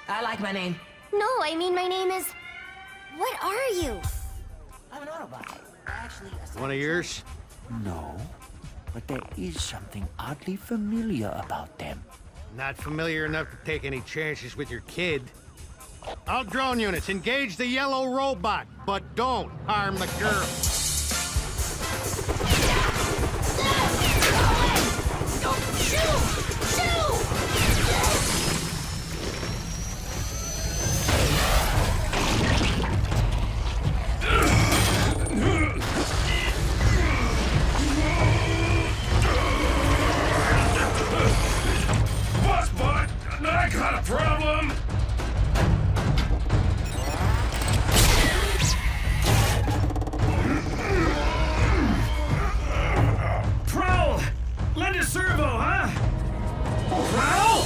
I like my name. No, I mean my name is... What are you? I'm an Autobot. Actually, One of yours? No, but there is something oddly familiar about them. Not familiar enough to take any chances with your kid. All drone units, engage the yellow robot, but don't harm the girl. Boss bot, I got a problem. Prowl! Lend a servo, huh? Prowl!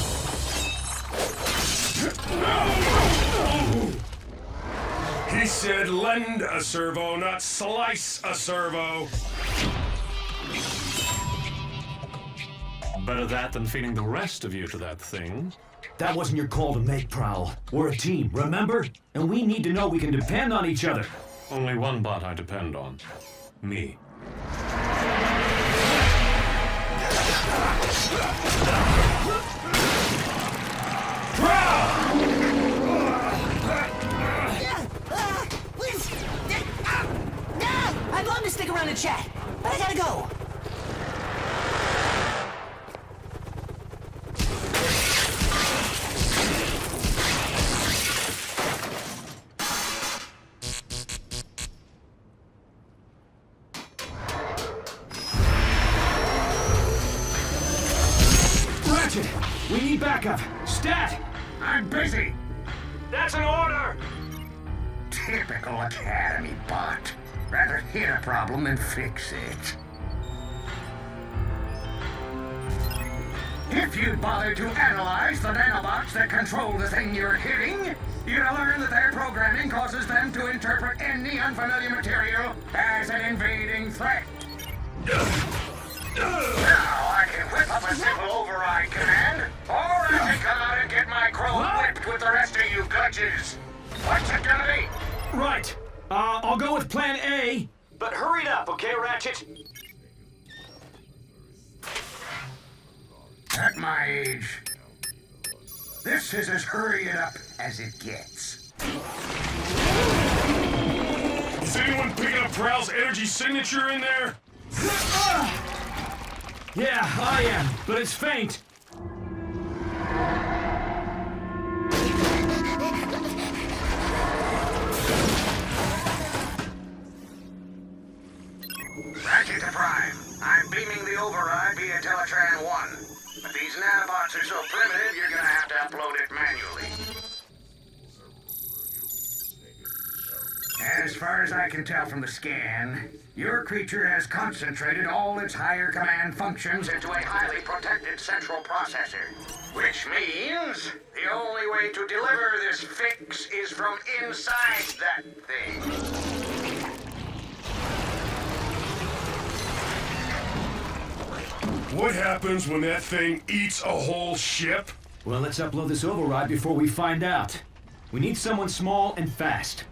He said lend a servo, not slice a servo. Better that than feeding the rest of you to that thing. That wasn't your call to make, Prowl. We're a team, remember? And we need to know we can depend on each other. Only one bot I depend on. Me. I'd love to stick around and chat, but I gotta go. Ratchet! We need backup! Stat! I'm busy. That's an order! Typical Academy bot. Rather hit a problem than fix it. If you'd bother to analyze the nanobots that control the thing you're hitting, you'd learn that their programming causes them to interpret any unfamiliar material as an invading threat. Now I can whip up a simple override command, or I can come out and get my chrome whipped with the rest of you glitches. What's it gonna be? Right. I'll go with plan A. But hurry it up, okay, Ratchet? At my age, this is as hurry it up as it gets. Is anyone picking up Prowl's energy signature in there? Yeah, I am, but it's faint. Ratchet to Prime. I'm beaming the override via Teletran 1. But these nanobots are so primitive, you're gonna have to upload it manually. As far as I can tell from the scan, your creature has concentrated all its higher command functions into a highly protected central processor. Which means the only way to deliver this fix is from inside that thing. What happens when that thing eats a whole ship? Well, let's upload this override before we find out. We need someone small and fast.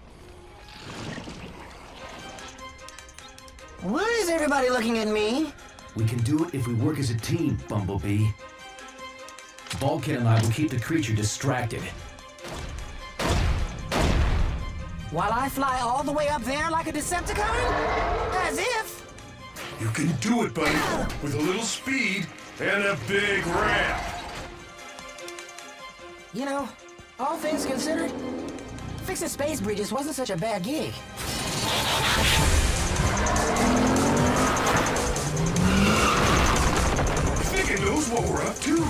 Why is everybody looking at me? We can do it if we work as a team, Bumblebee. Bulkhead and I will keep the creature distracted. While I fly all the way up there like a Decepticon? As if. You can do it, buddy. With a little speed, And a big ramp. You know, all things considered, fixing space bridges wasn't such a bad gig. Think it knows what we're up to?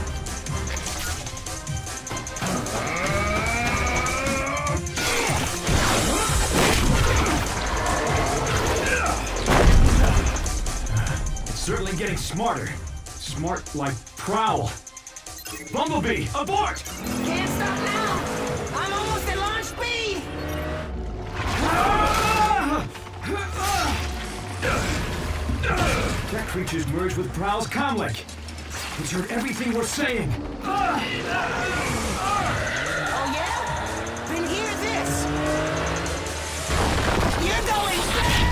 It's certainly getting smarter. Smart like Prowl. Bumblebee, abort! Can't stop now! I'm almost at launch speed! That creature's merged with Prowl's comlink. He's heard everything we're saying. Oh yeah? Then hear this! You're going down!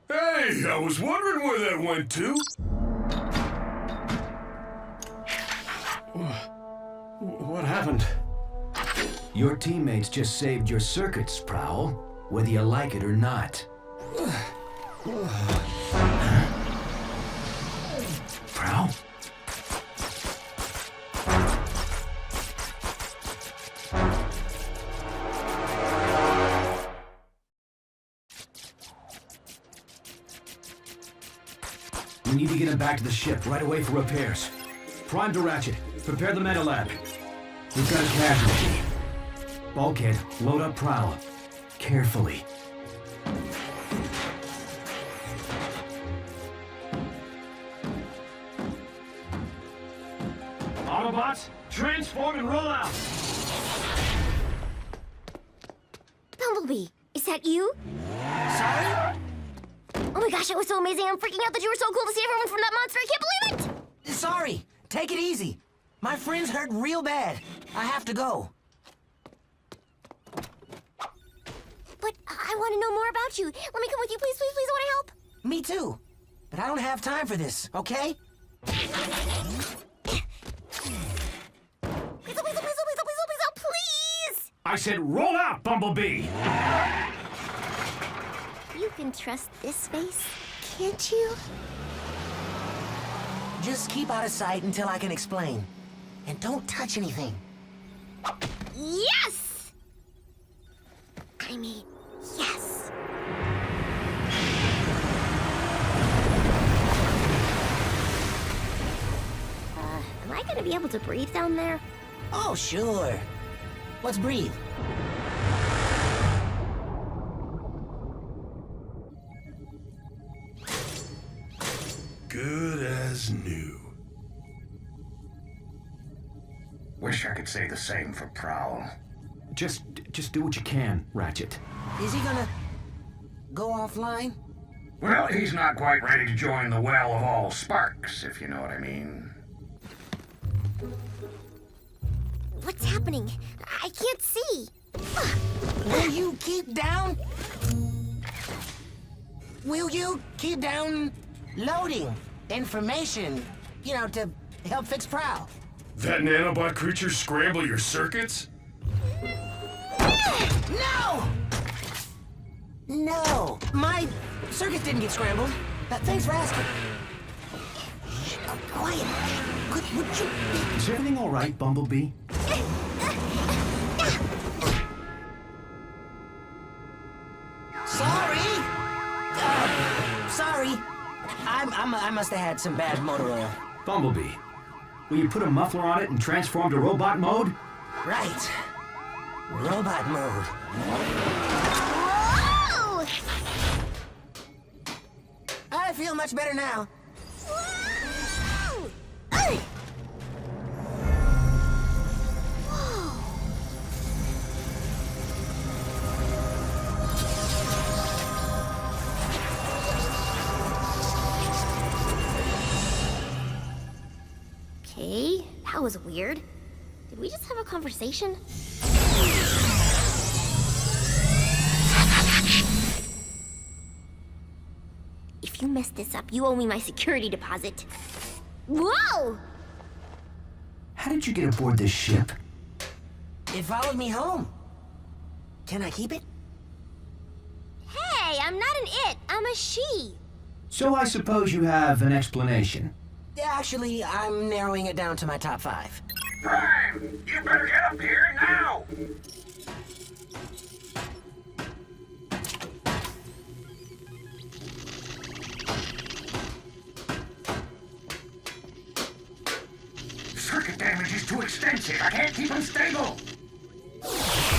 Hey, I was wondering where that went to. What happened? Your teammates just saved your circuits, Prowl, whether you like it or not. Prowl? We need to get him back to the ship right away for repairs. Prime to Ratchet. Prepare the meta lab. We've got a casualty. Bulkhead, load up Prowl. Carefully. Autobots, transform and roll out! Bumblebee, is that you? Sorry? Oh my gosh, it was so amazing. I'm freaking out that you were so cool to see everyone from that monster. I can't believe it! Sorry. Take it easy. My friend's hurt real bad. I have to go. But I want to know more about you. Let me come with you, please, please, please. I want to help. Me too. But I don't have time for this, okay? Please! I said roll out, Bumblebee! You can trust this space, can't you? Just keep out of sight until I can explain. And don't touch anything. Yes! I mean, yes. Am I gonna be able to breathe down there? Oh, sure. Let's breathe. Good as new. Wish I could say the same for Prowl. Just do what you can, Ratchet. Is he gonna go offline? Well, he's not quite ready to join the well of all sparks, if you know what I mean. What's happening? I can't see. Will you keep down? Will you keep down loading information, you know, to help fix Prowl? That nanobot creature scramble your circuits? No! No, my circuits didn't get scrambled. Thanks for asking. Shh, quiet. Would you... Is everything all right, Bumblebee? Sorry. Sorry. I must have had some bad motor oil. Bumblebee, will you put a muffler on it and transform to robot mode? Right. Robot mode. Whoa! I feel much better now. Whoa! Okay, that was weird. Did we just have a conversation? If you mess this up, you owe me my security deposit. Whoa! How did you get aboard this ship? It followed me home. Can I keep it? Hey, I'm not an it, I'm a she. So I suppose you have an explanation. Actually, I'm narrowing it down to my top 5. Prime, you better get up here now! Circuit damage is too extensive. I can't keep him stable. Whoa!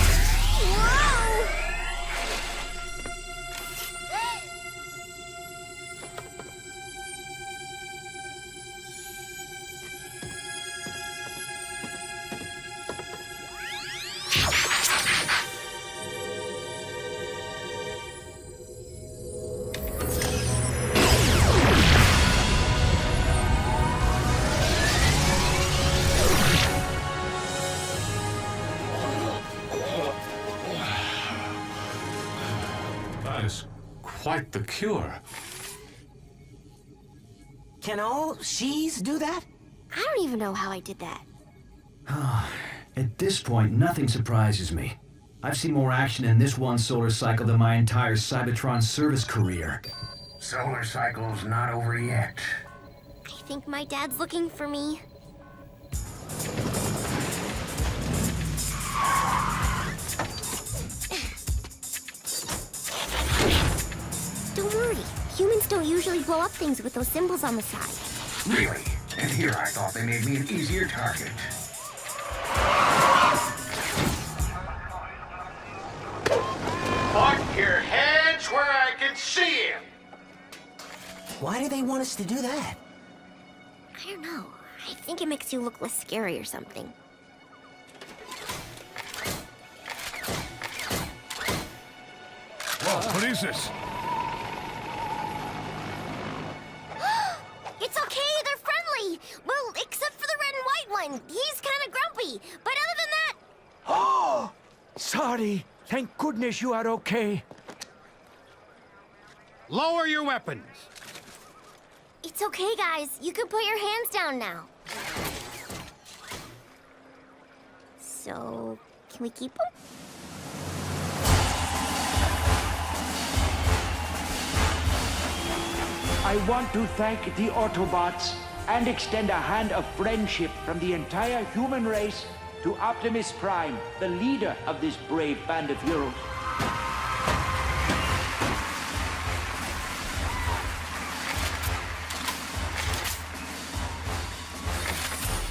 That is quite the cure. Can all she's do that? I don't even know how I did that. At this point, nothing surprises me. I've seen more action in this one solar cycle than my entire Cybertron service career. Solar cycle's not over yet. I think my dad's looking for me. Don't worry. Humans don't usually blow up things with those symbols on the side. Really? And here I thought they made me an easier target. Put your hands where I can see him. Why do they want us to do that? I don't know. I think it makes you look less scary or something. Whoa, what is this? It's okay, they're friendly! Well, except for the red and white one. He's kind of grumpy. But other than that... Oh! Sorry. Thank goodness you are okay. Lower your weapons. It's okay, guys. You can put your hands down now. So, can we keep them? I want to thank the Autobots and extend a hand of friendship from the entire human race to Optimus Prime, the leader of this brave band of heroes.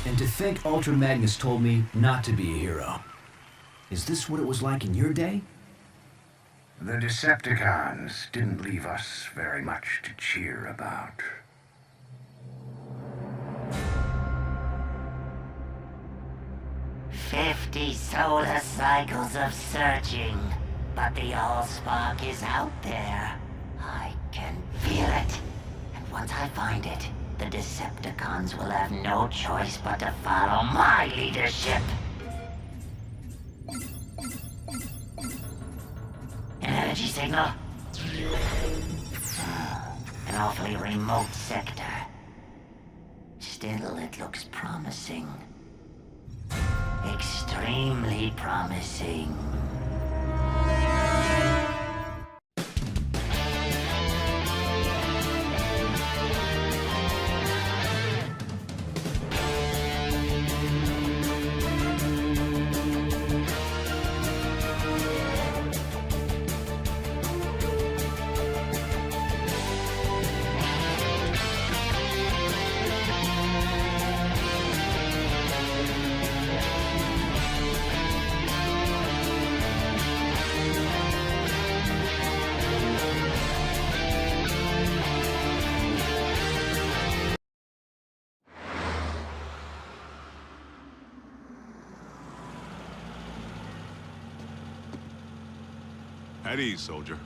And to think Ultra Magnus told me not to be a hero. Is this what it was like in your day? The Decepticons didn't leave us very much to cheer about. "50 solar cycles of searching, but the Allspark is out there. I can feel it. And once I find it, the Decepticons will have no choice but to follow my leadership." An energy signal? An awfully remote sector. Still, it looks promising. Extremely promising. At ease, soldier.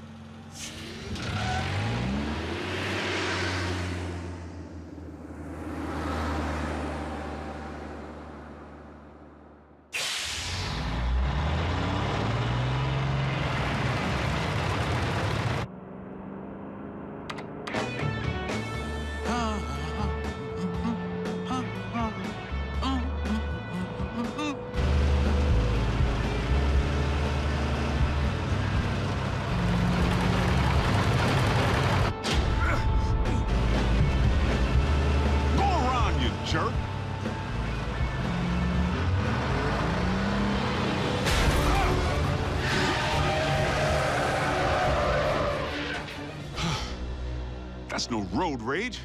That's no road rage.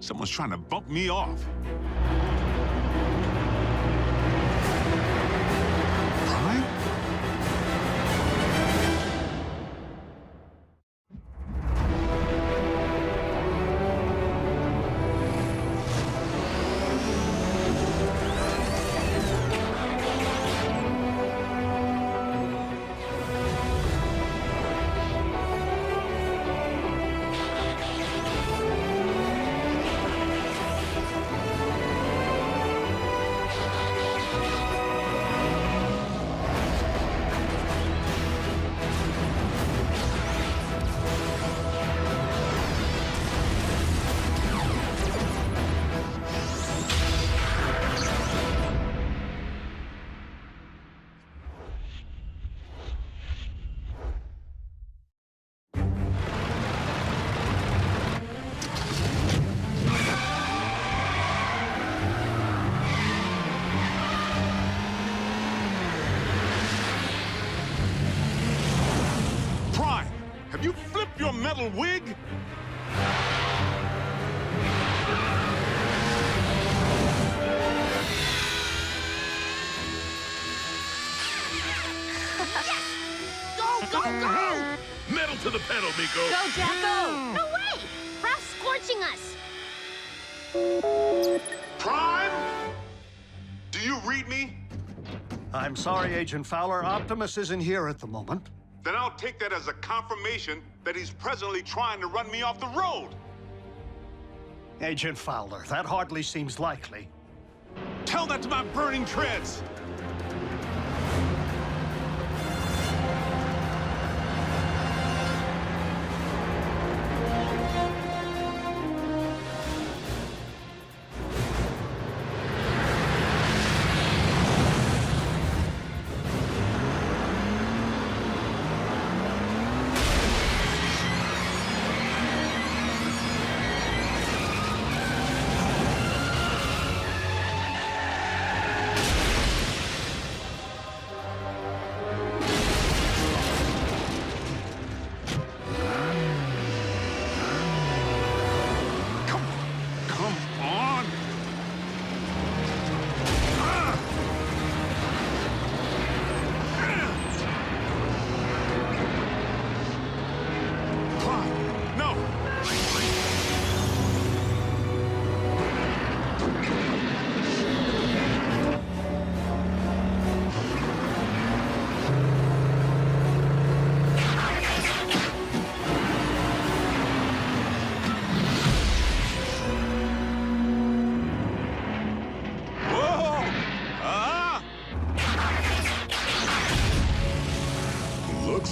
Someone's trying to bump me off. Prime? You flip your metal wig? Go, go, go! Metal to the pedal, Miko! Go, Jacko! No way! Ralph's scorching us! Prime? Do you read me? I'm sorry, Agent Fowler. Optimus isn't here at the moment. Then I'll take that as a confirmation that he's presently trying to run me off the road. Agent Fowler, that hardly seems likely. Tell that to my burning treads!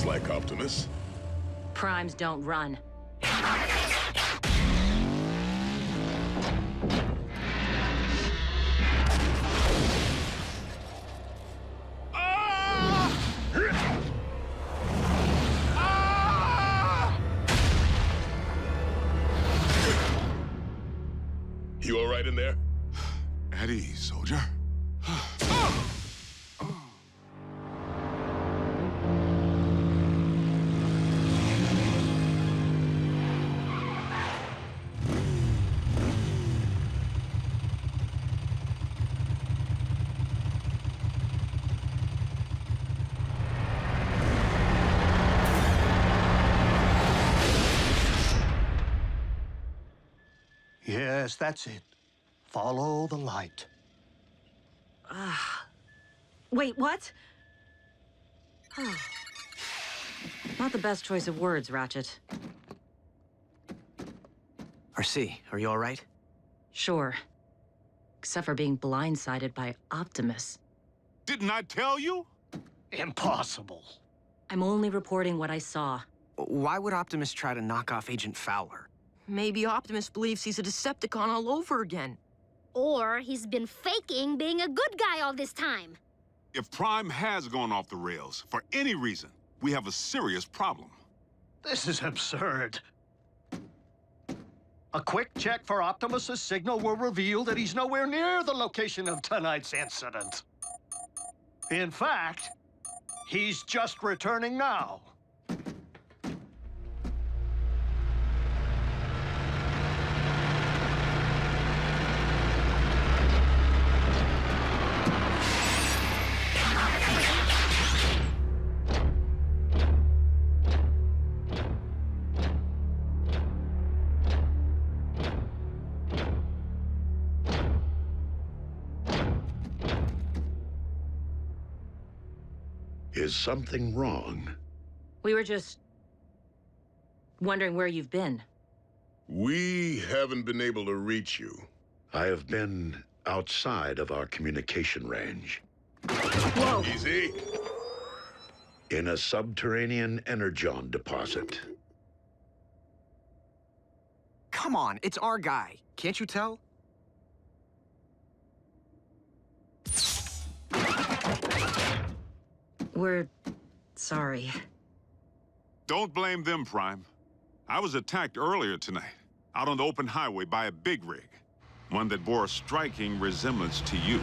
Like Optimus. Primes don't run. You all right in there? At ease, soldier. Yes, that's it. Follow the light. Wait, what? Oh. Not the best choice of words, Ratchet. RC, are you all right? Sure. Except for being blindsided by Optimus. Didn't I tell you? Impossible. I'm only reporting what I saw. Why would Optimus try to knock off Agent Fowler? Maybe Optimus believes he's a Decepticon all over again. Or he's been faking being a good guy all this time. If Prime has gone off the rails, for any reason, we have a serious problem. This is absurd. A quick check for Optimus's signal will reveal that he's nowhere near the location of tonight's incident. In fact, he's just returning now. Is something wrong? We were just wondering where you've been. We haven't been able to reach you. I have been outside of our communication range. Whoa! Easy. In a subterranean Energon deposit. Come on, it's our guy. Can't you tell? We're sorry. Don't blame them, Prime. I was attacked earlier tonight, out on the open highway by a big rig. One that bore a striking resemblance to you.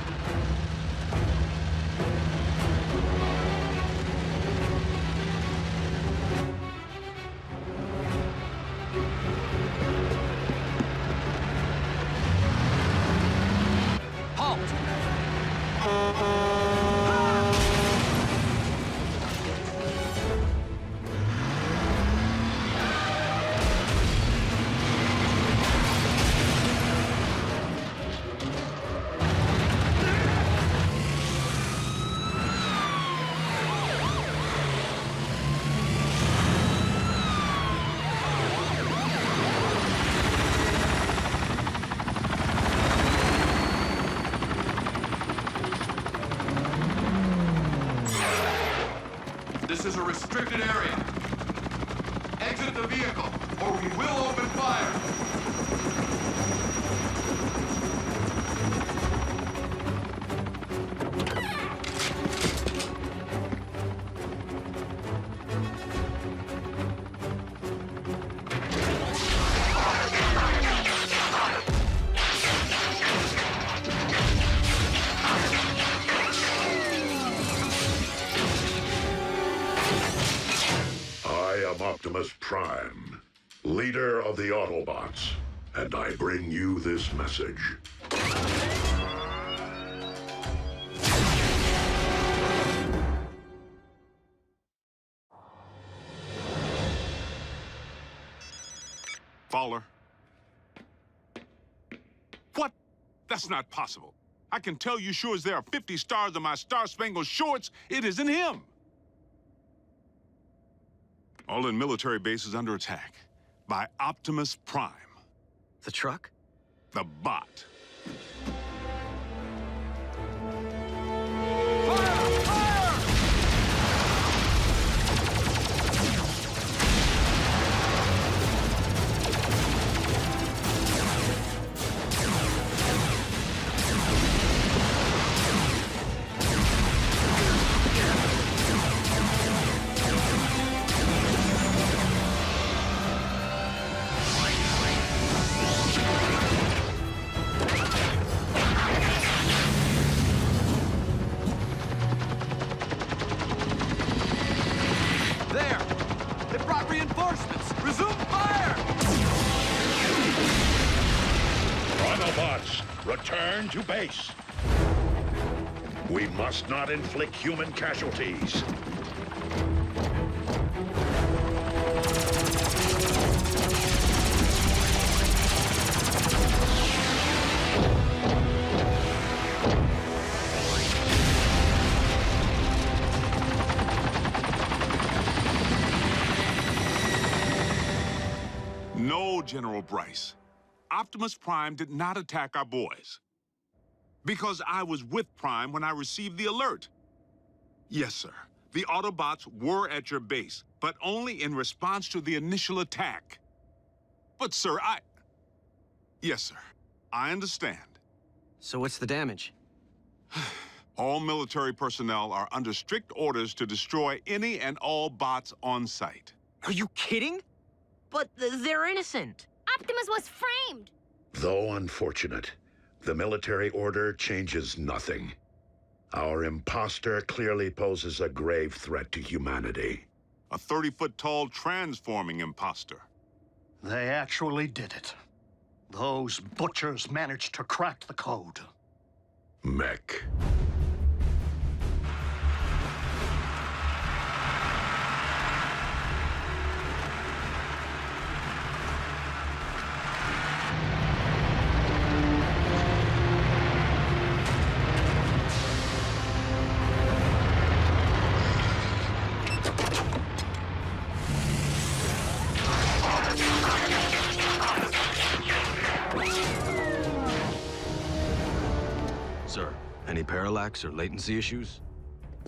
This is a restricted area. Exit the vehicle, or we will open fire. Optimus Prime, leader of the Autobots, and I bring you this message. Fowler. What? That's not possible. I can tell you sure as there are 50 stars on my Star-Spangled Shorts, it isn't him. All in military bases under attack by Optimus Prime. The truck? The bot. Return to base. We must not inflict human casualties. No, General Bryce. Optimus Prime did not attack our boys. Because I was with Prime when I received the alert. Yes, sir. The Autobots were at your base, but only in response to the initial attack. But, sir, Yes, sir. I understand. So what's the damage? All military personnel are under strict orders to destroy any and all bots on site. Are you kidding? But they're innocent. Optimus was framed! Though unfortunate, the military order changes nothing. Our imposter clearly poses a grave threat to humanity. A 30-foot-tall transforming imposter. They actually did it. Those butchers managed to crack the code. Mech. parallax or latency issues?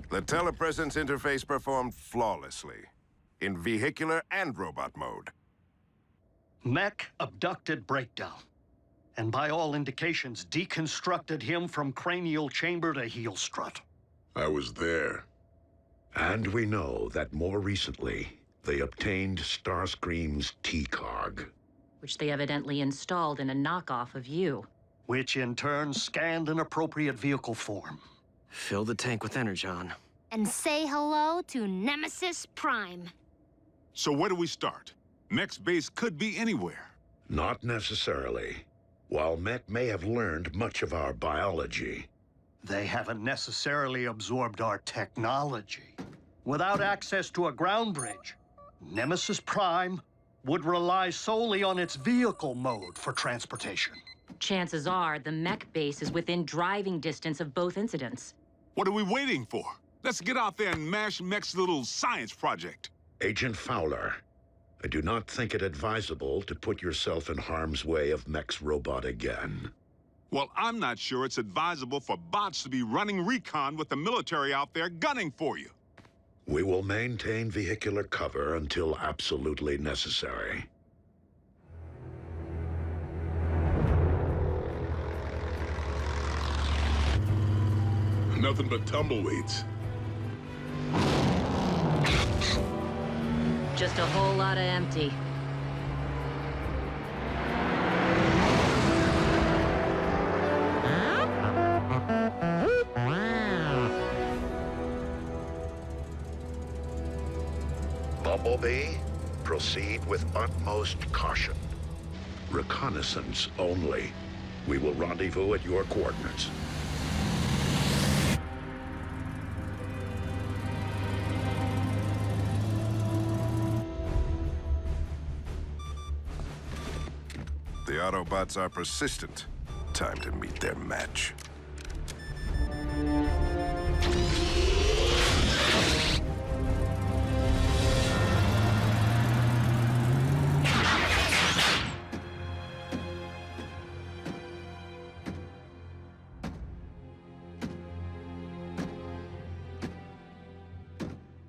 The telepresence interface performed flawlessly, in vehicular and robot mode. Mech abducted Breakdown, and by all indications, deconstructed him from cranial chamber to heel strut. I was there. And we know that more recently, they obtained Starscream's T-Cog. Which they evidently installed in a knockoff of you. Which in turn scanned an appropriate vehicle form. Fill the tank with Energon. And say hello to Nemesis Prime. So where do we start? Mech's base could be anywhere. Not necessarily. While Mech may have learned much of our biology, they haven't necessarily absorbed our technology. Without access to a ground bridge, Nemesis Prime would rely solely on its vehicle mode for transportation. Chances are the mech base is within driving distance of both incidents. What are we waiting for? Let's get out there and mash Mech's little science project. Agent Fowler, I do not think it advisable to put yourself in harm's way of Mech's robot again. Well, I'm not sure it's advisable for bots to be running recon with the military out there gunning for you. We will maintain vehicular cover until absolutely necessary. Nothing but tumbleweeds. Just a whole lot of empty. Bumblebee, proceed with utmost caution. Reconnaissance only. We will rendezvous at your coordinates. The Autobots are persistent. Time to meet their match.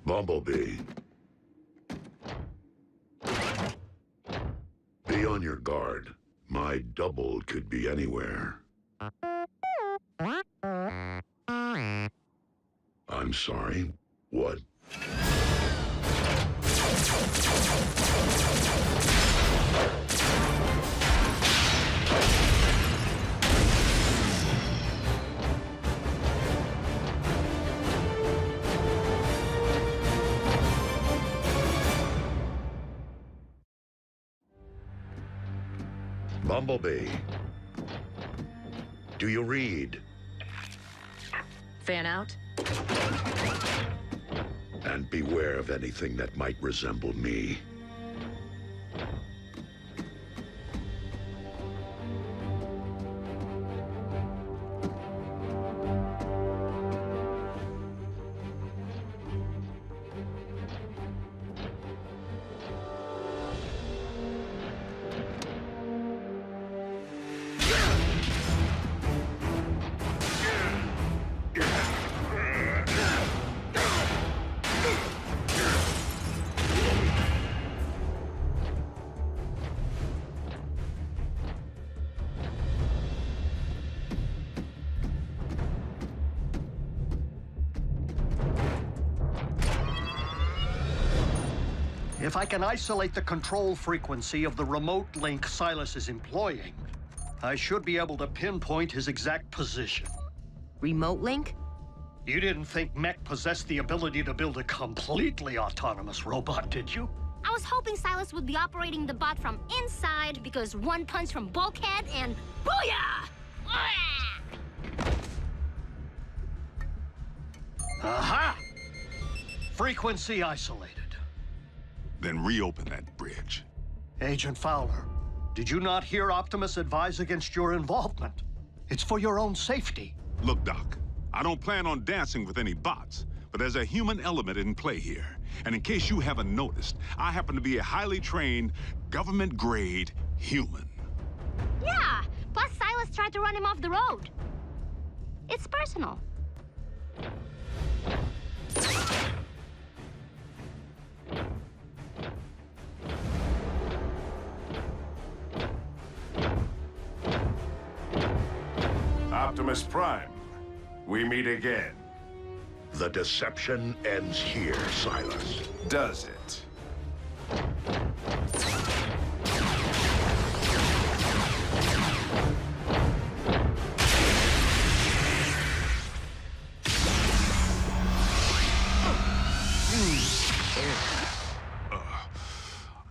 Bumblebee. Be on your guard. My double could be anywhere. I'm sorry. What? Bumblebee. Do you read? Fan out? And beware of anything that might resemble me. If I can isolate the control frequency of the remote link Silas is employing, I should be able to pinpoint his exact position. Remote link? You didn't think Mech possessed the ability to build a completely autonomous robot, did you? I was hoping Silas would be operating the bot from inside because one punch from Bulkhead and booyah! Aha! Frequency isolated. Then reopen that bridge. Agent Fowler, did you not hear Optimus advise against your involvement? It's for your own safety. Look, Doc, I don't plan on dancing with any bots, but there's a human element in play here. And in case you haven't noticed, I happen to be a highly trained, government-grade human. Yeah, plus Silas tried to run him off the road. It's personal. Optimus Prime, we meet again. The deception ends here, Silas. Does it?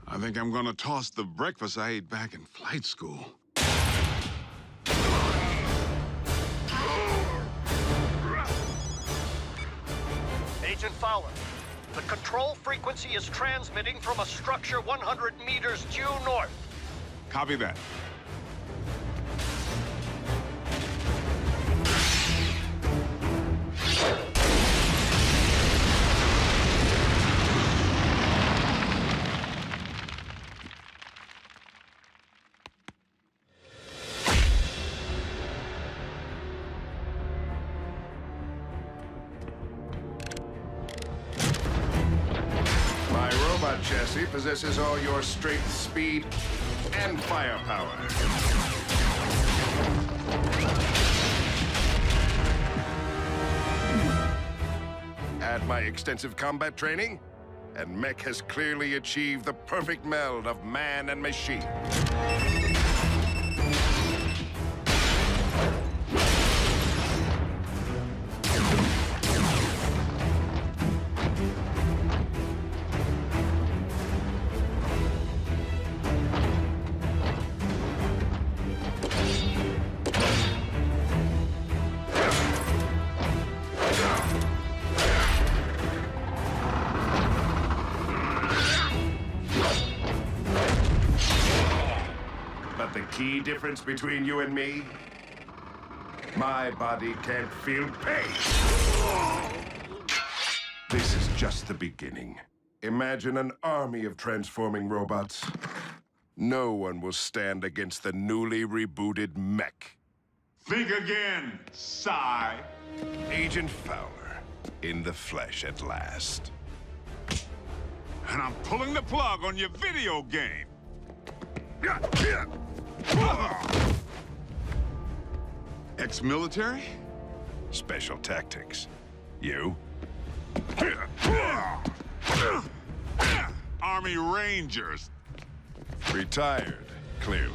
I think I'm gonna toss the breakfast I ate back in flight school. Agent Fowler, the control frequency is transmitting from a structure 100 meters due north. Copy that. Chassis possesses all your strength, speed, and firepower. Add my extensive combat training, and Mech has clearly achieved the perfect meld of man and machine. Key difference between you and me? My body can't feel pain. This is just the beginning. Imagine an army of transforming robots. No one will stand against the newly rebooted Mech. Think again, sigh. Agent Fowler, in the flesh at last. And I'm pulling the plug on your video game. Ex-military? Special tactics. You? Army Rangers. Retired, clearly.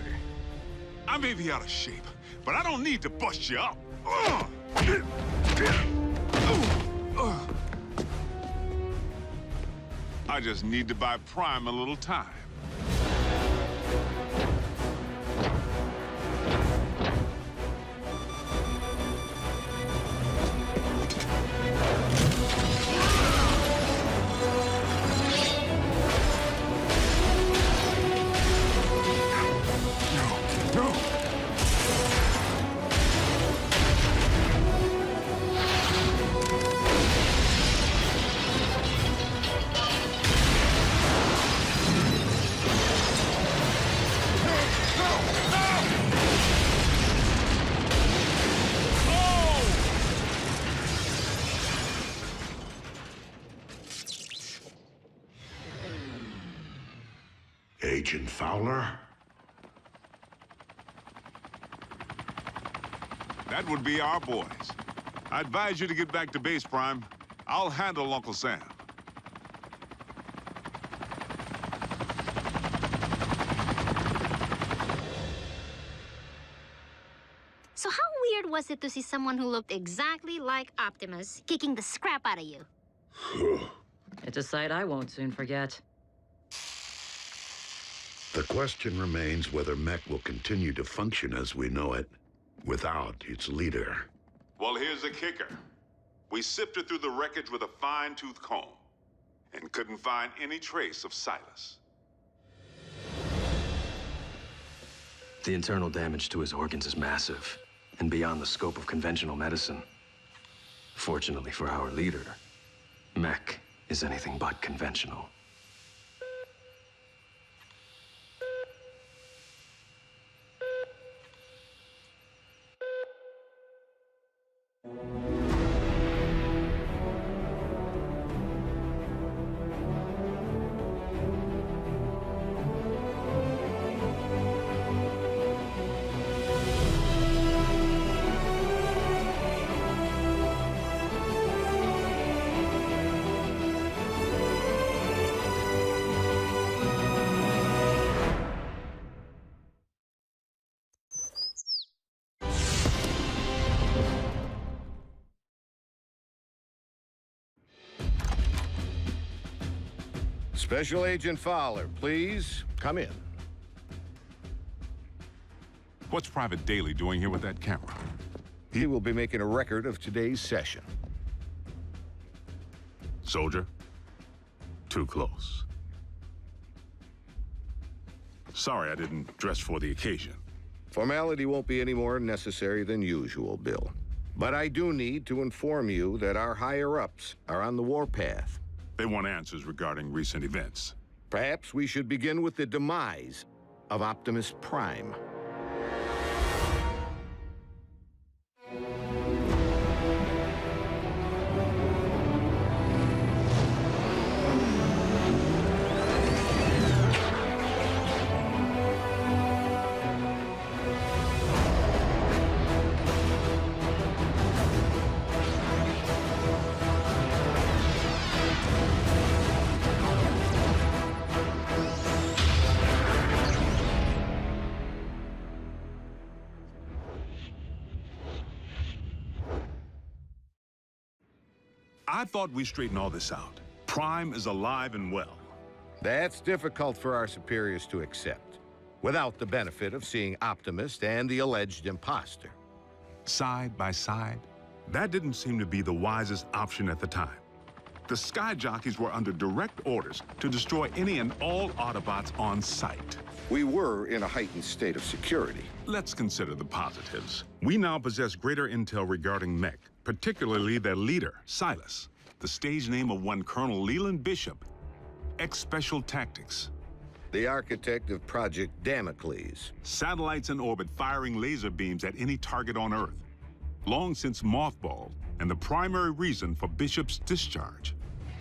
I may be out of shape, but I don't need to bust you up. I just need to buy Prime a little time. Agent Fowler? That would be our boys. I advise you to get back to base, Prime. I'll handle Uncle Sam. So how weird was it to see someone who looked exactly like Optimus kicking the scrap out of you? It's a sight I won't soon forget. The question remains whether Mech will continue to function as we know it, without its leader. Well, here's the kicker. We sifted through the wreckage with a fine-tooth comb, and couldn't find any trace of Silas. The internal damage to his organs is massive, and beyond the scope of conventional medicine. Fortunately for our leader, Mech is anything but conventional. Special Agent Fowler, please come in. What's Private Daly doing here with that camera? He will be making a record of today's session. Soldier, too close. Sorry I didn't dress for the occasion. Formality won't be any more necessary than usual, Bill. But I do need to inform you that our higher-ups are on the warpath. They want answers regarding recent events. Perhaps we should begin with the demise of Optimus Prime. I thought we straightened all this out. Prime is alive and well. That's difficult for our superiors to accept, without the benefit of seeing Optimus and the alleged imposter. Side by side, that didn't seem to be the wisest option at the time. The Sky Jockeys were under direct orders to destroy any and all Autobots on sight. We were in a heightened state of security. Let's consider the positives. We now possess greater intel regarding Mech, particularly their leader, Silas, the stage name of one Colonel Leland Bishop, ex-Special Tactics. The architect of Project Damocles. Satellites in orbit firing laser beams at any target on Earth. Long since mothballed, and the primary reason for Bishop's discharge.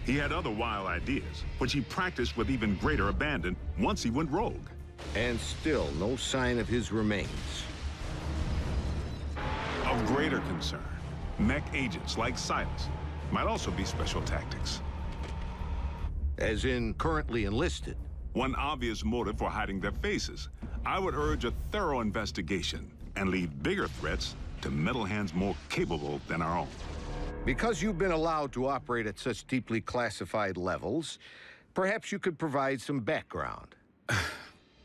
He had other wild ideas, which he practiced with even greater abandon once he went rogue. And still no sign of his remains. Of greater concern, Mech agents like Silas might also be Special Tactics. As in currently enlisted. One obvious motive for hiding their faces. I would urge a thorough investigation and leave bigger threats to metal hands more capable than our own. Because you've been allowed to operate at such deeply classified levels, perhaps you could provide some background.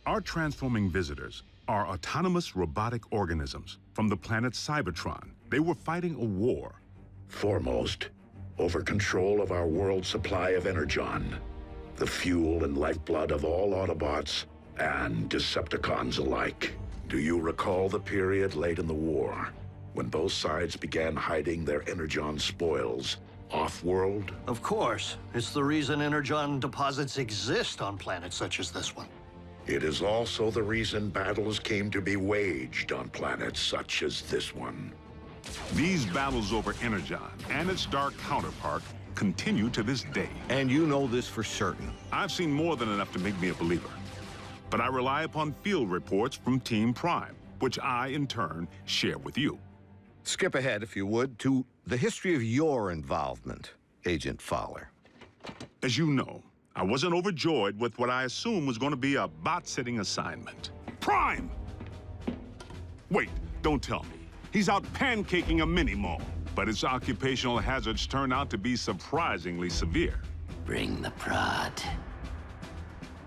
Our transforming visitors are autonomous robotic organisms from the planet Cybertron. They were fighting a war. Foremost, over control of our world's supply of Energon, the fuel and lifeblood of all Autobots and Decepticons alike. Do you recall the period late in the war, when both sides began hiding their Energon spoils off-world? Of course. It's the reason Energon deposits exist on planets such as this one. It is also the reason battles came to be waged on planets such as this one. These battles over Energon and its dark counterpart continue to this day. And you know this for certain. I've seen more than enough to make me a believer. But I rely upon field reports from Team Prime, which I, in turn, share with you. Skip ahead, if you would, to the history of your involvement, Agent Fowler. As you know, I wasn't overjoyed with what I assumed was going to be a bot-sitting assignment. Prime! Wait, don't tell me. He's out pancaking a mini-mall, but its occupational hazards turn out to be surprisingly severe. Bring the prod.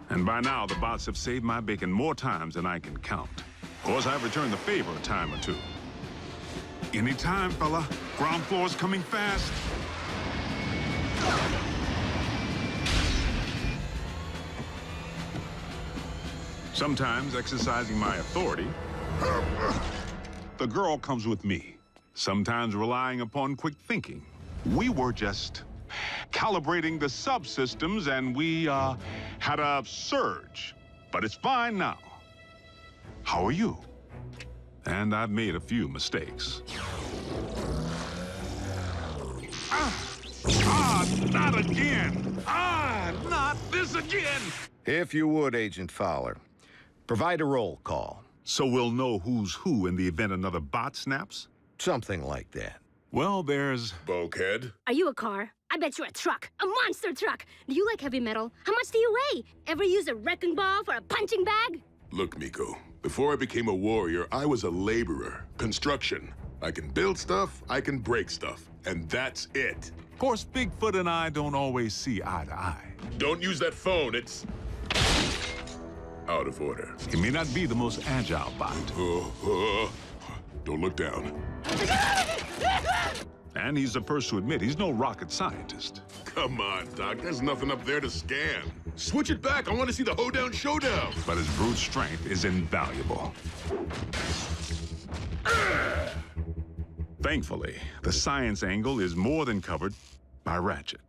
And by now, the bots have saved my bacon more times than I can count. Of course, I've returned the favor a time or two. Anytime, fella. Ground floor's coming fast. Sometimes exercising my authority, the girl comes with me. Sometimes relying upon quick thinking. We were just calibrating the subsystems and we had a surge. But it's fine now. How are you? And I've made a few mistakes. Not again! Not this again! If you would, Agent Fowler, provide a roll call. So we'll know who's who in the event another bot snaps? Something like that. Well, there's... Bulkhead? Are you a car? I bet you're a truck. A monster truck. Do you like heavy metal? How much do you weigh? Ever use a wrecking ball for a punching bag? Look, Miko. Before I became a warrior, I was a laborer. Construction. I can build stuff, I can break stuff. And that's it. Of course, Bigfoot and I don't always see eye to eye. Don't use that phone, it's out of order. He may not be the most agile bot. Don't look down. And he's the first to admit he's no rocket scientist. Come on, Doc, there's nothing up there to scan. Switch it back, I want to see the hoedown showdown. But his brute strength is invaluable. Thankfully, the science angle is more than covered by Ratchet.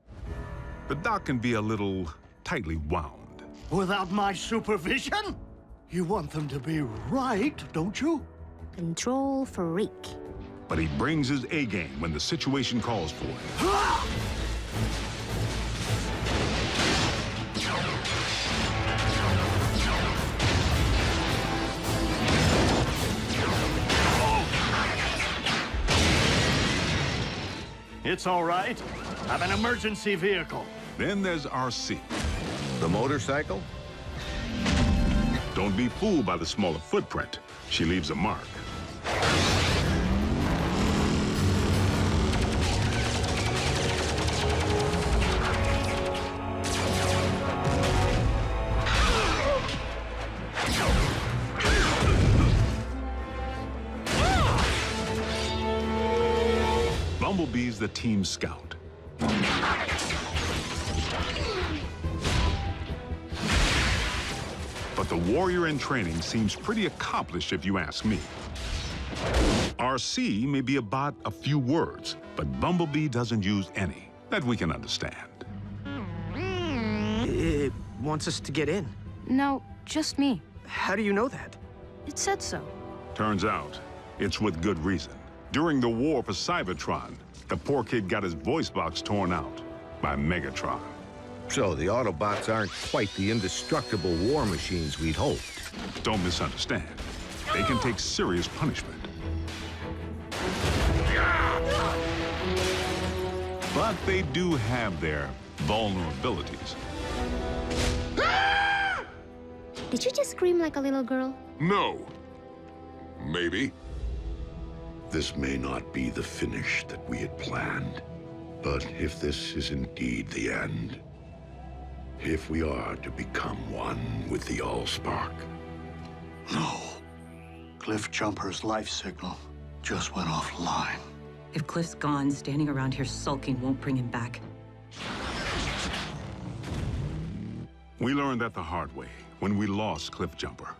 The doc can be a little tightly wound. Without my supervision? You want them to be right, don't you? Control freak. But he brings his A-game when the situation calls for it. It's all right. I'm an emergency vehicle. Then there's RC. The motorcycle? Don't be fooled by the smaller footprint. She leaves a mark. Bumblebee's the team scout. But the warrior in training seems pretty accomplished if you ask me. RC may be about a few words, but Bumblebee doesn't use any that we can understand. It wants us to get in. No, just me. How do you know that? It said so. Turns out, it's with good reason. During the war for Cybertron, the poor kid got his voice box torn out by Megatron. So the Autobots aren't quite the indestructible war machines we'd hoped. Don't misunderstand. They can take serious punishment. But they do have their vulnerabilities. Did you just scream like a little girl? No. Maybe. This may not be the finish that we had planned, but if this is indeed the end, if we are to become one with the Allspark. No. Cliff Jumper's life signal just went offline. If Cliff's gone, standing around here sulking won't bring him back. We learned that the hard way when we lost Cliff Jumper.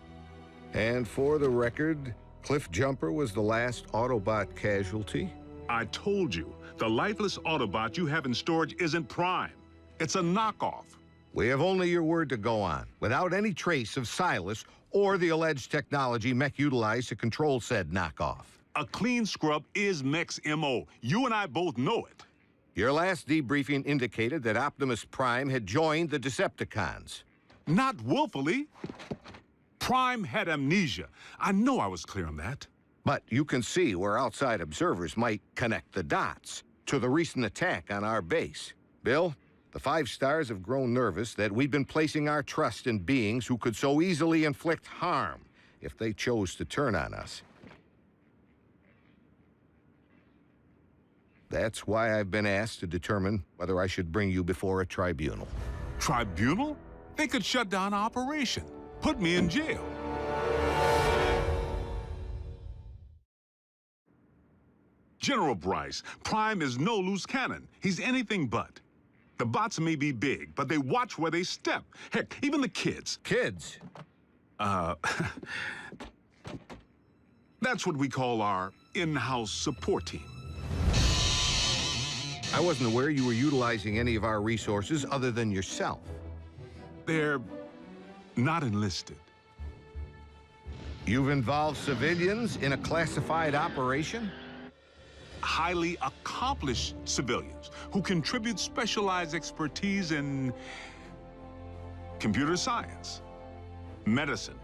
And for the record, Cliff Jumper was the last Autobot casualty? I told you, the lifeless Autobot you have in storage isn't Prime. It's a knockoff. We have only your word to go on, without any trace of Silas or the alleged technology Mech utilized to control said knockoff. A clean scrub is Mech's MO. You and I both know it. Your last debriefing indicated that Optimus Prime had joined the Decepticons. Not willfully. Prime had amnesia. I know I was clear on that. But you can see where outside observers might connect the dots to the recent attack on our base. Bill, the 5 stars have grown nervous that we've been placing our trust in beings who could so easily inflict harm if they chose to turn on us. That's why I've been asked to determine whether I should bring you before a tribunal. Tribunal? They could shut down operation. Put me in jail. General Bryce, Prime is no loose cannon. He's anything but. The bots may be big, but they watch where they step. Heck, even the kids. Kids? That's what we call our in-house support team. I wasn't aware you were utilizing any of our resources other than yourself. They're not enlisted. You've involved civilians in a classified operation? Highly accomplished civilians who contribute specialized expertise in computer science, medicine,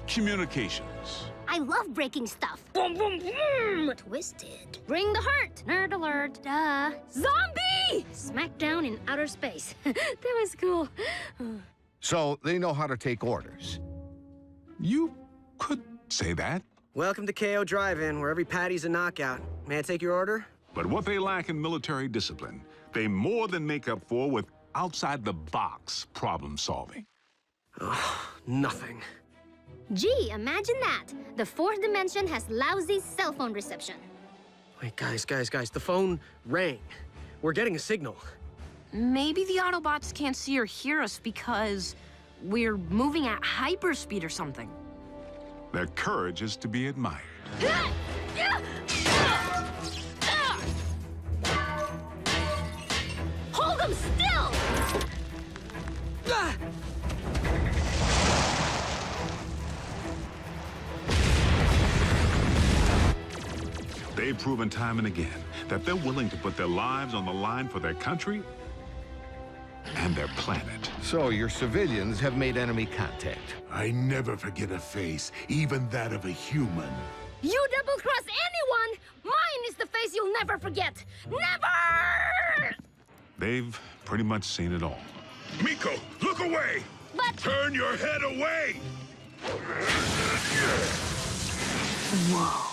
communications. I love breaking stuff. Boom, boom, boom. Twisted. Bring the hurt. Nerd alert. Duh. Zombie! Smackdown in outer space. That was cool. So they know how to take orders. You could say that. Welcome to KO Drive-In, where every patty's a knockout. May I take your order? But what they lack in military discipline, they more than make up for with outside-the-box problem solving. Nothing. Gee, imagine that. The fourth dimension has lousy cell phone reception. Wait, guys, the phone rang. We're getting a signal. Maybe the Autobots can't see or hear us because we're moving at hyperspeed or something. Their courage is to be admired. Hold them still! They've proven time and again that they're willing to put their lives on the line for their country and their planet. So your civilians have made enemy contact. I never forget a face, even that of a human. You double-cross anyone, mine is the face you'll never forget. Never! They've pretty much seen it all. Miko, look away! But... Turn your head away! Whoa.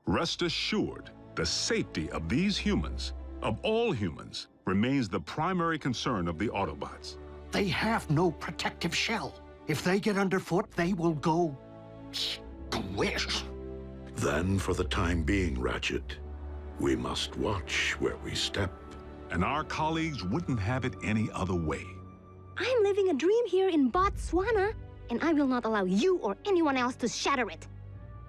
Rest assured, the safety of these humans, of all humans, remains the primary concern of the Autobots. They have no protective shell. If they get underfoot, they will go squish. Then, for the time being, Ratchet, we must watch where we step. And our colleagues wouldn't have it any other way. I'm living a dream here in Botswana, and I will not allow you or anyone else to shatter it.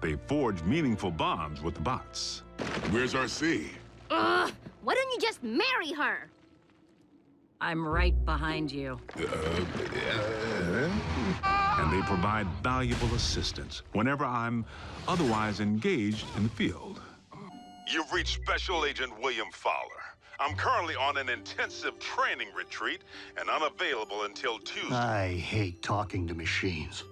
They forged meaningful bonds with the bots. Where's RC? Why don't you just marry her? I'm right behind you. And they provide valuable assistance whenever I'm otherwise engaged in the field. You've reached Special Agent William Fowler. I'm currently on an intensive training retreat and unavailable until Tuesday. I hate talking to machines.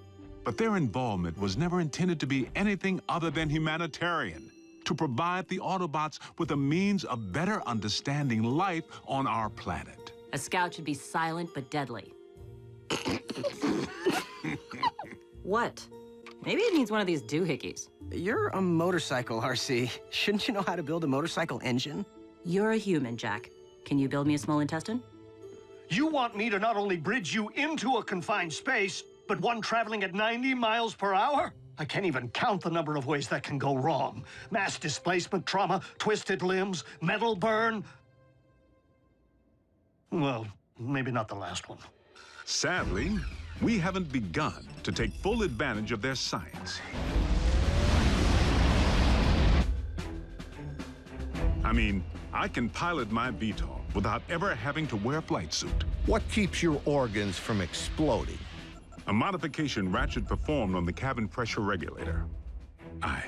But their involvement was never intended to be anything other than humanitarian, to provide the Autobots with a means of better understanding life on our planet. A scout should be silent but deadly. What? Maybe it needs one of these doohickeys. You're a motorcycle, RC. Shouldn't you know how to build a motorcycle engine? You're a human, Jack. Can you build me a small intestine? You want me to not only bridge you into a confined space, but one traveling at 90 miles per hour? I can't even count the number of ways that can go wrong. Mass displacement trauma, twisted limbs, metal burn. Well, maybe not the last one. Sadly, we haven't begun to take full advantage of their science. I mean, I can pilot my VTOL without ever having to wear a flight suit. What keeps your organs from exploding? A modification Ratchet performed on the cabin pressure regulator. I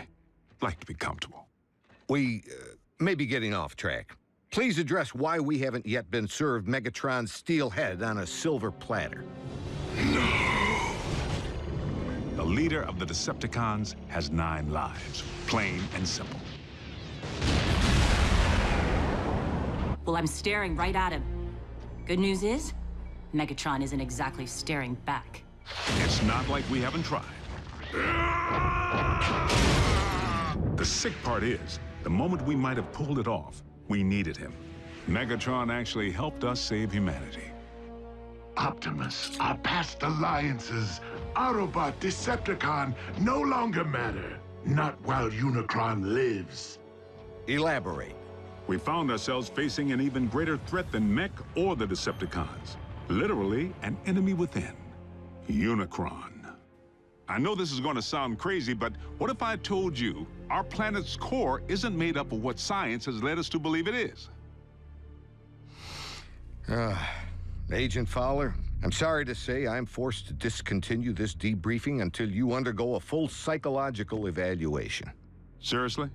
like to be comfortable. We may be getting off track. Please address why we haven't yet been served Megatron's steel head on a silver platter. No! The leader of the Decepticons has 9 lives, plain and simple. Well, I'm staring right at him. Good news is, Megatron isn't exactly staring back. It's not like we haven't tried. The sick part is, the moment we might have pulled it off, we needed him. Megatron actually helped us save humanity. Optimus, our past alliances, Autobot, Decepticon, no longer matter. Not while Unicron lives. Elaborate. We found ourselves facing an even greater threat than Mech or the Decepticons. Literally, an enemy within. Unicron. I know this is going to sound crazy, but what if I told you our planet's core isn't made up of what science has led us to believe it is? Agent Fowler, I'm sorry to say I'm forced to discontinue this debriefing until you undergo a full psychological evaluation. Seriously?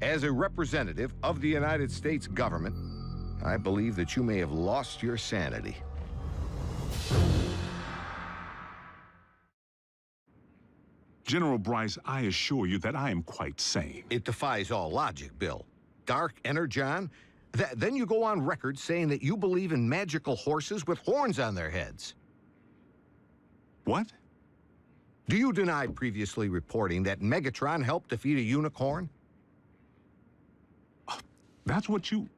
As a representative of the United States government, I believe that you may have lost your sanity. General Bryce, I assure you that I am quite sane. It defies all logic, Bill. Dark Energon? Then you go on record saying that you believe in magical horses with horns on their heads. What? Do you deny previously reporting that Megatron helped defeat a unicorn? That's what you...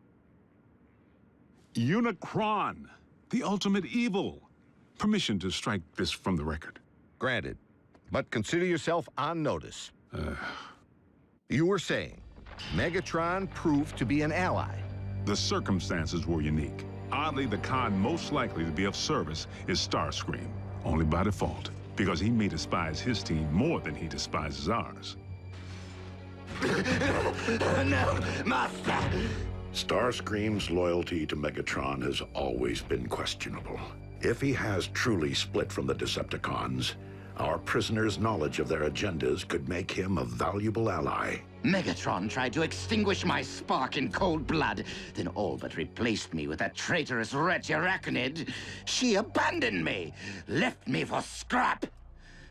Unicron, the ultimate evil. Permission to strike this from the record. Granted. But consider yourself on notice. You were saying Megatron proved to be an ally. The circumstances were unique. Oddly, the Khan most likely to be of service is Starscream. Only by default. Because he may despise his team more than he despises ours. No, Master! Starscream's loyalty to Megatron has always been questionable. If he has truly split from the Decepticons, our prisoner's knowledge of their agendas could make him a valuable ally. Megatron tried to extinguish my spark in cold blood, then all but replaced me with that traitorous wretch Arachnid. She abandoned me, left me for scrap.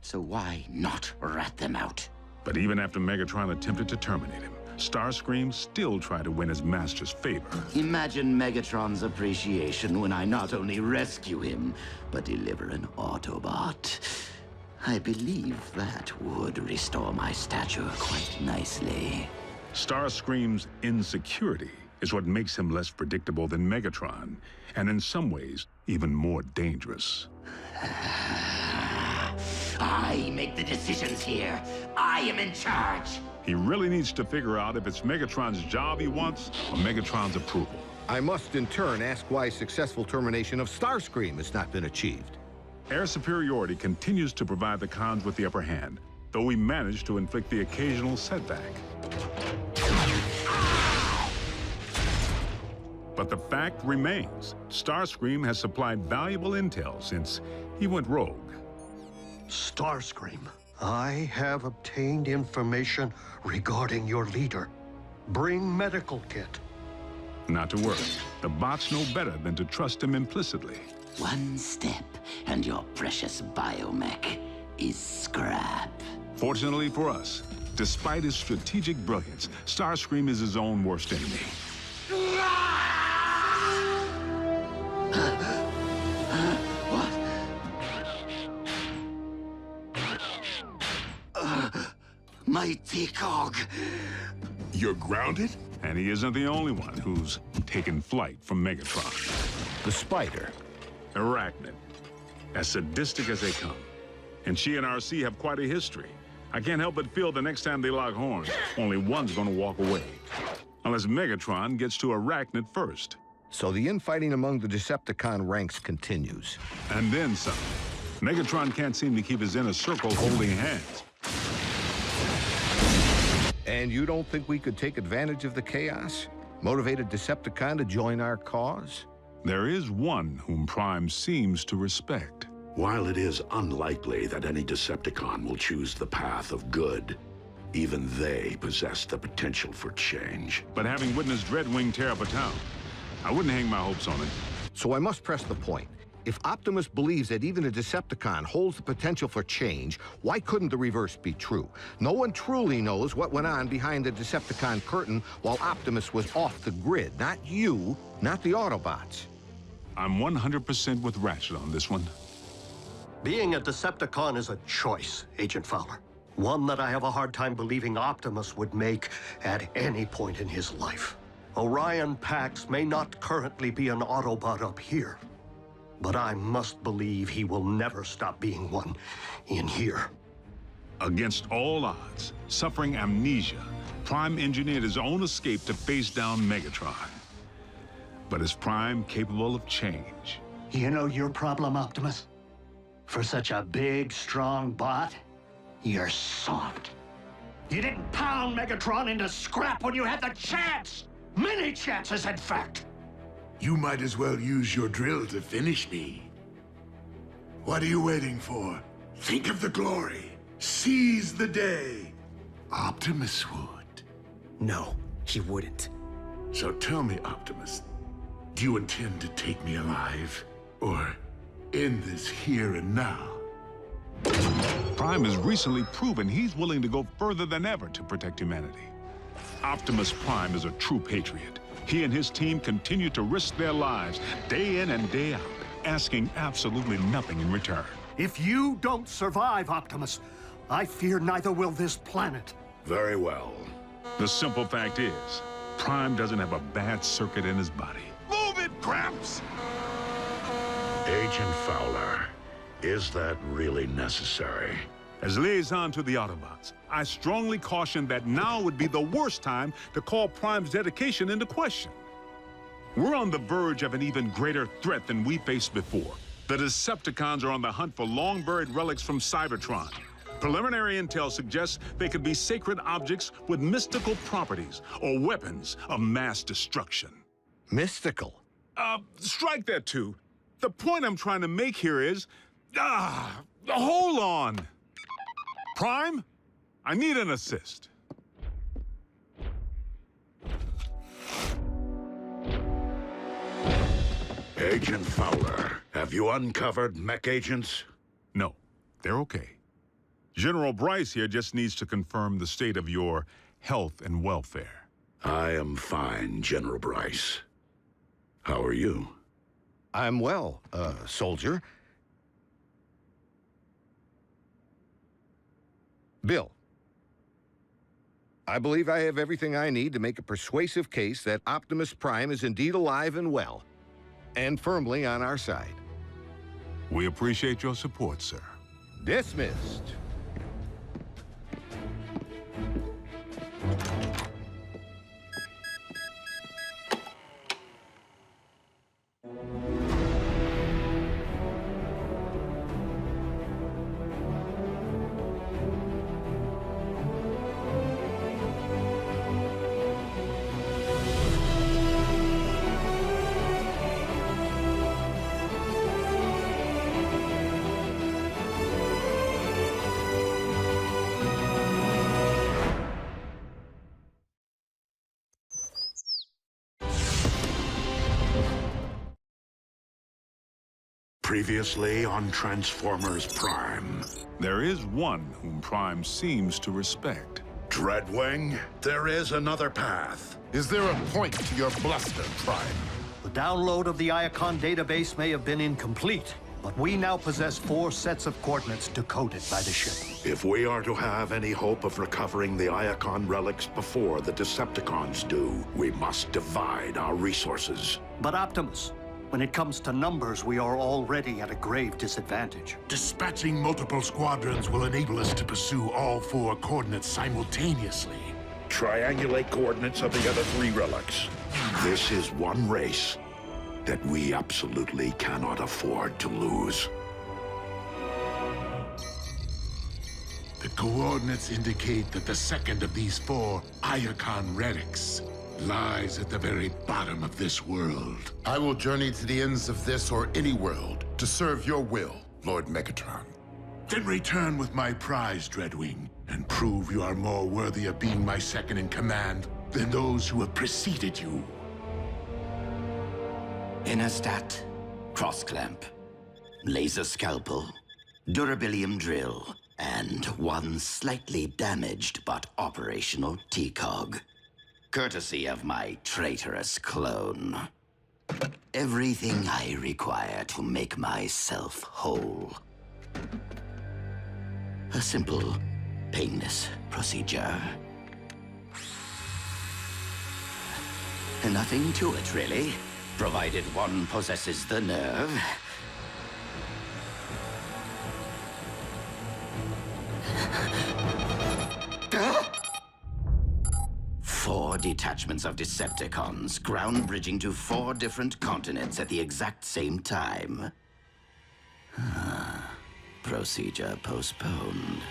So why not rat them out? But even after Megatron attempted to terminate him, Starscream still tried to win his master's favor. Imagine Megatron's appreciation when I not only rescue him, but deliver an Autobot. I believe that would restore my stature quite nicely. Starscream's insecurity is what makes him less predictable than Megatron, and in some ways, even more dangerous. I make the decisions here. I am in charge. He really needs to figure out if it's Megatron's job he wants or Megatron's approval. I must in turn ask why successful termination of Starscream has not been achieved. Air superiority continues to provide the Khans with the upper hand, though we manage to inflict the occasional setback. But the fact remains, Starscream has supplied valuable intel since he went rogue. Starscream, I have obtained information regarding your leader. Bring medical kit. Not to worry. The bots know better than to trust him implicitly. One step, and your precious biomech is scrap. Fortunately for us, despite his strategic brilliance, Starscream is his own worst enemy. Mighty Cog. You're grounded? And he isn't the only one who's taken flight from Megatron. The Spider. Arachnid. As sadistic as they come. And she and RC have quite a history. I can't help but feel the next time they lock horns, only one's gonna walk away. Unless Megatron gets to Arachnid first. So the infighting among the Decepticon ranks continues. And then some. Megatron can't seem to keep his inner circle holding hands. And you don't think we could take advantage of the chaos? Motivate a Decepticon to join our cause? There is one whom Prime seems to respect. While it is unlikely that any Decepticon will choose the path of good, even they possess the potential for change. But having witnessed Dreadwing tear up a town, I wouldn't hang my hopes on it. So I must press the point. If Optimus believes that even a Decepticon holds the potential for change, why couldn't the reverse be true? No one truly knows what went on behind the Decepticon curtain while Optimus was off the grid. Not you, not the Autobots. I'm 100% with Ratchet on this one. Being a Decepticon is a choice, Agent Fowler. One that I have a hard time believing Optimus would make at any point in his life. Orion Pax may not currently be an Autobot up here, but I must believe he will never stop being one in here. Against all odds, suffering amnesia, Prime engineered his own escape to face down Megatron. But is Prime capable of change? You know your problem, Optimus? For such a big, strong bot, you're soft. You didn't pound Megatron into scrap when you had the chance! Many chances, in fact! You might as well use your drill to finish me. What are you waiting for? Think of the glory. Seize the day. Optimus would. No, he wouldn't. So tell me, Optimus, do you intend to take me alive? Or end this here and now? Prime has recently proven he's willing to go further than ever to protect humanity. Optimus Prime is a true patriot. He and his team continue to risk their lives day in and day out, asking absolutely nothing in return. If you don't survive, Optimus, I fear neither will this planet. Very well. The simple fact is, Prime doesn't have a bad circuit in his body. Move it, Gramps! Agent Fowler, is that really necessary? As liaison to the Autobots, I strongly caution that now would be the worst time to call Prime's dedication into question. We're on the verge of an even greater threat than we faced before. The Decepticons are on the hunt for long-buried relics from Cybertron. Preliminary intel suggests they could be sacred objects with mystical properties or weapons of mass destruction. Mystical? Strike that too. The point I'm trying to make here is... hold on. Prime, I need an assist. Agent Fowler, have you uncovered mech agents? No, they're okay. General Bryce here just needs to confirm the state of your health and welfare. I am fine, General Bryce. How are you? I'm well, soldier. Bill, I believe I have everything I need to make a persuasive case that Optimus Prime is indeed alive and well, and firmly on our side. We appreciate your support, sir. Dismissed. Previously on Transformers Prime. There is one whom Prime seems to respect. Dreadwing, there is another path. Is there a point to your bluster, Prime? The download of the Iacon database may have been incomplete, but we now possess 4 sets of coordinates decoded by the ship. If we are to have any hope of recovering the Iacon relics before the Decepticons do, we must divide our resources. But Optimus, when it comes to numbers, we are already at a grave disadvantage. Dispatching multiple squadrons will enable us to pursue all 4 coordinates simultaneously. Triangulate coordinates of the other 3 relics. This is one race that we absolutely cannot afford to lose. The coordinates indicate that the second of these 4 Iacon relics lies at the very bottom of this world. I will journey to the ends of this or any world to serve your will, Lord Megatron. Then return with my prize, Dreadwing, and prove you are more worthy of being my second in command than those who have preceded you. Innerstat, cross-clamp, laser scalpel, durabilium drill, and one slightly damaged but operational T-cog. Courtesy of my traitorous clone. Everything I require to make myself whole. A simple, painless procedure. Nothing to it, really, provided one possesses the nerve. 4 detachments of Decepticons, ground bridging to 4 different continents at the exact same time. Procedure postponed.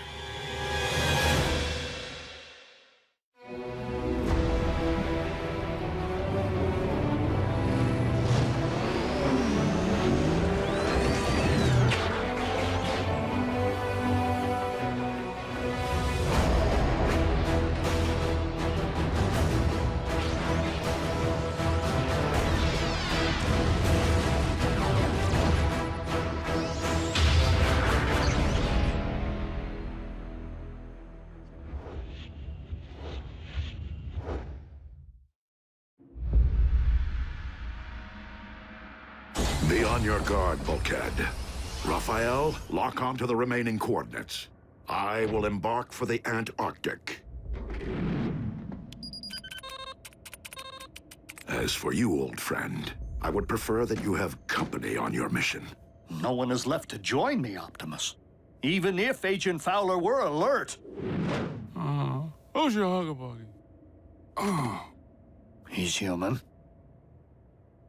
Be on your guard, Bulkhead. Raphael, lock on to the remaining coordinates. I will embark for the Antarctic. As for you, old friend, I would prefer that you have company on your mission. No one is left to join me, Optimus. Even if Agent Fowler were alert. Who's your hugger buddy? He's human.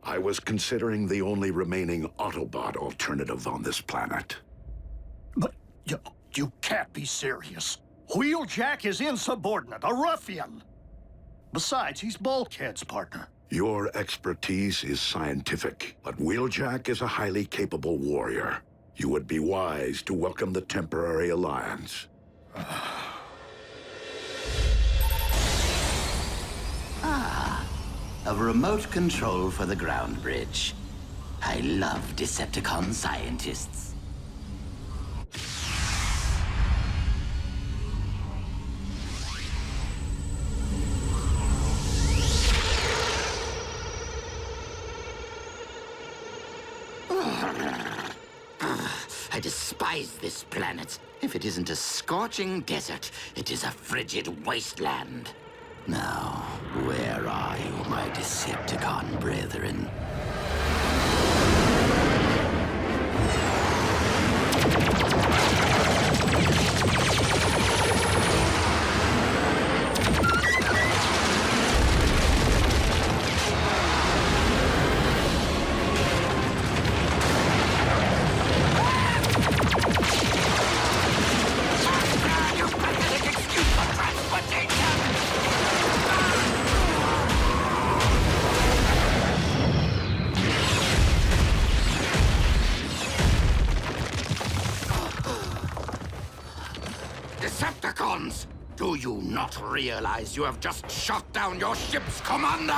I was considering the only remaining Autobot alternative on this planet. But you can't be serious. Wheeljack is insubordinate, a ruffian. Besides, he's Bulkhead's partner. Your expertise is scientific, but Wheeljack is a highly capable warrior. You would be wise to welcome the temporary alliance. A remote control for the ground bridge. I love Decepticon scientists. I despise this planet. If it isn't a scorching desert, it is a frigid wasteland. Now, where are you, my Decepticon brethren? Decepticons! Do you not realize you have just shot down your ship's commander?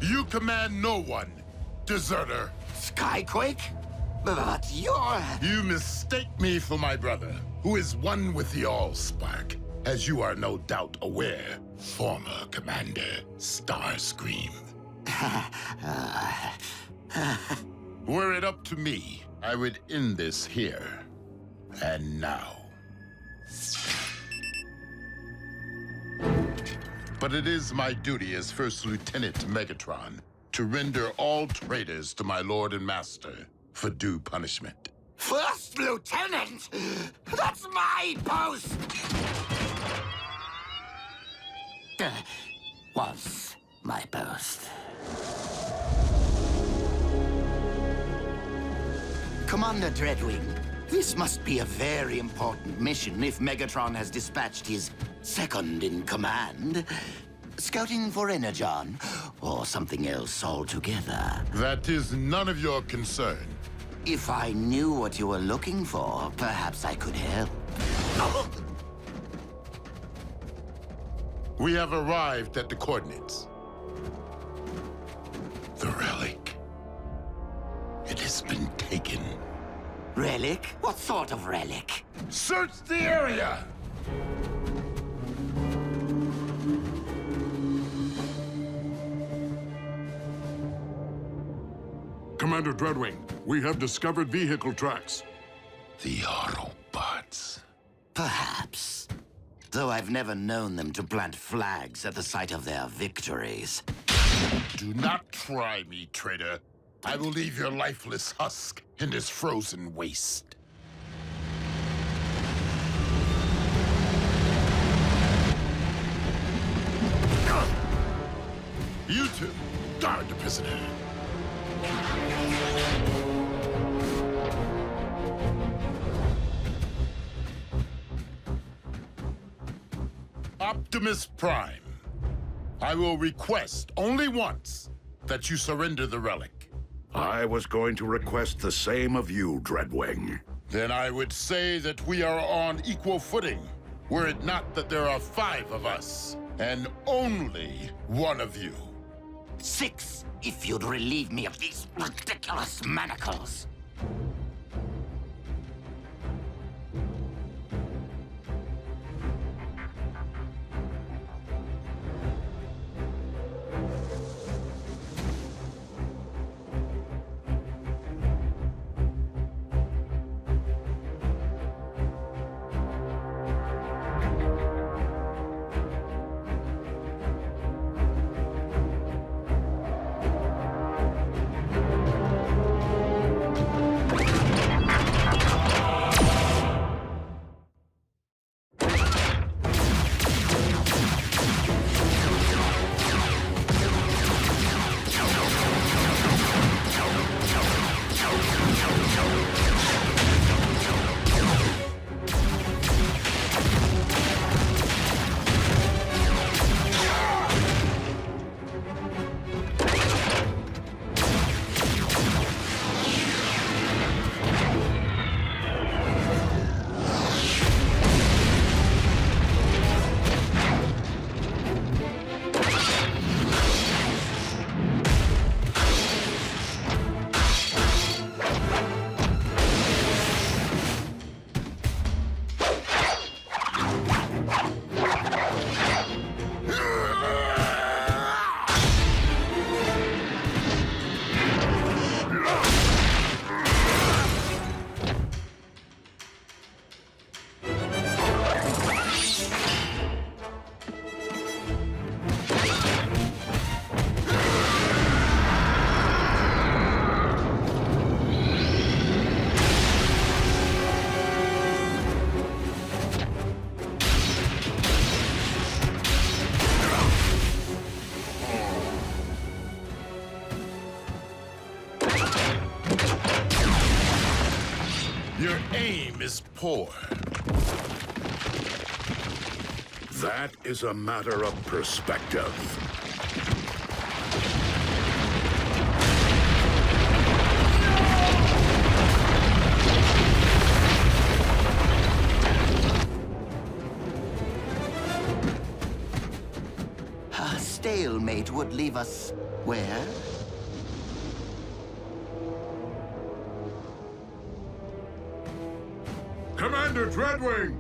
You command no one, deserter. Skyquake? But you're... You mistake me for my brother, who is one with the Allspark, as you are no doubt aware, former Commander Starscream. Were it up to me, I would end this here. And now. But it is my duty as First Lieutenant Megatron to render all traitors to my Lord and Master for due punishment. First Lieutenant? That's my post! Was my post. Commander Dreadwing, this must be a very important mission if Megatron has dispatched his second-in-command. Scouting for Energon, or something else altogether. That is none of your concern. If I knew what you were looking for, perhaps I could help. We have arrived at the coordinates. The relic. It has been taken. Relic? What sort of relic? Search the area! Commander Dreadwing, we have discovered vehicle tracks. The Autobots. Perhaps. Though I've never known them to plant flags at the site of their victories. Do not try me, traitor. I will leave your lifeless husk in this frozen waste. You two, guard the prisoner. Optimus Prime, I will request only once that you surrender the relic. I was going to request the same of you, Dreadwing. Then I would say that we are on equal footing, were it not that there are 5 of us, and only one of you. 6, if you'd relieve me of these ridiculous manacles. Your aim is poor. That is a matter of perspective. A stalemate would leave us where? Commander Dreadwing!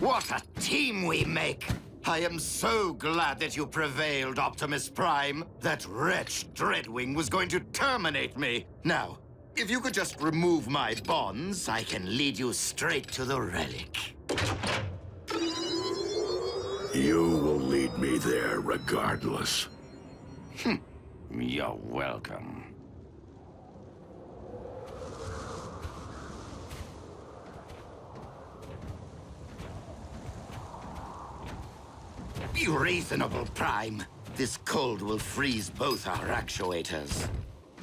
What a team we make! I am so glad that you prevailed, Optimus Prime. That wretch Dreadwing was going to terminate me. Now, if you could just remove my bonds, I can lead you straight to the relic. You will lead me there regardless. You're welcome. Be reasonable, Prime. This cold will freeze both our actuators.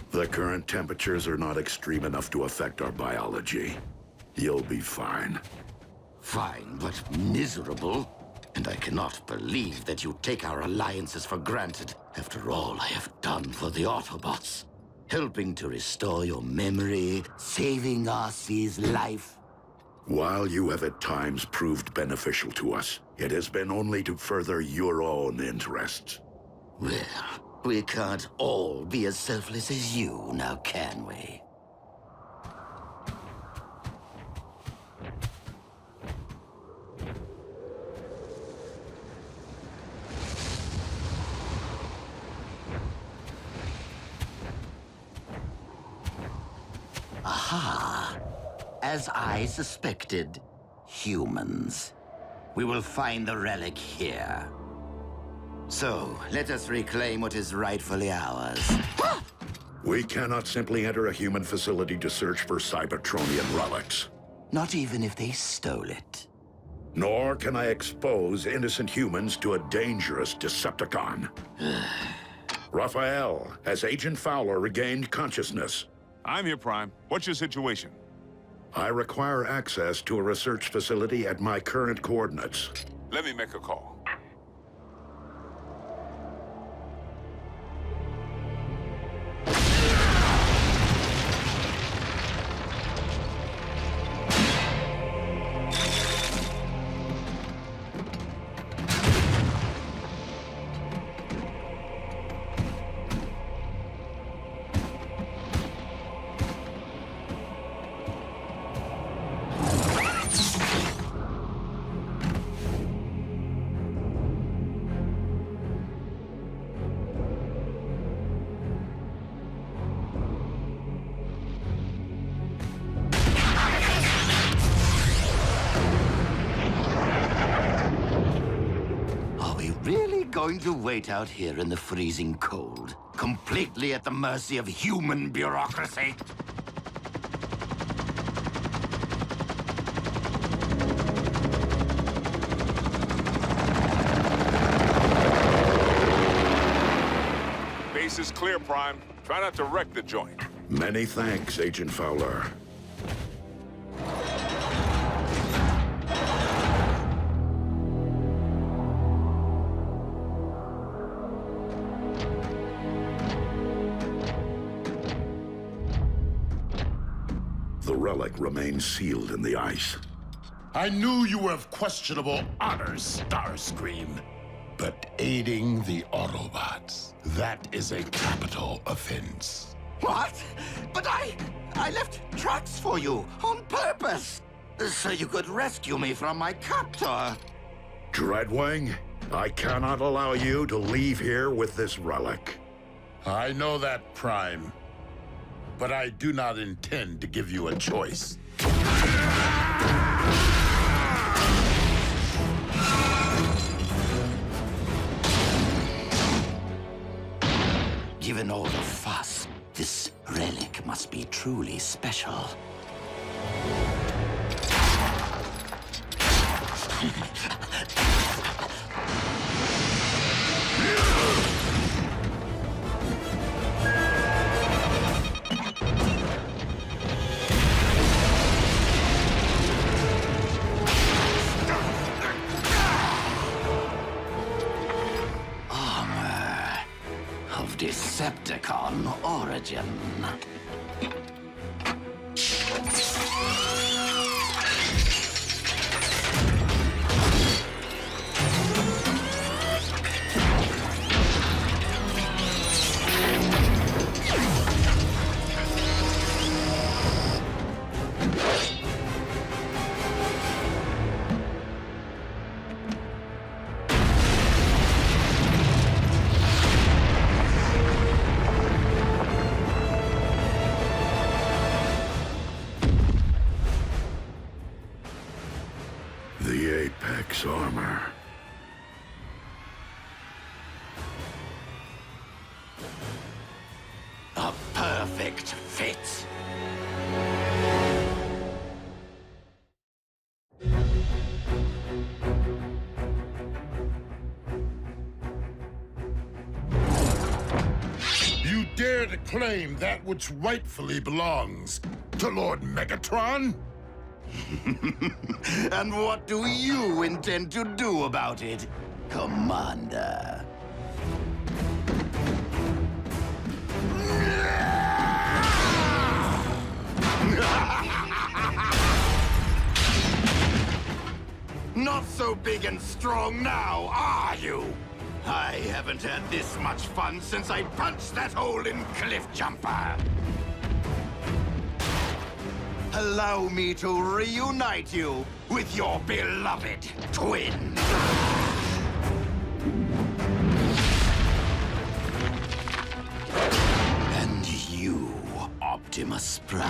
The current temperatures are not extreme enough to affect our biology. You'll be fine. Fine, but miserable. And I cannot believe that you take our alliances for granted after all I have done for the Autobots. Helping to restore your memory, saving Arcee's life. While you have at times proved beneficial to us, it has been only to further your own interests. Well, we can't all be as selfless as you, now can we? Aha! As I suspected, humans. We will find the relic here. So, let us reclaim what is rightfully ours. We cannot simply enter a human facility to search for Cybertronian relics. Not even if they stole it. Nor can I expose innocent humans to a dangerous Decepticon. Raphael, has Agent Fowler regained consciousness? I'm here, Prime. What's your situation? I require access to a research facility at my current coordinates. Let me make a call. Going to wait out here in the freezing cold, completely at the mercy of human bureaucracy? Base is clear, Prime. Try not to wreck the joint. Many thanks, Agent Fowler. The relic remains sealed in the ice. I knew you were of questionable honor, Starscream. But aiding the Autobots, that is a capital offense. What? But I left tracks for you on purpose, so you could rescue me from my captor. Dreadwing, I cannot allow you to leave here with this relic. I know that, Prime. But I do not intend to give you a choice. truly special. Armor of Decepticon origin. The Apex armor. A perfect fit. You dare to claim that which rightfully belongs to Lord Megatron? And what do you intend to do about it, Commander? Not so big and strong now, are you? I haven't had this much fun since I punched that hole in Cliff Jumper. Allow me to reunite you with your beloved twin. And you, Optimus Prime,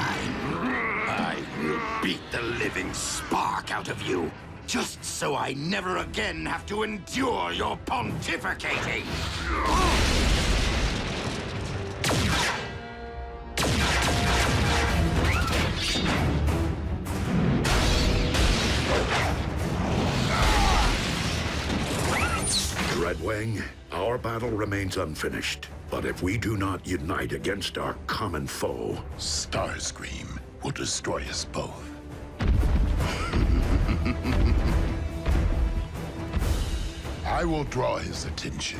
I will beat the living spark out of you, just so I never again have to endure your pontificating. Redwing, our battle remains unfinished. But if we do not unite against our common foe, Starscream will destroy us both. I will draw his attention.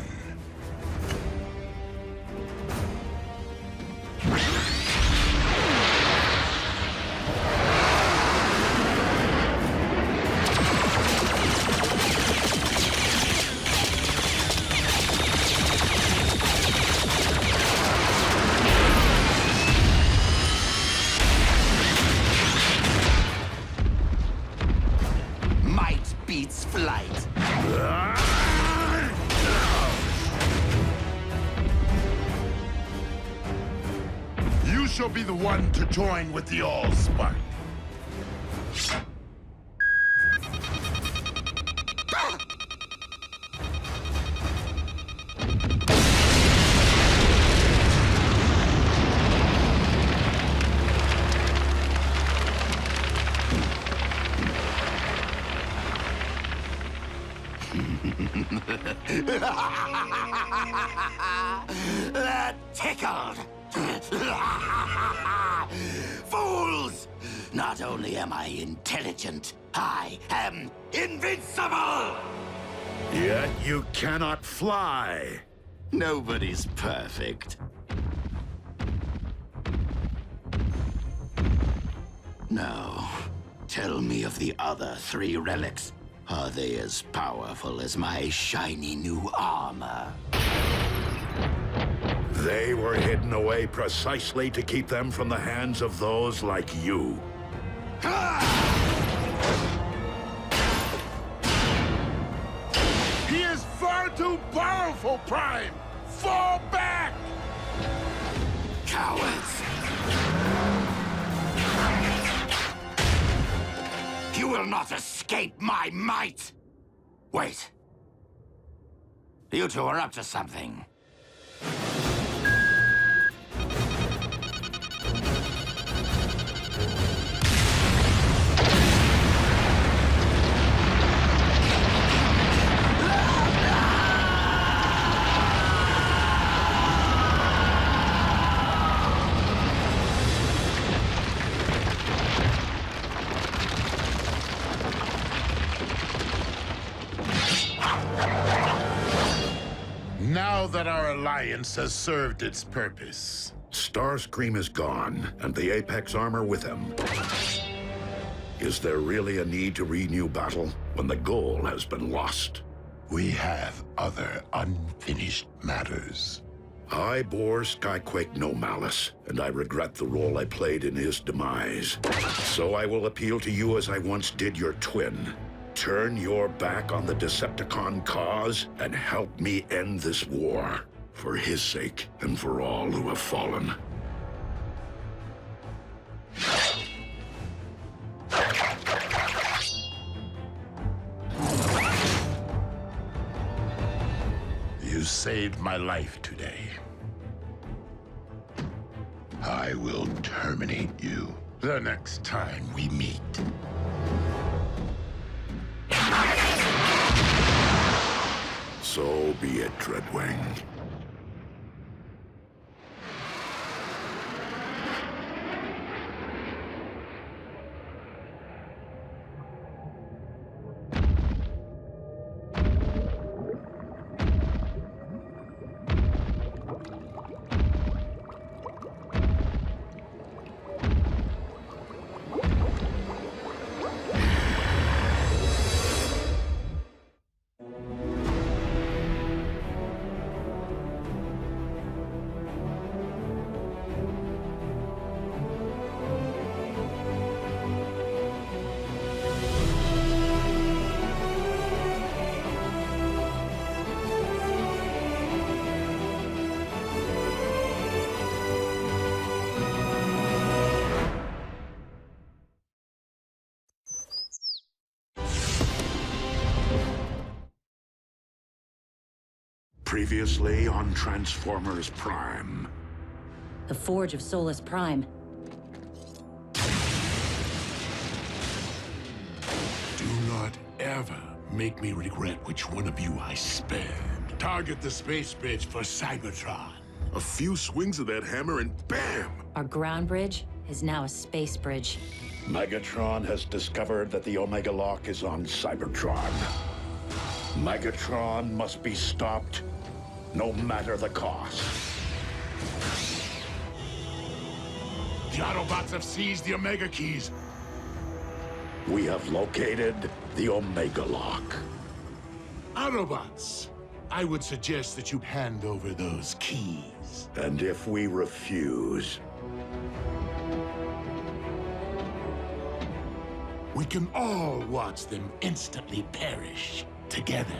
Might beats flight. You shall be the one to join with the Allspark. That tickled. Fools! Not only am I intelligent, I am invincible! yet you cannot fly. Nobody's perfect. Now, tell me of the other 3 relics. Are they as powerful as my shiny new armor? They were hidden away precisely to keep them from the hands of those like you. He is far too powerful, Prime! Fall back! Cowards! You will not escape my might! Wait. You two are up to something. that our alliance has served its purpose. Starscream is gone, and the Apex armor with him. Is there really a need to renew battle when the goal has been lost? We have other unfinished matters. I bore Skyquake no malice, and I regret the role I played in his demise. So I will appeal to you as I once did your twin. Turn your back on the Decepticon cause and help me end this war. For his sake and for all who have fallen. You saved my life today. I will terminate you the next time we meet. So be it, Dreadwing. Previously on Transformers Prime. The Forge of Solus Prime. Do not ever make me regret which one of you I spared. Target the space bridge for Cybertron. A few swings of that hammer and bam! Our ground bridge is now a space bridge. Megatron has discovered that the Omega Lock is on Cybertron. Megatron must be stopped, no matter the cost. The Autobots have seized the Omega Keys. We have located the Omega Lock. Autobots, I would suggest that you hand over those keys. And if we refuse, we can all watch them instantly perish together.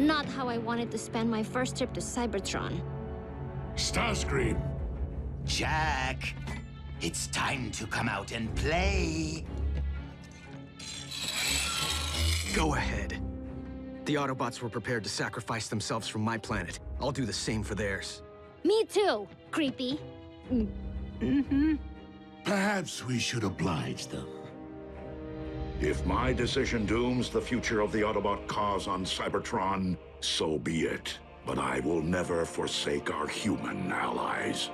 Not how I wanted to spend my first trip to Cybertron. Starscream. Jack, it's time to come out and play. Go ahead. The Autobots were prepared to sacrifice themselves for my planet. I'll do the same for theirs. Me too, creepy. Perhaps we should oblige them. if my decision dooms the future of the Autobot cause on Cybertron, so be it. But I will never forsake our human allies.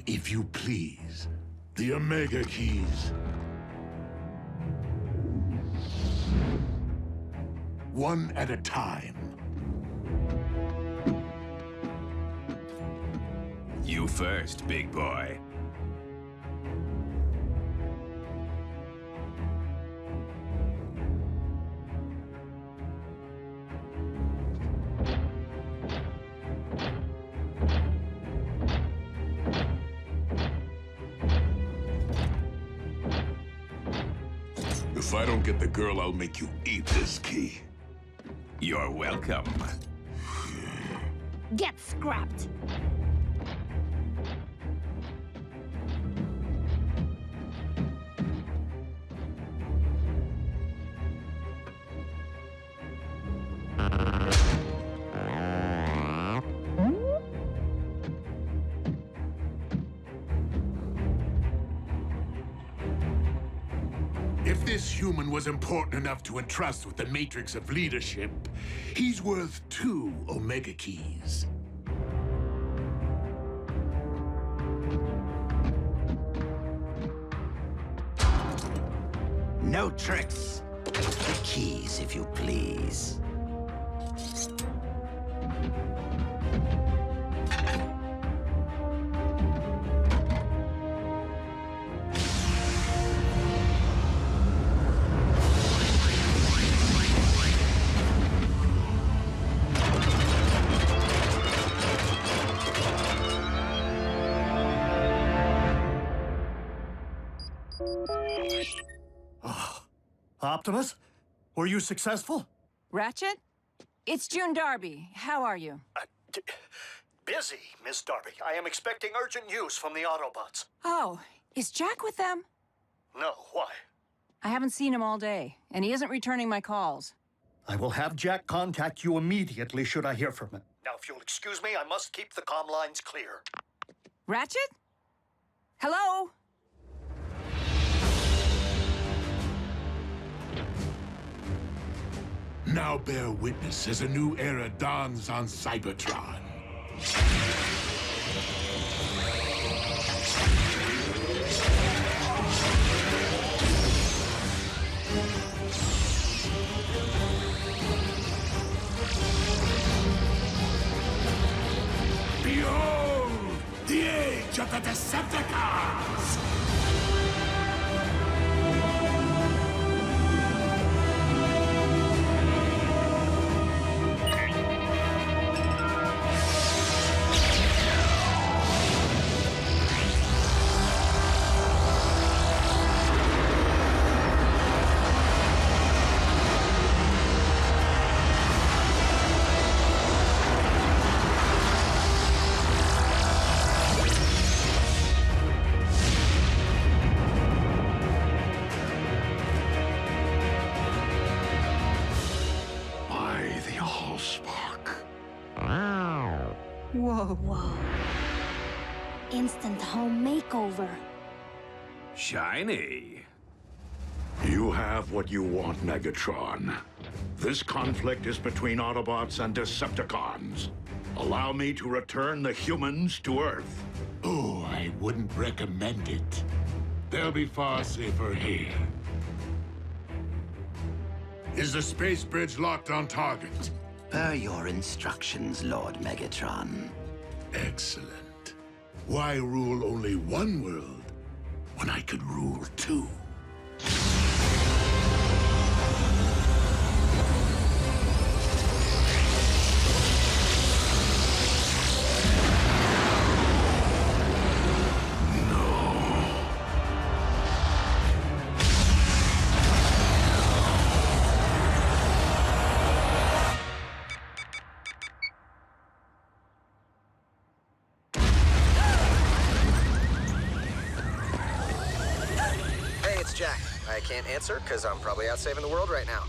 if you please. The Omega Keys. One at a time. You first, big boy. If I don't get the girl, I'll make you eat this key. You're welcome. Get scrapped. If this human was important enough to entrust with the matrix of leadership, he's worth 2 Omega Keys. No tricks. The keys, if you please. Optimus, were you successful? Ratchet? It's June Darby. How are you? Busy, Miss Darby. I am expecting urgent news from the Autobots. Oh, is Jack with them? No, why? I haven't seen him all day, and he isn't returning my calls. I will have Jack contact you immediately should I hear from him. Now, if you'll excuse me, I must keep the comm lines clear. Ratchet? Hello? Now bear witness as a new era dawns on Cybertron. Behold, the age of the Decepticons! Whoa. Instant home makeover. Shiny. You have what you want, Megatron. This conflict is between Autobots and Decepticons. Allow me to return the humans to Earth. Oh, I wouldn't recommend it. They'll be far safer here. Is the space bridge locked on target? Per your instructions, Lord Megatron. Excellent. Why rule only one world when I could rule 2? Jack. I can't answer because I'm probably out saving the world right now.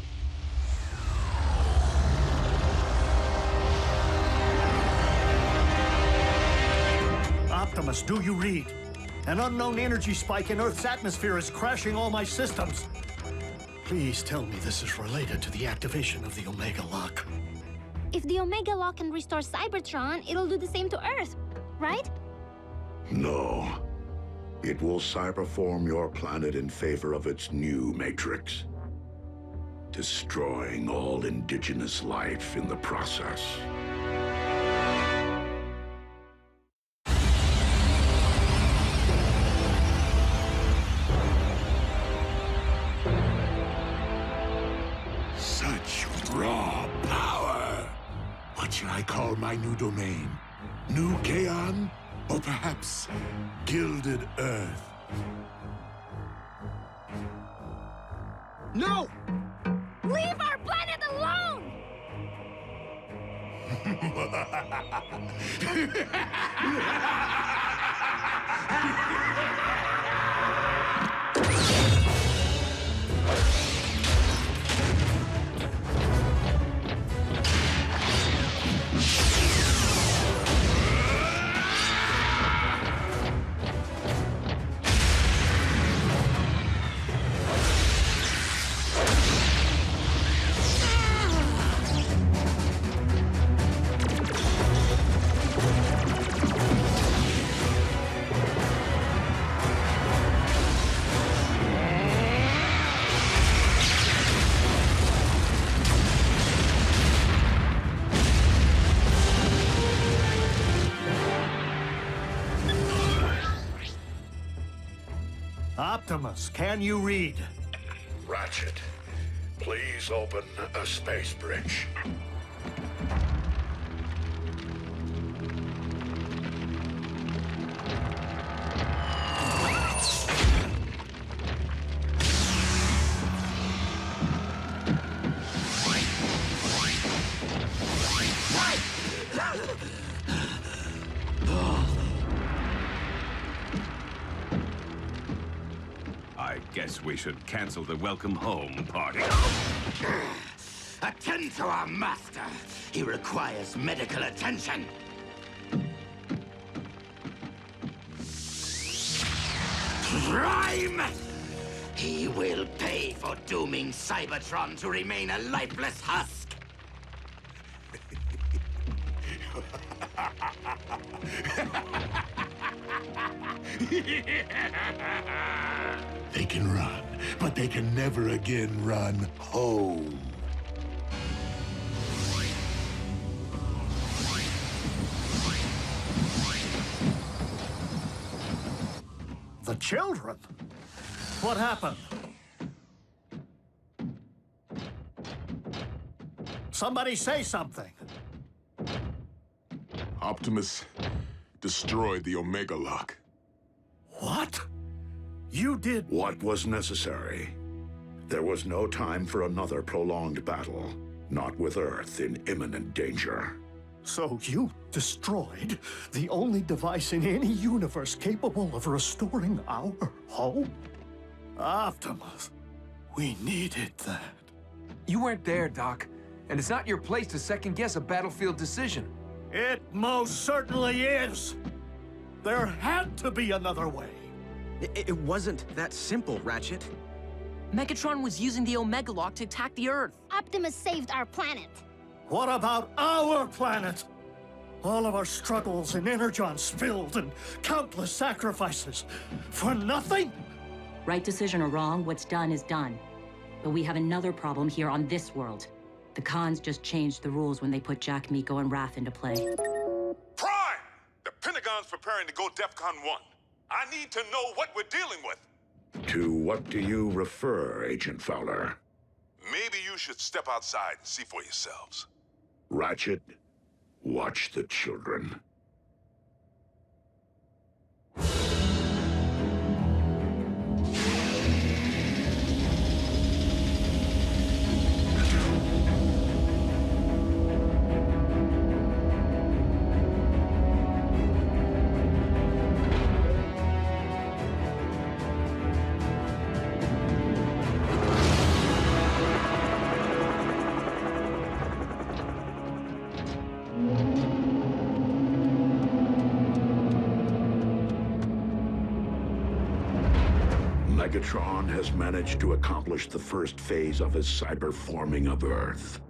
Optimus, do you read? An unknown energy spike in Earth's atmosphere is crashing all my systems. Please tell me this is related to the activation of the Omega Lock. If the Omega Lock can restore Cybertron, it'll do the same to Earth, right? No. It will cyberform your planet in favor of its new matrix, destroying all indigenous life in the process. Such raw power. What should I call my new domain? New Kaon? Or perhaps Gilded Earth? No! Leave our planet alone! Optimus, can you read? Ratchet, please open a space bridge. I guess we should cancel the welcome home party. Attend to our master. He requires medical attention. Prime! He will pay for dooming Cybertron to remain a lifeless husk. They can run, but they can never again run home. The children? What happened? Somebody say something. Optimus destroyed the Omega Lock. What? You did... What was necessary? There was no time for another prolonged battle, not with Earth in imminent danger. So you destroyed the only device in any universe capable of restoring our home? Optimus, we needed that. You weren't there, Doc. And it's not your place to second-guess a battlefield decision. It most certainly is. There had to be another way. It wasn't that simple, Ratchet. Megatron was using the Omega Lock to attack the Earth. Optimus saved our planet. What about our planet? All of our struggles and Energon spilled and countless sacrifices. For nothing? Right decision or wrong, what's done is done. But we have another problem here on this world. The Khans just changed the rules when they put Jack, Miko, and Wrath into play. Prime! The Pentagon's preparing to go DEFCON 1. I need to know what we're dealing with. To what do you refer, Agent Fowler? Maybe you should step outside and see for yourselves. Ratchet, watch the children. Megatron has managed to accomplish the first phase of his cyberforming of Earth.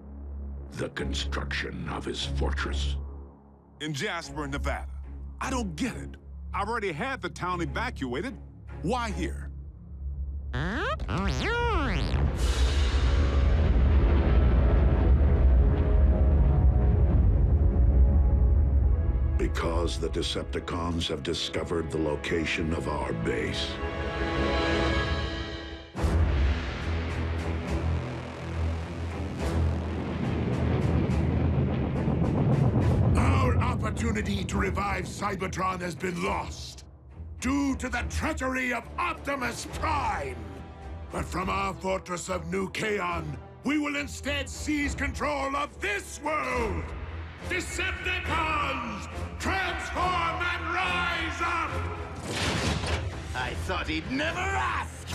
The construction of his fortress. In Jasper, Nevada. I don't get it. I've already had the town evacuated. Why here? Because the Decepticons have discovered the location of our base. Our opportunity to revive Cybertron has been lost due to the treachery of Optimus Prime. But from our fortress of New Kaon, we will instead seize control of this world! Decepticons! Transform and rise up! I thought he'd never ask!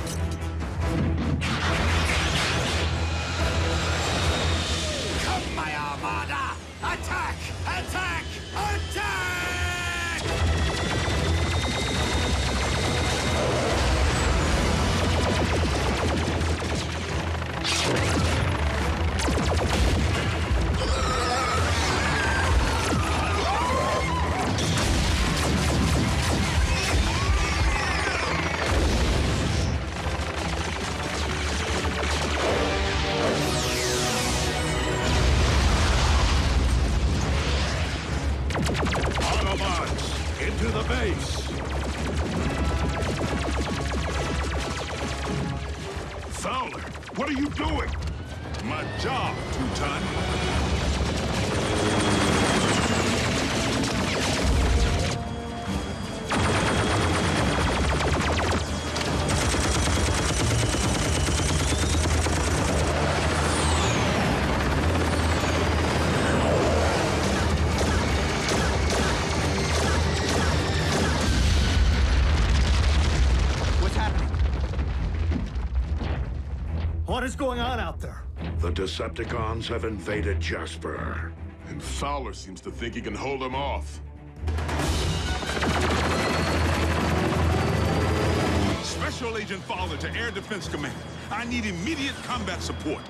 Come, my Armada! Attack! Attack! Attack! Autobots, into the base! Fowler, what are you doing? My job, Two-Ton. What is going on out there? The Decepticons have invaded Jasper. And Fowler seems to think he can hold them off. Special Agent Fowler to Air Defense Command. I need immediate combat support.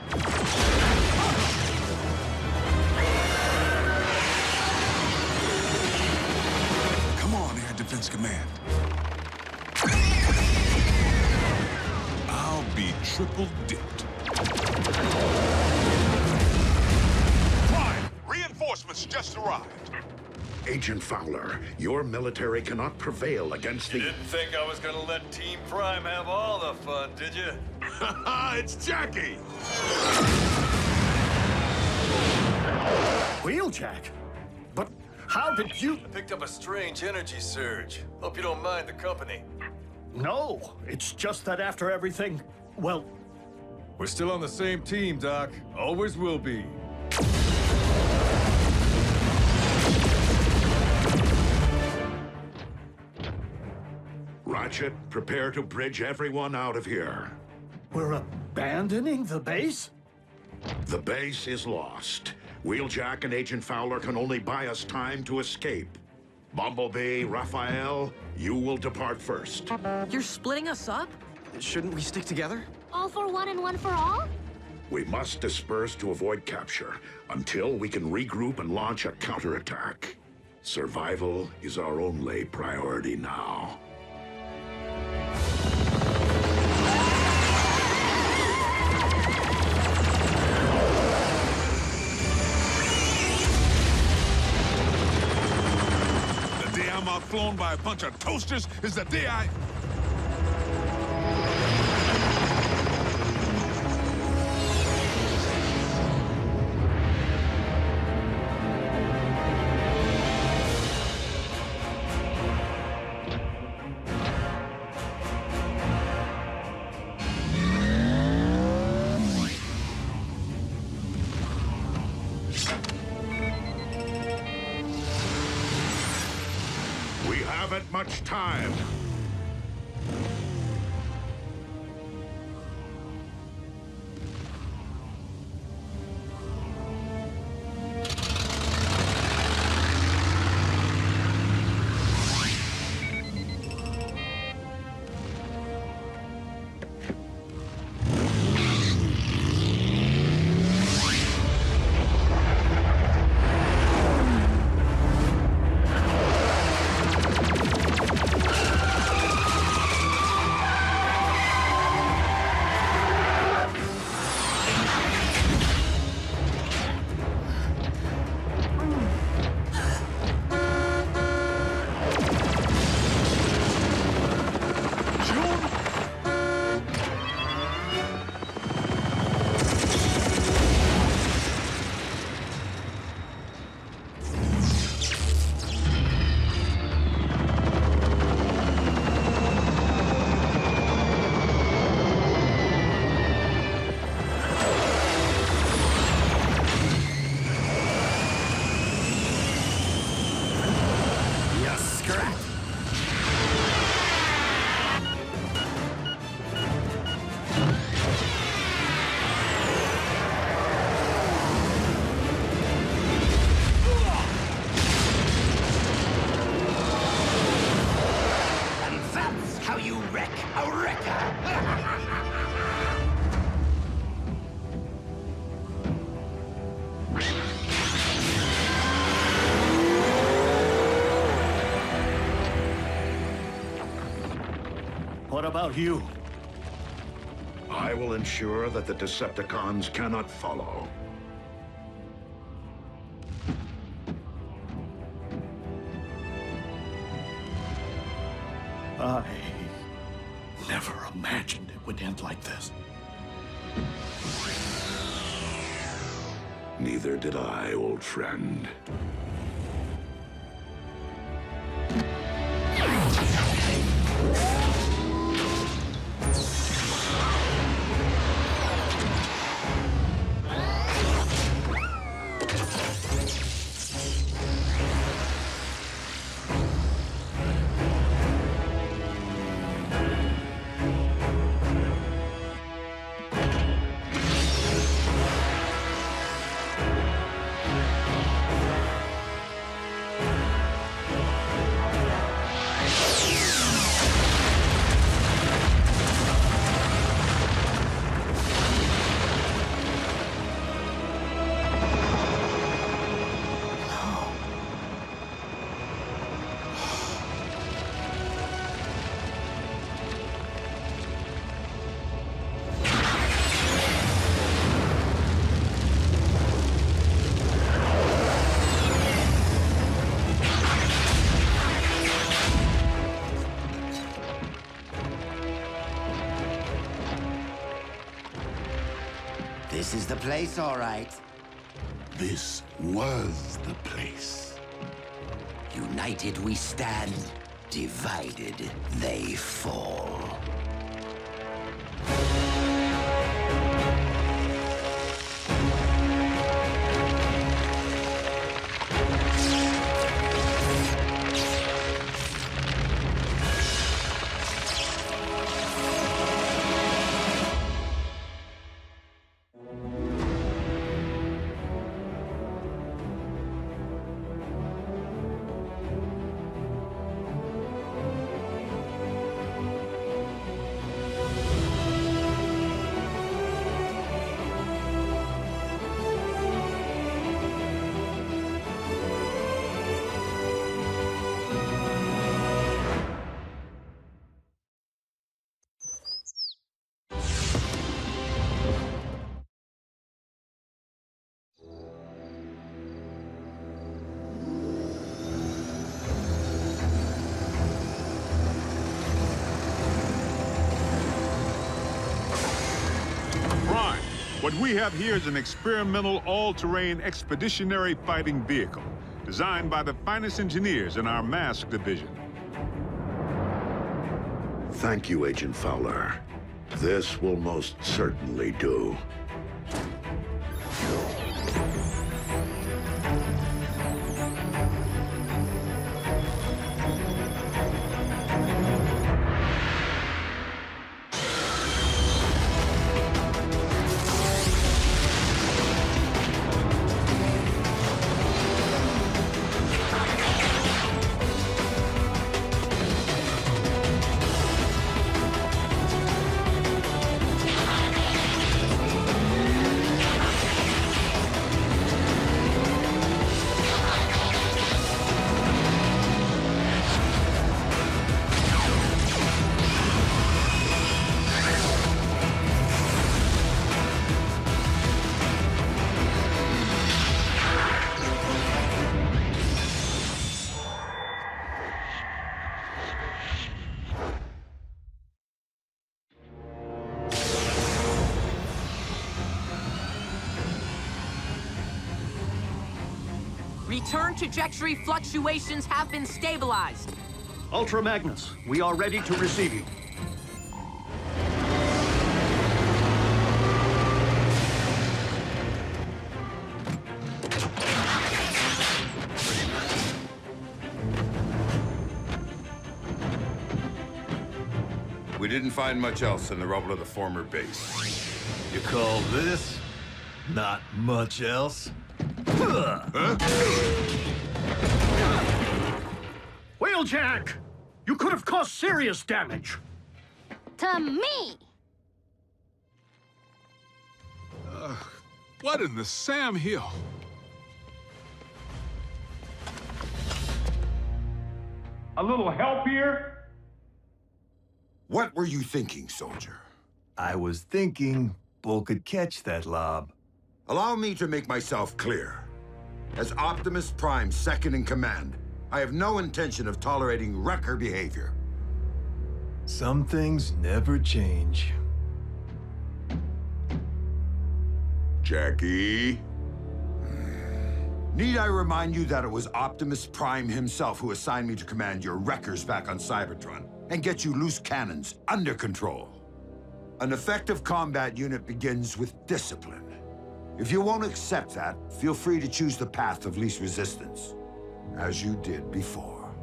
Come on, Air Defense Command. I'll be triple dipped. Prime, reinforcements just arrived. Agent Fowler, your military cannot prevail against the... You didn't think I was gonna let Team Prime have all the fun, did you? It's Jackie! Wheeljack? But how did you... I picked up a strange energy surge. Hope you don't mind the company. No, it's just that after everything, well... We're still on the same team, Doc. Always will be. Ratchet, prepare to bridge everyone out of here. We're abandoning the base? The base is lost. Wheeljack and Agent Fowler can only buy us time to escape. Bumblebee, Raphael, you will depart first. You're splitting us up? Shouldn't we stick together? All for one and one for all? We must disperse to avoid capture until we can regroup and launch a counterattack. Survival is our only priority now. The day I'm outflown by a bunch of toasters is the day I... Haven't much time. wreck a wrecker! What about you? I will ensure that the Decepticons cannot follow. I never imagined it would end like this. Neither did I, old friend. This is the place, all right. This was the place. United we stand, divided they fall. What we have here is an experimental, all-terrain expeditionary fighting vehicle, designed by the finest engineers in our mask division. Thank you, Agent Fowler. This will most certainly do. Return trajectory fluctuations have been stabilized. Ultra Magnus, we are ready to receive you. We didn't find much else in the rubble of the former base. You call this not much else? Wheeljack! You could have caused serious damage. to me! What in the Sam Hill? A little help here? What were you thinking, soldier? I was thinking Bull could catch that lob. Allow me to make myself clear. As Optimus Prime's second in command, I have no intention of tolerating wrecker behavior. Some things never change. Jackie? Need I remind you that it was Optimus Prime himself who assigned me to command your wreckers back on Cybertron and get you loose cannons under control? An effective combat unit begins with discipline. If you won't accept that, feel free to choose the path of least resistance, as you did before.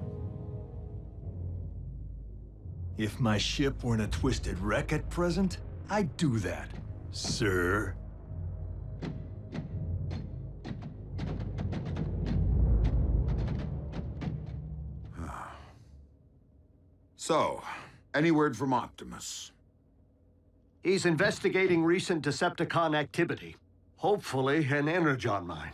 If my ship weren't a twisted wreck at present, I'd do that, sir. So, any word from Optimus? He's investigating recent Decepticon activity. Hopefully, an Energon mine.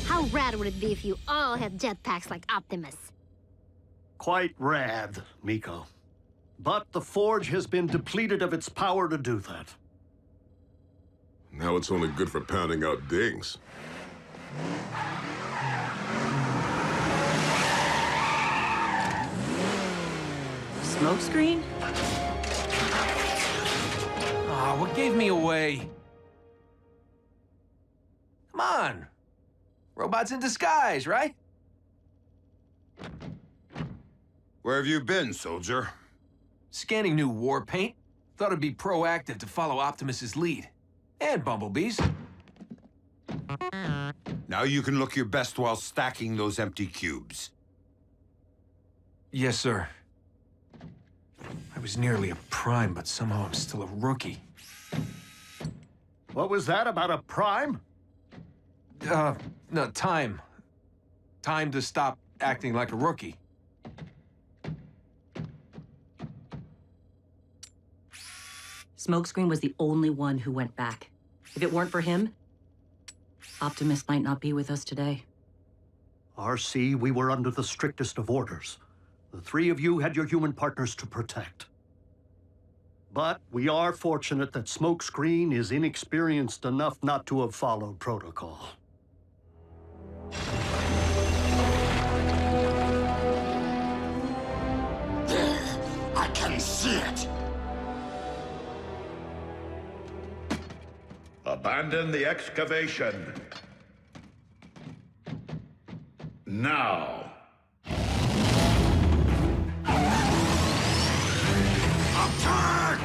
How rad would it be if you all had jetpacks like Optimus? Quite rad, Miko. But the Forge has been depleted of its power to do that. Now it's only good for pounding out dings. Smokescreen? Ah, what gave me away? Come on. Robots in disguise, right? Where have you been, soldier? Scanning new war paint. Thought it'd be proactive to follow Optimus's lead. And Bumblebee's. Now you can look your best while stacking those empty cubes. Yes, sir. I was nearly a Prime, but somehow I'm still a rookie. What was that about a Prime? No, time. Time to stop acting like a rookie. Smokescreen was the only one who went back. If it weren't for him, Optimus might not be with us today. RC, we were under the strictest of orders. The three of you had your human partners to protect. But we are fortunate that Smokescreen is inexperienced enough not to have followed protocol. There! I can see it! Abandon the excavation. Now. Attack!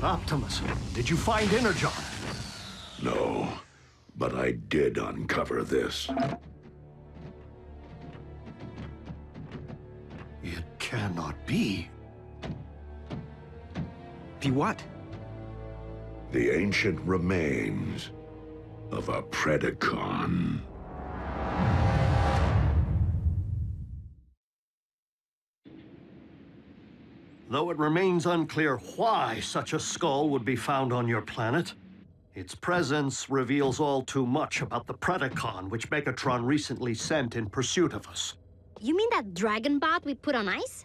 Optimus, did you find Energon? No, but I did uncover this. cannot be. Be what? The ancient remains of a Predacon. Though it remains unclear why such a skull would be found on your planet, its presence reveals all too much about the Predacon which Megatron recently sent in pursuit of us. You mean that dragon bot we put on ice?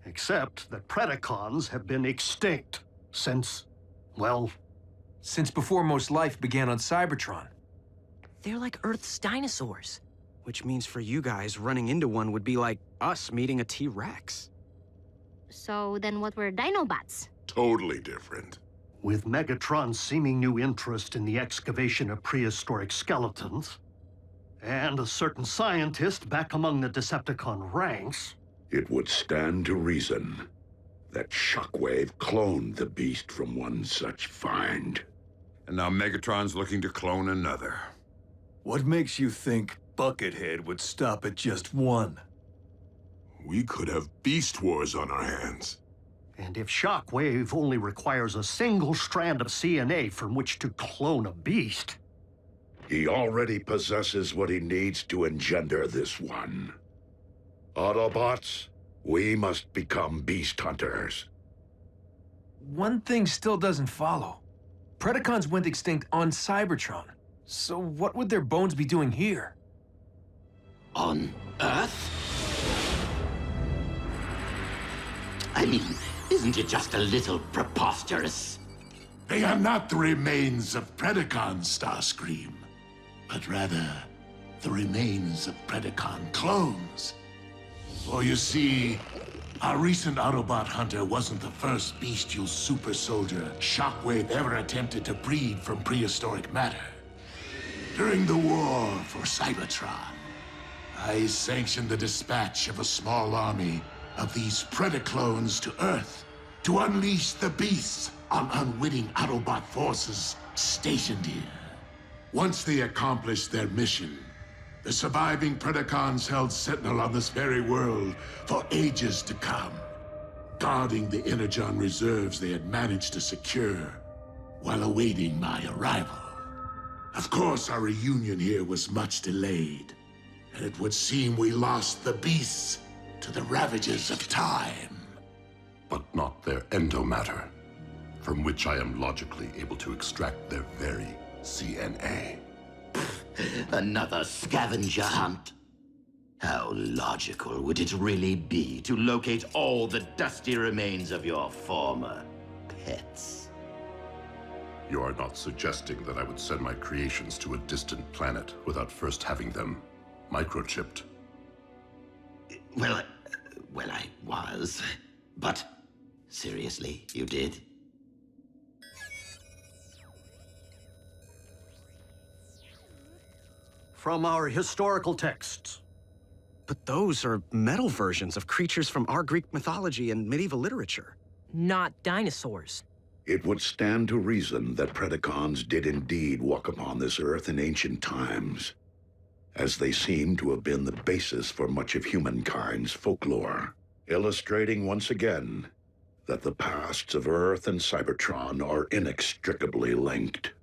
Except that Predacons have been extinct since, well... Since before most life began on Cybertron. They're like Earth's dinosaurs. Which means for you guys, running into one would be like us meeting a T-Rex. So then what were Dinobots? Totally different. With Megatron's seeming new interest in the excavation of prehistoric skeletons, and a certain scientist back among the Decepticon ranks, it would stand to reason that Shockwave cloned the beast from one such find. And now Megatron's looking to clone another. What makes you think Buckethead would stop at just one? We could have beast wars on our hands. And if Shockwave only requires a single strand of CNA from which to clone a beast... He already possesses what he needs to engender this one. Autobots, we must become beast hunters. One thing still doesn't follow. Predacons went extinct on Cybertron. So what would their bones be doing here? On Earth? I mean, isn't it just a little preposterous? They are not the remains of Predacon, Starscream, but rather the remains of Predacon clones. For you see, our recent Autobot hunter wasn't the first bestial super soldier Shockwave ever attempted to breed from prehistoric matter. During the war for Cybertron, I sanctioned the dispatch of a small army of these Predaclones to Earth to unleash the beasts on unwitting Autobot forces stationed here. Once they accomplished their mission, the surviving Predacons held sentinel on this very world for ages to come, guarding the Energon reserves they had managed to secure while awaiting my arrival. Of course, our reunion here was much delayed, and it would seem we lost the beasts to the ravages of time. But not their endomatter, from which I am logically able to extract their very CNA. Another scavenger hunt? How logical would it really be to locate all the dusty remains of your former pets? You are not suggesting that I would send my creations to a distant planet without first having them microchipped? Well, I was. But seriously, you did? From our historical texts. But those are metal versions of creatures from our Greek mythology and medieval literature. Not dinosaurs. It would stand to reason that Predacons did indeed walk upon this Earth in ancient times, as they seem to have been the basis for much of humankind's folklore, illustrating once again that the pasts of Earth and Cybertron are inextricably linked.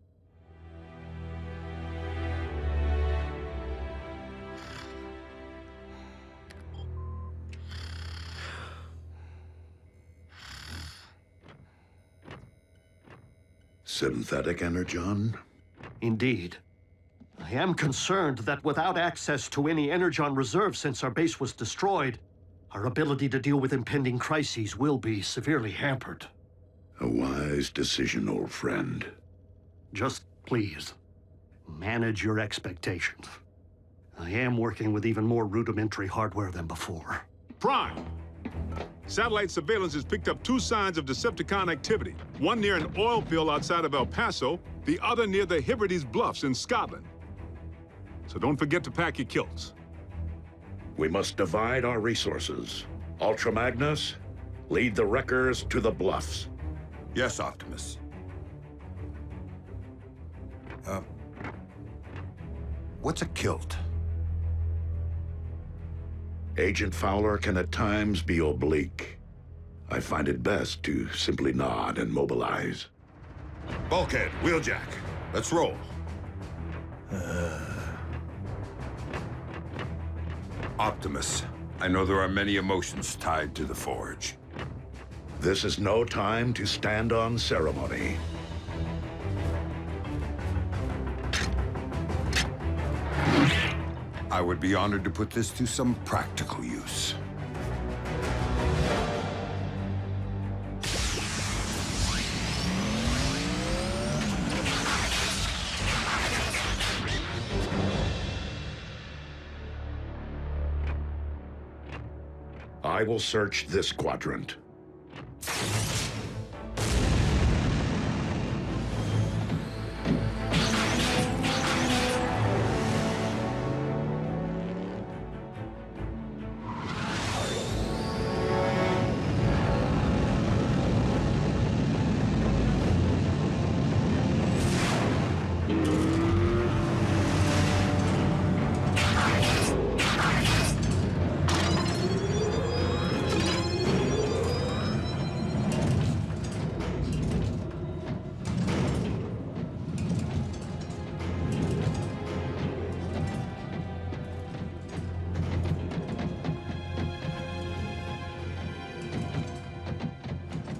Synthetic Energon? Indeed. I am concerned that without access to any Energon reserve since our base was destroyed, our ability to deal with impending crises will be severely hampered. A wise decision, old friend. Just please, manage your expectations. I am working with even more rudimentary hardware than before. Prime! Satellite surveillance has picked up 2 signs of Decepticon activity. One near an oil field outside of El Paso, the other near the Hebrides Bluffs in Scotland. So don't forget to pack your kilts. We must divide our resources. Ultra Magnus, lead the wreckers to the bluffs. Yes, Optimus. What's a kilt? Agent Fowler can at times be oblique. I find it best to simply nod and mobilize. Bulkhead, Wheeljack, let's roll. Optimus, I know there are many emotions tied to the Forge. This is no time to stand on ceremony. I would be honored to put this to some practical use. I will search this quadrant.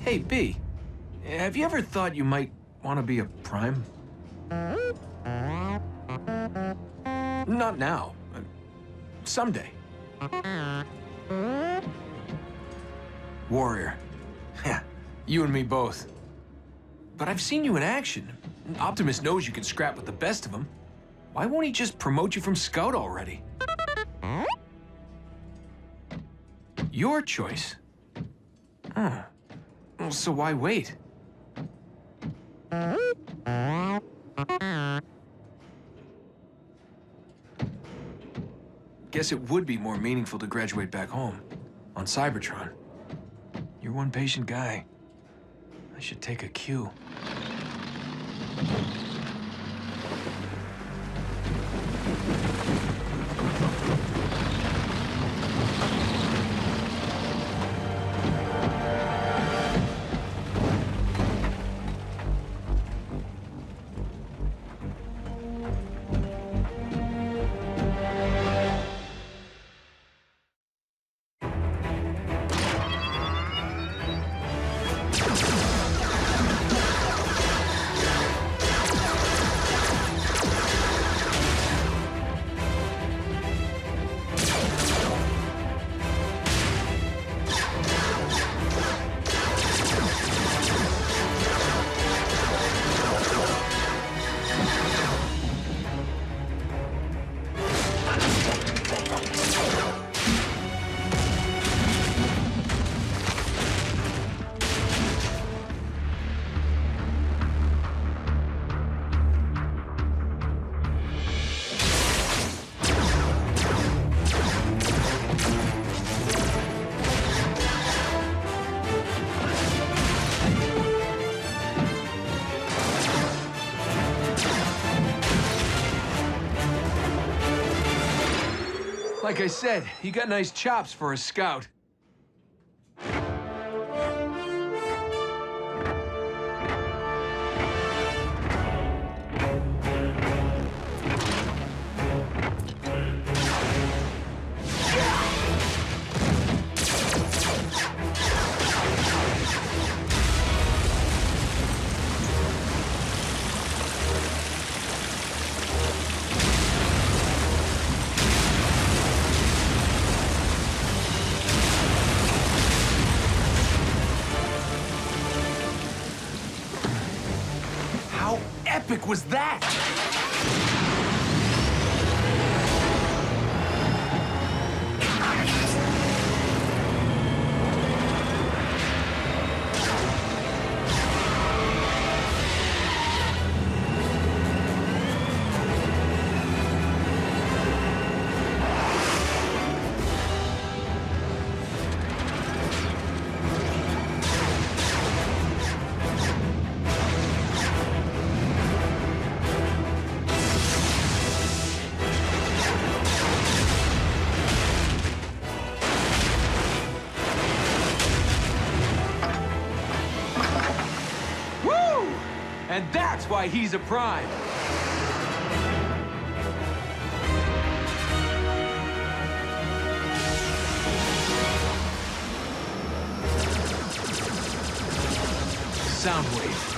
Hey, B, have you ever thought you might want to be a Prime? Not now. Someday. Warrior. Yeah, you and me both. But I've seen you in action. Optimus knows you can scrap with the best of them. Why won't he just promote you from Scout already? Your choice. Huh. Well, so why wait? Guess it would be more meaningful to graduate back home, on Cybertron. You're one patient guy. I should take a cue. Like I said, you got nice chops for a Scout. How epic was that? And that's why he's a Prime. Soundwave.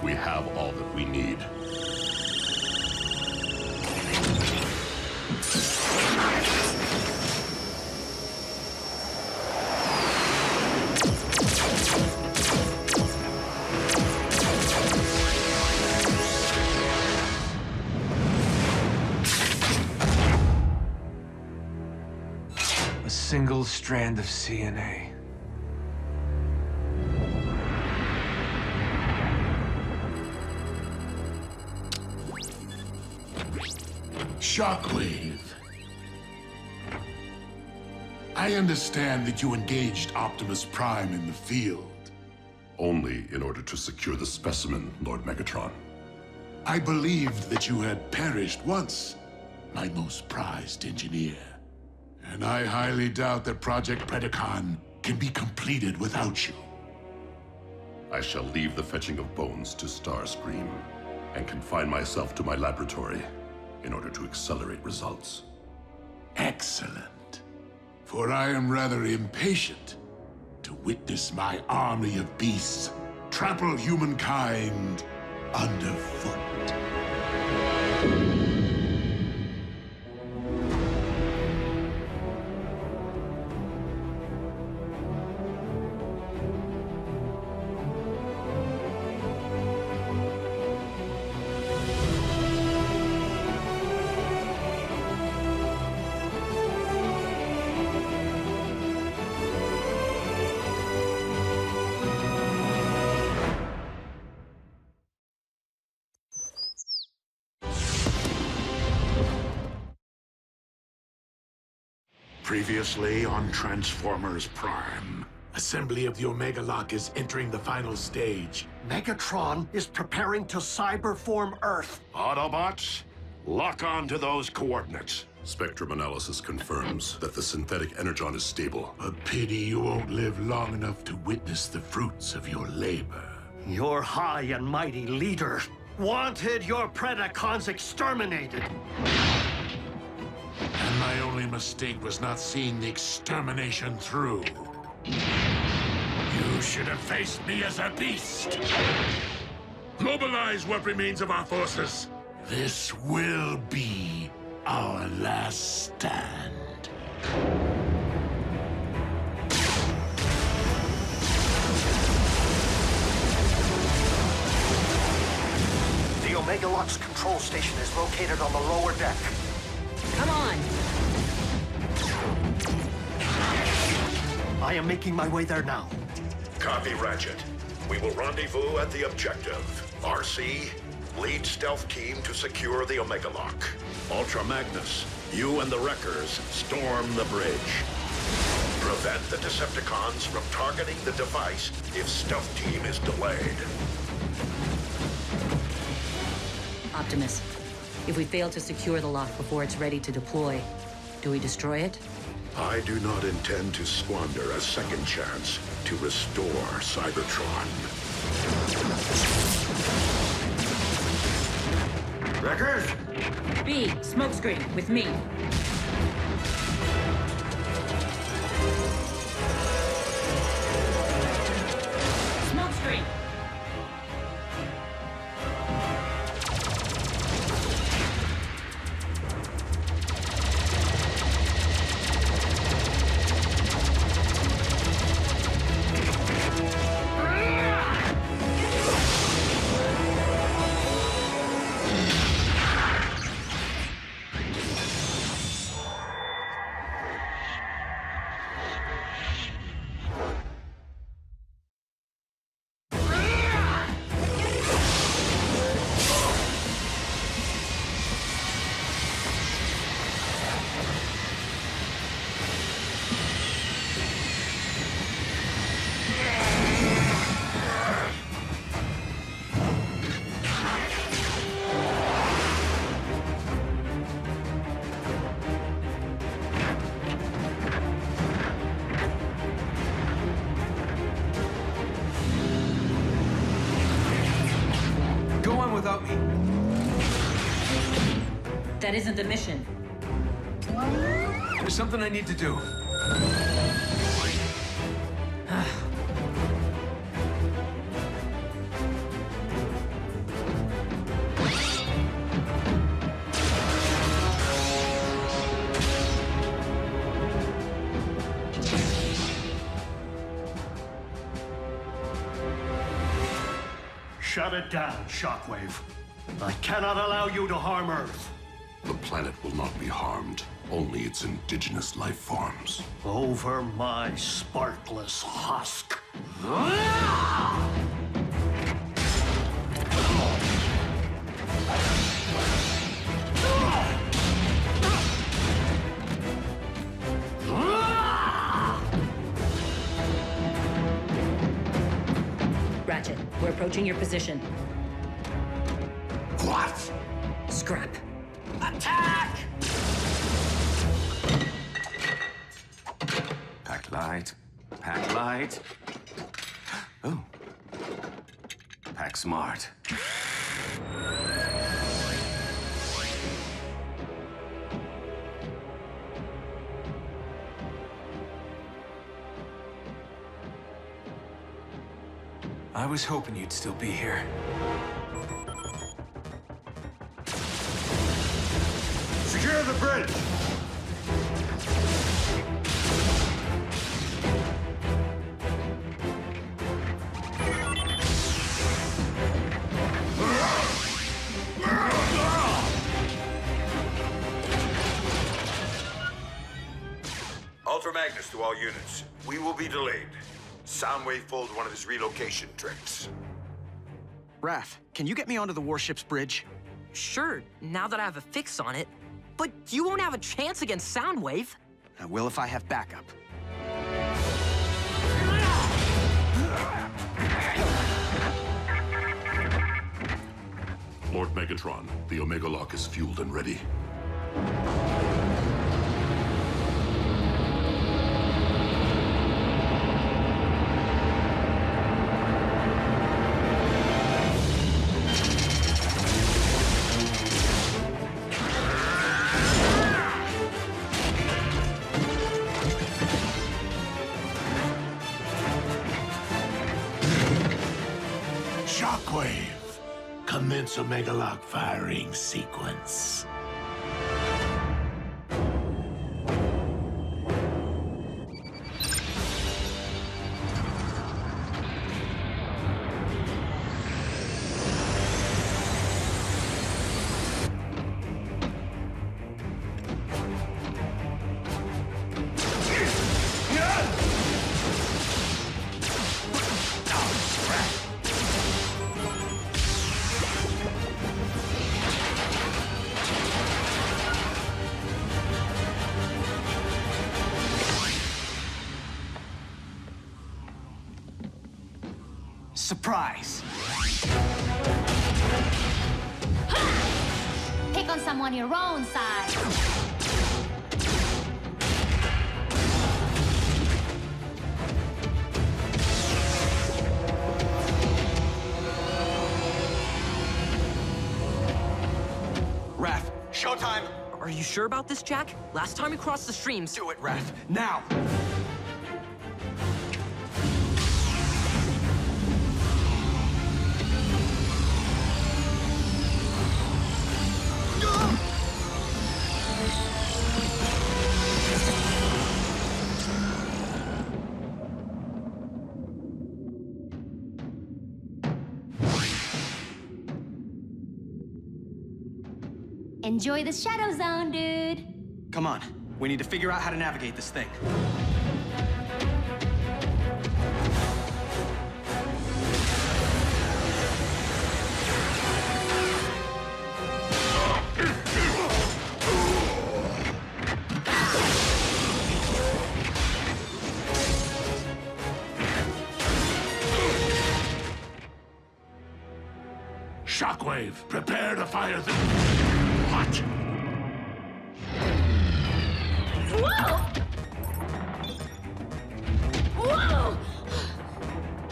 We have all that we need. A single strand of CNA. Shockwave. I understand that you engaged Optimus Prime in the field. Only in order to secure the specimen, Lord Megatron. I believed that you had perished once, my most prized engineer. And I highly doubt that Project Predacon can be completed without you. I shall leave the fetching of bones to Starscream and confine myself to my laboratory in order to accelerate results. Excellent. For I am rather impatient to witness my army of beasts trample humankind underfoot. Previously on Transformers Prime. Assembly of the Omega Lock is entering the final stage. Megatron is preparing to cyberform Earth. Autobots, Lock on to those coordinates. Spectrum analysis confirms that the synthetic Energon is stable. A pity you won't live long enough to witness the fruits of your labor. Your high and mighty leader wanted your Predacons exterminated. And my only mistake was not seeing the extermination through. You should have faced me as a beast. Mobilize what remains of our forces. This will be our last stand. The Omega Lux control station is located on the lower deck. Come on! I am making my way there now. Copy, Ratchet. We will rendezvous at the objective. RC, lead stealth team to secure the Omega Lock. Ultra Magnus, you and the Wreckers storm the bridge. Prevent the Decepticons from targeting the device if stealth team is delayed. Optimus, if we fail to secure the lock before it's ready to deploy, do we destroy it? I do not intend to squander a second chance to restore Cybertron. Wreckers? B, smokescreen, with me. Smokescreen! Without me. That isn't the mission. There's something I need to do. Shut it down, Shockwave. I cannot allow you to harm Earth. The planet will not be harmed, only its indigenous life forms. Over my sparkless husk. Ratchet, we're approaching your position. What? Scrap. Attack! Pack light. Pack light. Oh. Pack smart. I was hoping you'd still be here. Secure the bridge! Ultra Magnus to all units. We will be delayed. Soundwave pulled one of his relocation tricks. Raph, can you get me onto the warship's bridge? Sure, now that I have a fix on it. But you won't have a chance against Soundwave. I will if I have backup. Lord Megatron. Megatron, the Omega Lock is fueled and ready. Shockwave! Commence Omega Lock firing sequence. Surprise! Pick on someone your own size. Raph, showtime! Are you sure about this, Jack? Last time we crossed the streams... Do it, Raph, now! Enjoy the Shadow Zone, dude. Come on, we need to figure out how to navigate this thing. Shockwave, prepare to fire the... What? Whoa! Whoa!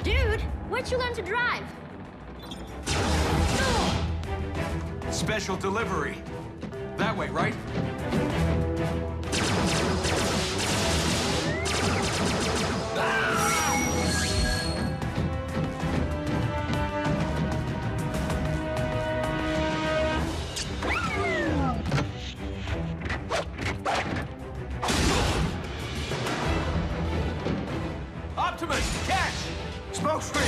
Dude, where'd you learn to drive? Special delivery. That way, right? Optimus, catch! Smoke screen!